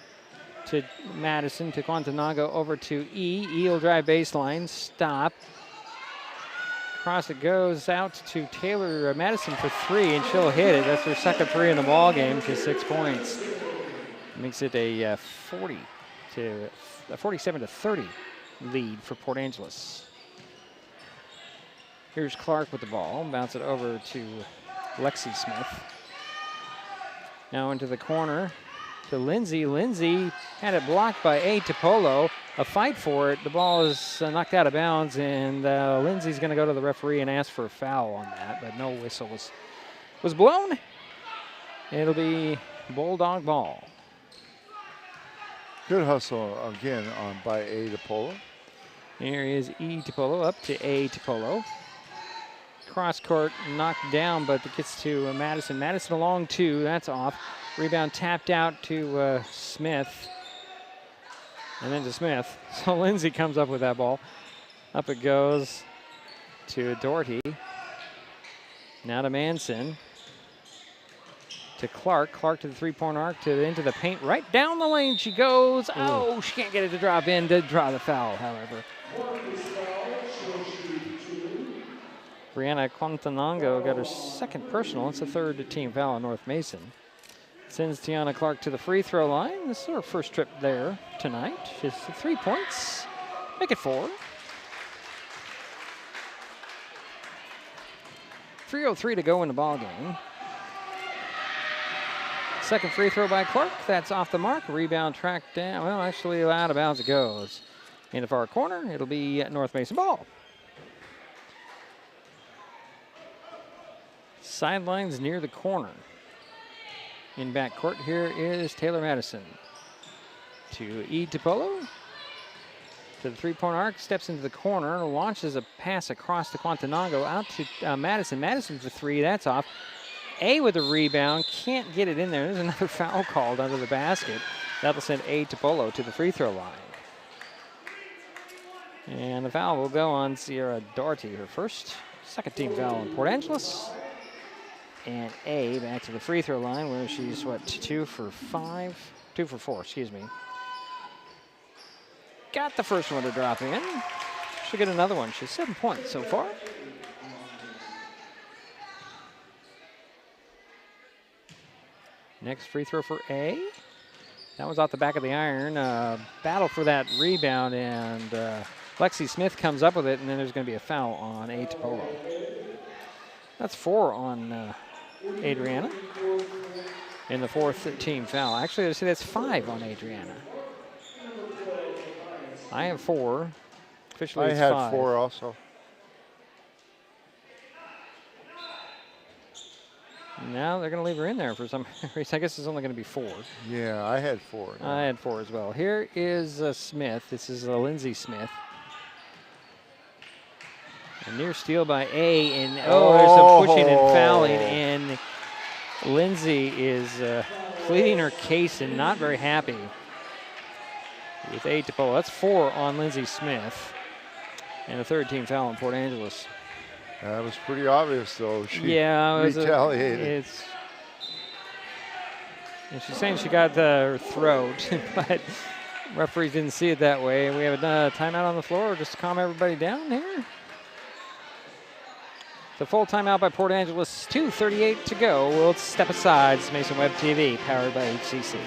To Madison, to Quantanago, over to E. E will drive baseline. Stop. Across it goes out to Taylor Madison for 3, and she'll hit it. That's her second 3 in the ball game to 6 points. Makes it a 47-30 lead for Port Angeles. Here's Clark with the ball. Bounce it over to Lexi Smith. Now into the corner to Lindsay. Lindsay had it blocked by A. Topolo. A fight for it. The ball is knocked out of bounds, and Lindsay's going to go to the referee and ask for a foul on that, but no whistle was blown. It'll be Bulldog ball. Good hustle again by A. Topolo. Here is E. Topolo up to A. Topolo. Cross court knocked down, but it gets to Madison. Madison along 2. That's off. Rebound tapped out to Smith. And then to Smith. So Lindsay comes up with that ball. Up it goes to Doherty. Now to Manson. To Clark. Clark to the three-point arc, into the paint. Right down the lane she goes. Oh, she can't get it to drop in. Did draw the foul, however. Brianna Quantanago got her second personal. It's the third team foul on North Mason. Sends Tiana Clark to the free throw line. This is her first trip there tonight. She's 3 points. Make it 4. 3:03 to go in the ball game. Second free throw by Clark. That's off the mark. Rebound tracked down. Well, actually out of bounds it goes. In the far corner, it'll be North Mason ball. Sidelines near the corner. In backcourt, here is Taylor Madison. To E. Topolo. To the three-point arc, steps into the corner, launches a pass across to Quantanago, out to Madison. Madison for 3, that's off. A with a rebound, can't get it in there. There's another foul called under the basket. That'll send A. Topolo to the free throw line. And the foul will go on Sierra Doherty, her second team foul in Port Angeles. And A back to the free throw line where she's, 2 for 4, excuse me. Got the first one to drop in. She'll get another one. She's 7 points so far. Next free throw for A. That was off the back of the iron. Battle for that rebound, and Lexi Smith comes up with it, and then there's going to be a foul on A. Topolo. That's 4 on Adriana. In the fourth team foul. Actually, I say that's 5 on Adriana. I have 4. Officially, it's 5. I had 4 also. Now they're going to leave her in there for some reason. I guess it's only going to be 4. Yeah, I had 4. Yeah. I had 4 as well. Here is Smith. This is Lindsay Smith. A near steal by A, and there's some pushing and fouling, and Lindsay is pleading her case and not very happy with A. Topolo. That's 4 on Lindsay Smith, and a third team foul in Port Angeles. That was pretty obvious, though. She retaliated. And she's saying she got her throat, but referees didn't see it that way. We have a timeout on the floor just to calm everybody down here. The full timeout by Port Angeles, 2:38 to go. We'll step aside. It's Mason Web TV, powered by HCC.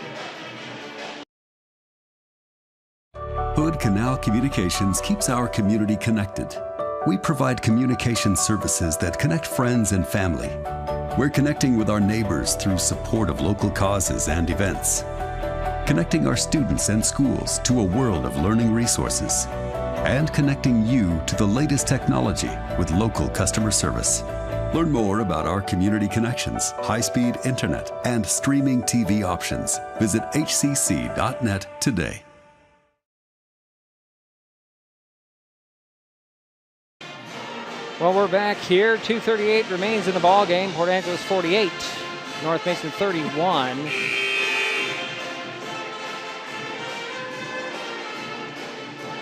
Hood Canal Communications keeps our community connected. We provide communication services that connect friends and family. We're connecting with our neighbors through support of local causes and events. Connecting our students and schools to a world of learning resources. And connecting you to the latest technology with local customer service. Learn more about our community connections, high-speed internet, and streaming TV options. Visit hcc.net today. Well, we're back here. 2:38 remains in the ball game. Port Angeles 48, North Mason 31.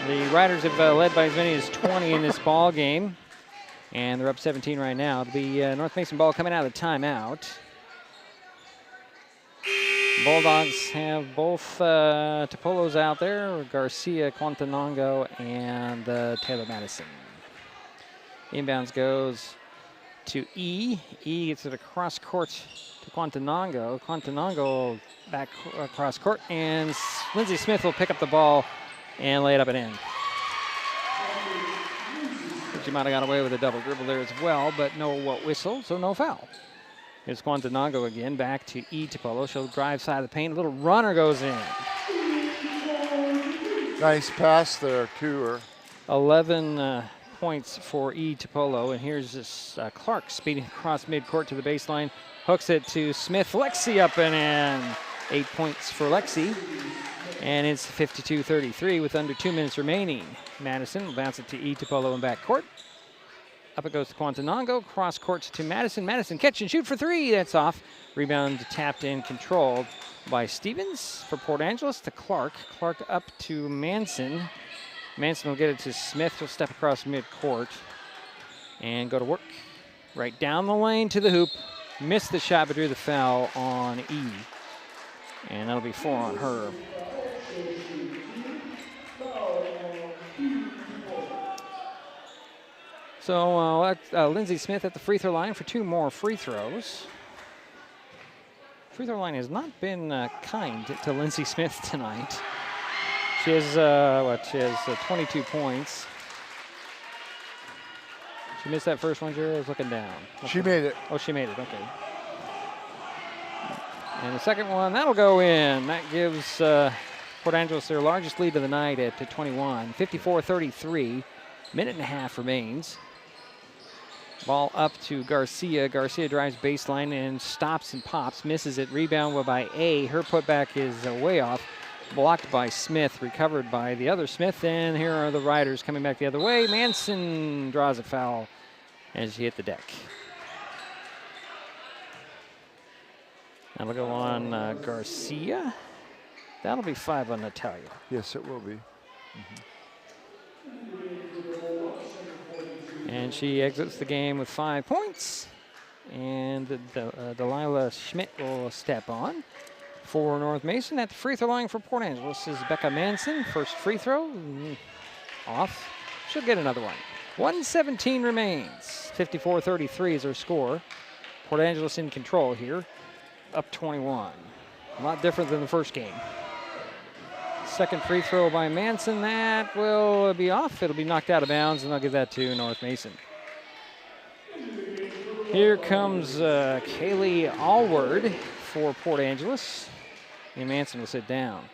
The Riders have led by as many as 20 in this ball game. And they're up 17 right now. It'll be North Mason ball coming out of the timeout. Bulldogs have both Topolos out there, Garcia, Quantanango, and Taylor Madison. Inbounds goes to E. E gets it across court to Quantanango. Quantanango back across court, and Lindsay Smith will pick up the ball and lay it up and in. She might have got away with a double dribble there as well, but no whistle, so no foul. Here's Quantanango again, back to E. Topolo. She'll drive side of the paint. A little runner goes in. Nice pass there to her. 11 points for E. Topolo. And here's this Clark speeding across midcourt to the baseline. Hooks it to Smith. Lexi up and in. 8 points for Lexi. And it's 52-33 with under 2 minutes remaining. Madison will bounce it to E. Topolo in backcourt. Up it goes to Quantanango, cross courts to Madison. Madison catch and shoot for 3. That's off. Rebound tapped in, controlled by Stevens for Port Angeles to Clark. Clark up to Manson. Manson will get it to Smith. He'll step across midcourt and go to work. Right down the lane to the hoop. Missed the shot, but drew the foul on E. And that'll be 4 on her. So Lindsay Smith at the free throw line for 2 more free throws. Free throw line has not been kind to Lindsay Smith tonight. She has, she has 22 points. She missed that first one, Jerry. I was looking down. Okay. She made it. Oh, she made it, okay. And the second one, that'll go in. That gives Port Angeles their largest lead of the night at 21. 54-33. Minute and a half remains. Ball up to Garcia. Garcia drives baseline and stops and pops. Misses it. Rebound by A. Her putback is way off. Blocked by Smith. Recovered by the other Smith. And here are the Riders coming back the other way. Manson draws a foul as she hit the deck. That'll go on Garcia. That'll be 5 on Natalia. Yes, it will be. And she exits the game with 5 points. And Delilah Schmidt will step on for North Mason. At the free throw line for Port Angeles is Becca Manson. First free throw, off. She'll get another one. 1:17 remains. 54-33 is her score. Port Angeles in control here, up 21. A lot different than the first game. Second free throw by Manson, that will be off. It'll be knocked out of bounds, and I'll give that to North Mason. Here comes Kaylee Allward for Port Angeles, and Manson will sit down.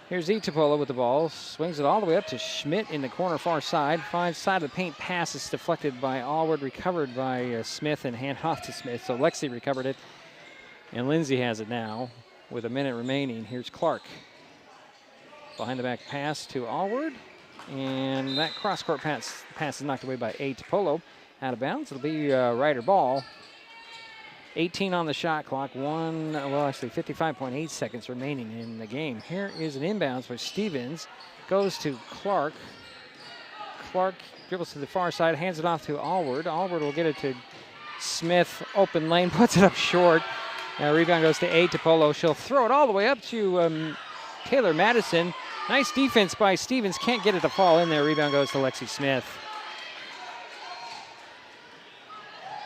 Here's Itapola with the ball, swings it all the way up to Schmidt in the corner far side. Finds side of the paint, pass is deflected by Allward, recovered by Smith, and hand off to Smith. So Lexi recovered it, and Lindsay has it now with a minute remaining. Here's Clark. Behind the back pass to Allward, and that cross-court pass is knocked away by A. Topolo. Out of bounds. It'll be Ryder ball. 18 on the shot clock. 55.8 seconds remaining in the game. Here is an inbounds for Stevens. Goes to Clark. Clark dribbles to the far side, hands it off to Allward. Allward will get it to Smith. Open lane, puts it up short. Rebound goes to A. Topolo. She'll throw it all the way up to Taylor Madison. Nice defense by Stevens. Can't get it to fall in there. Rebound goes to Lexi Smith.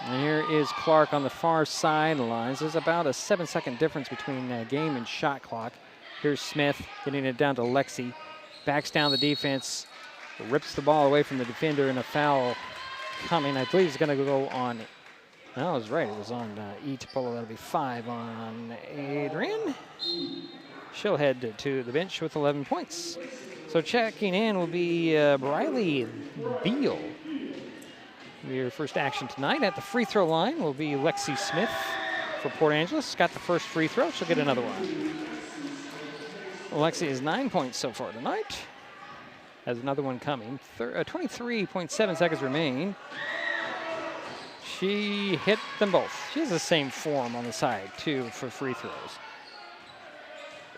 And here is Clark on the far sidelines. There's about a 7-second difference between game and shot clock. Here's Smith getting it down to Lexi. Backs down the defense. Rips the ball away from the defender, and a foul coming. I believe it's going to go on. No, I was right. It was on E. Topolo. That'll be 5 on Adrian. She'll head to the bench with 11 points. So checking in will be Briley Beal. Your first action tonight. At the free throw line will be Lexi Smith for Port Angeles. Got the first free throw. She'll get another one. Lexi is 9 points so far tonight. Has another one coming. 23.7 seconds remain. She hit them both. She has the same form on the side, too, for free throws.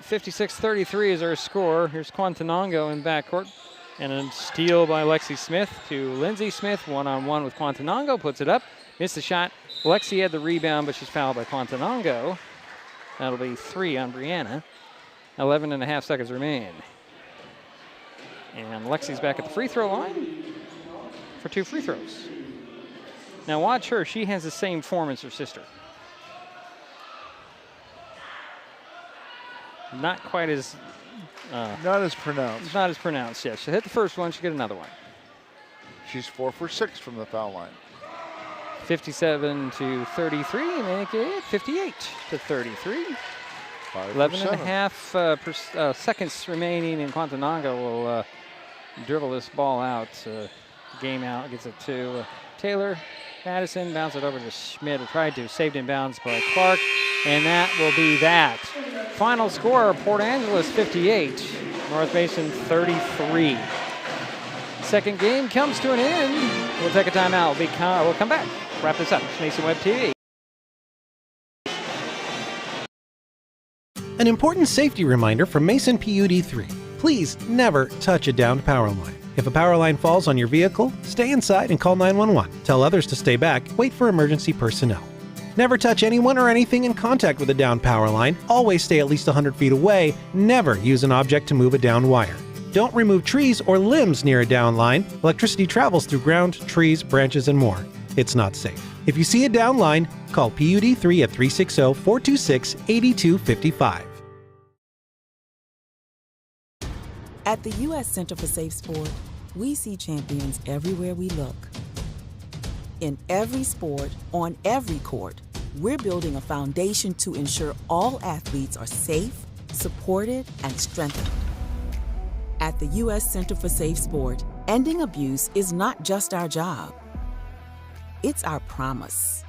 56-33 is our score. Here's Quantanango in backcourt. And a steal by Lexi Smith to Lindsay Smith. One-on-one with Quantanango. Puts it up. Missed the shot. Lexi had the rebound, but she's fouled by Quantanango. That'll be 3 on Brianna. 11 and a half seconds remain. And Lexi's back at the free throw line for 2 free throws. Now watch her. She has the same form as her sister. Not quite as... not as pronounced. Not as pronounced, yes. She'll hit the first one. She'll get another one. She's 4 for 6 from the foul line. 57 to 33, make it 58 to 33. 11 and a half seconds remaining, and Quantanango will dribble this ball out. Game out, gets it to Taylor. Madison, bounce it over to Schmidt, who tried to, saved in bounds by Clark, and that will be that. Final score, Port Angeles 58, North Mason 33. Second game comes to an end. We'll take a timeout. We'll come back. Wrap this up. It's Mason Web TV. An important safety reminder from Mason PUD 3. Please never touch a downed power line. If a power line falls on your vehicle, stay inside and call 911. Tell others to stay back. Wait for emergency personnel. Never touch anyone or anything in contact with a downed power line. Always stay at least 100 feet away. Never use an object to move a downed wire. Don't remove trees or limbs near a downed line. Electricity travels through ground, trees, branches, and more. It's not safe. If you see a downed line, call PUD 3 at 360-426-8255. At the U.S. Center for Safe Sport, we see champions everywhere we look. In every sport, on every court, we're building a foundation to ensure all athletes are safe, supported, and strengthened. At the U.S. Center for Safe Sport, ending abuse is not just our job. It's our promise.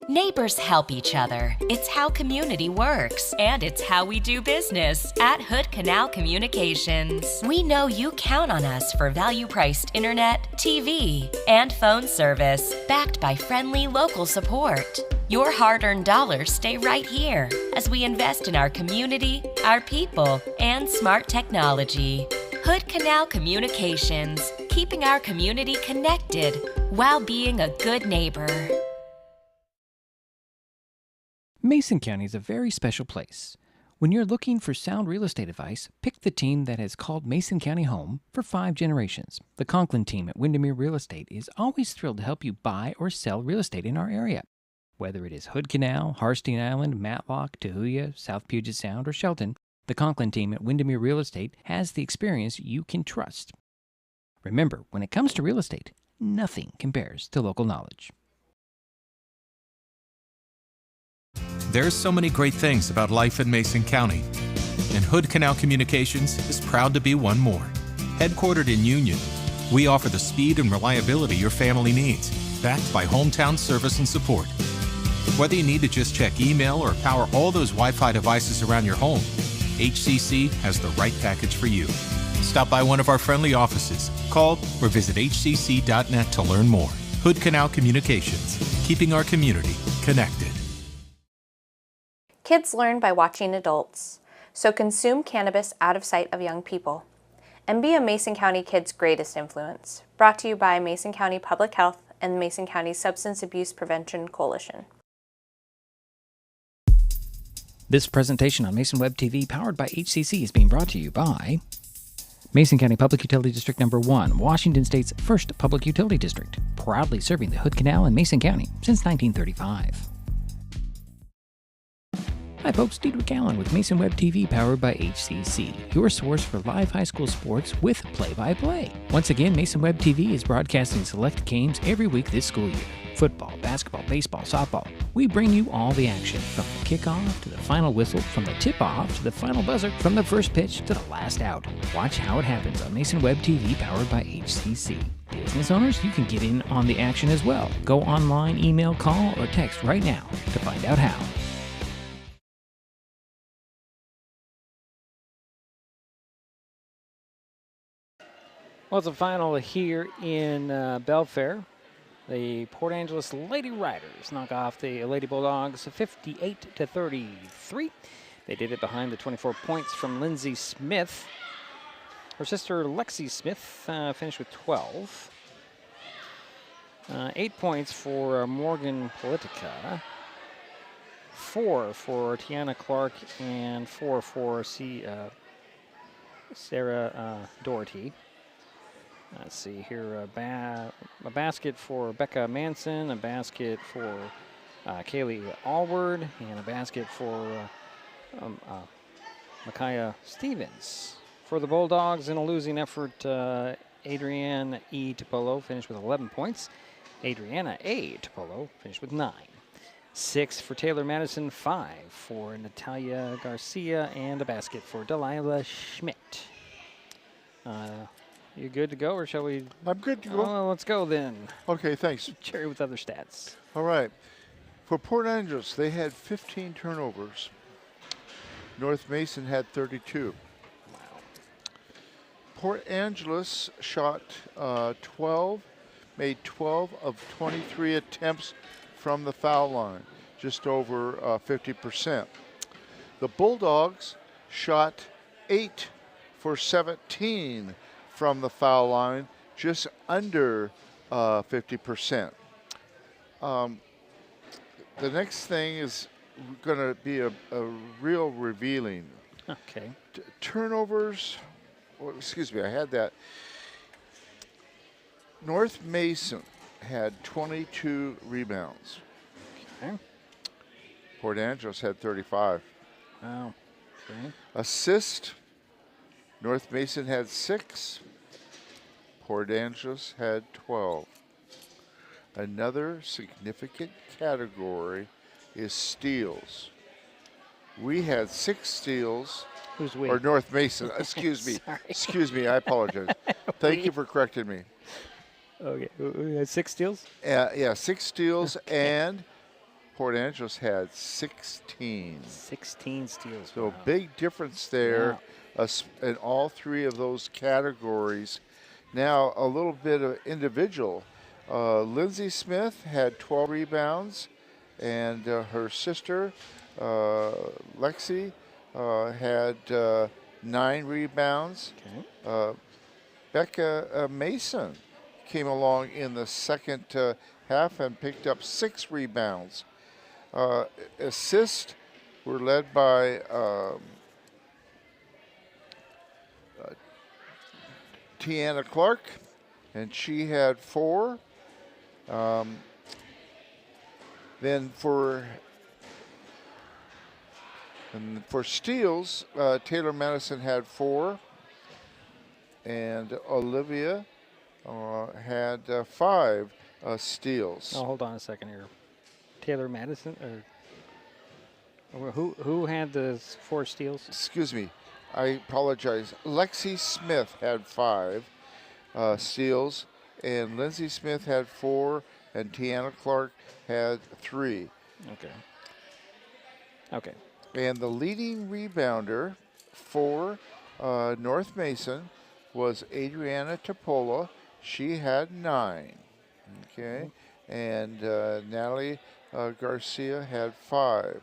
Neighbors help each other. It's how community works, and it's how we do business at Hood Canal Communications. We know you count on us for value-priced internet, TV, and phone service, backed by friendly local support. Your hard-earned dollars stay right here as we invest in our community, our people, and smart technology. Hood Canal Communications, keeping our community connected while being a good neighbor. Mason County is a very special place. When you're looking for sound real estate advice, pick the team that has called Mason County home for 5 generations. The Conklin team at Windermere Real Estate is always thrilled to help you buy or sell real estate in our area. Whether it is Hood Canal, Harstein Island, Matlock, Tahuya, South Puget Sound, or Shelton, the Conklin team at Windermere Real Estate has the experience you can trust. Remember, when it comes to real estate, nothing compares to local knowledge. There's so many great things about life in Mason County, and Hood Canal Communications is proud to be one more. Headquartered in Union, we offer the speed and reliability your family needs, backed by hometown service and support. Whether you need to just check email or power all those Wi-Fi devices around your home, HCC has the right package for you. Stop by one of our friendly offices, call or visit hcc.net to learn more. Hood Canal Communications, keeping our community connected. Kids learn by watching adults, so consume cannabis out of sight of young people. And be a Mason County kid's greatest influence. Brought to you by Mason County Public Health and the Mason County Substance Abuse Prevention Coalition. This presentation on Mason Web TV, powered by HCC, is being brought to you by Mason County Public Utility District Number 1, Washington State's first public utility district, proudly serving the Hood Canal and Mason County since 1935. Hi folks, Diedrich Allen with Mason Web TV, powered by HCC, your source for live high school sports with play-by-play. Once again, Mason Web TV is broadcasting select games every week this school year. Football, basketball, baseball, softball. We bring you all the action, from the kickoff to the final whistle, from the tip-off to the final buzzer, from the first pitch to the last out. Watch how it happens on Mason Web TV, powered by HCC. Business owners, you can get in on the action as well. Go online, email, call, or text right now to find out how. Well, it's a final here in Belfair. The Port Angeles Lady Riders knock off the Lady Bulldogs 58-33. They did it behind the 24 points from Lindsay Smith. Her sister Lexi Smith finished with 12. 8 points for Morgan Politica. 4 for Tiana Clark and 4 for Sarah Doherty. Let's see here, a basket for Becca Manson, a basket for Kaylee Allward, and a basket for Micaiah Stevens. For the Bulldogs, in a losing effort, Adrienne E. Topolo finished with 11 points. Adriana A. Topolo finished with 9. 6 for Taylor Madison, 5 for Natalia Garcia, and a basket for Delilah Schmidt. You good to go, or shall we? I'm good to go. Well, let's go then. Okay, thanks. Jerry with other stats. All right. For Port Angeles, they had 15 turnovers. North Mason had 32. Wow. Port Angeles shot 12, made 12 of 23 attempts from the foul line, just over 50%. The Bulldogs shot 8 for 17 from the foul line, just under 50%. The next thing is going to be a real revealing. Okay. Turnovers, excuse me, I had that. North Mason had 22 rebounds. Okay. Port Angeles had 35. Wow. Okay. Assist, North Mason had 6. Port Angeles had 12. Another significant category is steals. We had 6 steals. Who's we? Or North Mason, excuse me. Excuse me, I apologize. Thank you for correcting me. Okay, we had 6 steals? Yeah, 6 steals, and Port Angeles had 16. 16 steals. So wow. big difference there in all 3 of those categories. Now, a little bit of individual. Lindsay Smith had 12 rebounds, and her sister, Lexi, had 9 rebounds. Okay. Becca Mason came along in the second half and picked up 6 rebounds. Assists were led by Tiana Clark, and she had 4. Then for steals, Taylor Madison had 4, and Olivia had 5 steals. Oh, hold on a second here. Taylor Madison, or who had the 4 steals? Excuse me, I apologize. Lexi Smith had 5 steals, and Lindsay Smith had 4, and Tiana Clark had 3. Okay. Okay. And the leading rebounder for North Mason was Adriana Topola. She had 9. Okay. And Natalie Garcia had 5.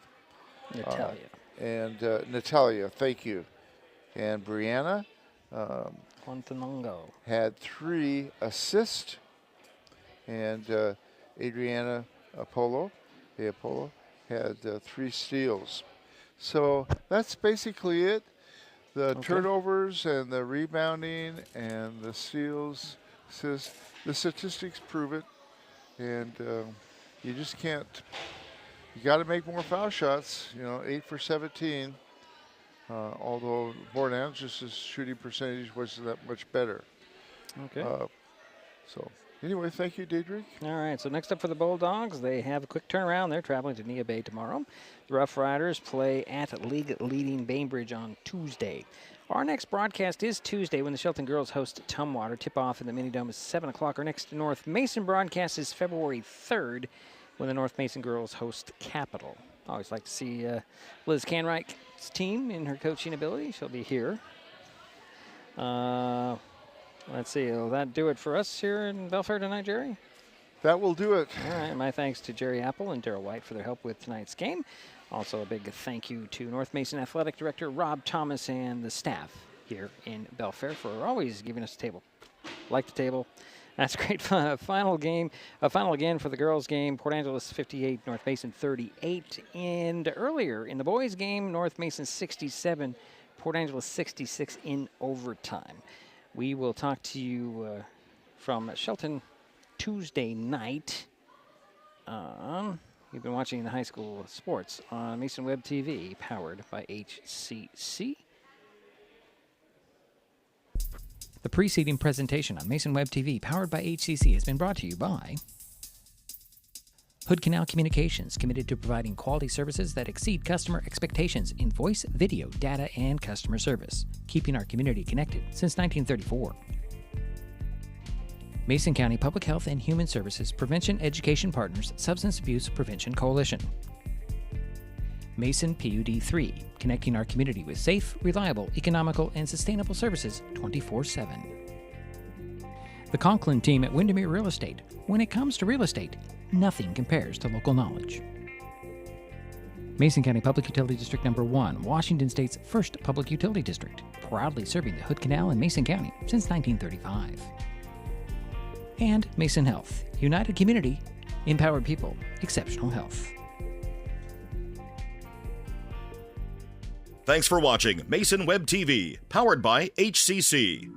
Natalia. And Natalia, thank you. And Brianna had 3 assists. And Adriana Apollo had 3 steals. So that's basically it. The turnovers and the rebounding and the steals, the statistics prove it. And you just can't, you got to make more foul shots, 8 for 17. Although Port Angeles' shooting percentage wasn't that much better. Okay. So anyway, thank you, Diedrich. All right, so next up for the Bulldogs, they have a quick turnaround. They're traveling to Nia Bay tomorrow. The Roughriders play at league-leading Bainbridge on Tuesday. Our next broadcast is Tuesday when the Shelton girls host Tumwater. Tip-off in the Mini-Dome is 7 o'clock. Our next North Mason broadcast is February 3rd when the North Mason girls host Capital. I always like to see Liz Canwright's team in her coaching ability. She'll be here. Let's see, will that do it for us here in Belfair tonight, Jerry? That will do it. All right, my thanks to Jerry Apple and Daryl White for their help with tonight's game. Also, a big thank you to North Mason Athletic Director Rob Thomas and the staff here in Belfair for always giving us a table. Like the table. That's great. Final game. Final again for the girls' game. Port Angeles 58, North Mason 38. And earlier in the boys' game, North Mason 67, Port Angeles 66 in overtime. We will talk to you from Shelton Tuesday night. You've been watching the high school sports on Mason Web TV, powered by HCC. The preceding presentation on Mason Web TV, powered by HCC, has been brought to you by Hood Canal Communications, committed to providing quality services that exceed customer expectations in voice, video, data, and customer service, keeping our community connected since 1934. Mason County Public Health and Human Services Prevention Education Partners Substance Abuse Prevention Coalition. Mason PUD 3, connecting our community with safe, reliable, economical, and sustainable services 24/7. The Conklin team at Windermere Real Estate. When it comes to real estate, nothing compares to local knowledge. Mason County Public Utility District Number 1, Washington State's first public utility district, proudly serving the Hood Canal in Mason County since 1935. And Mason Health, united community, empowered people, exceptional health. Thanks for watching Mason Web TV, powered by HCC.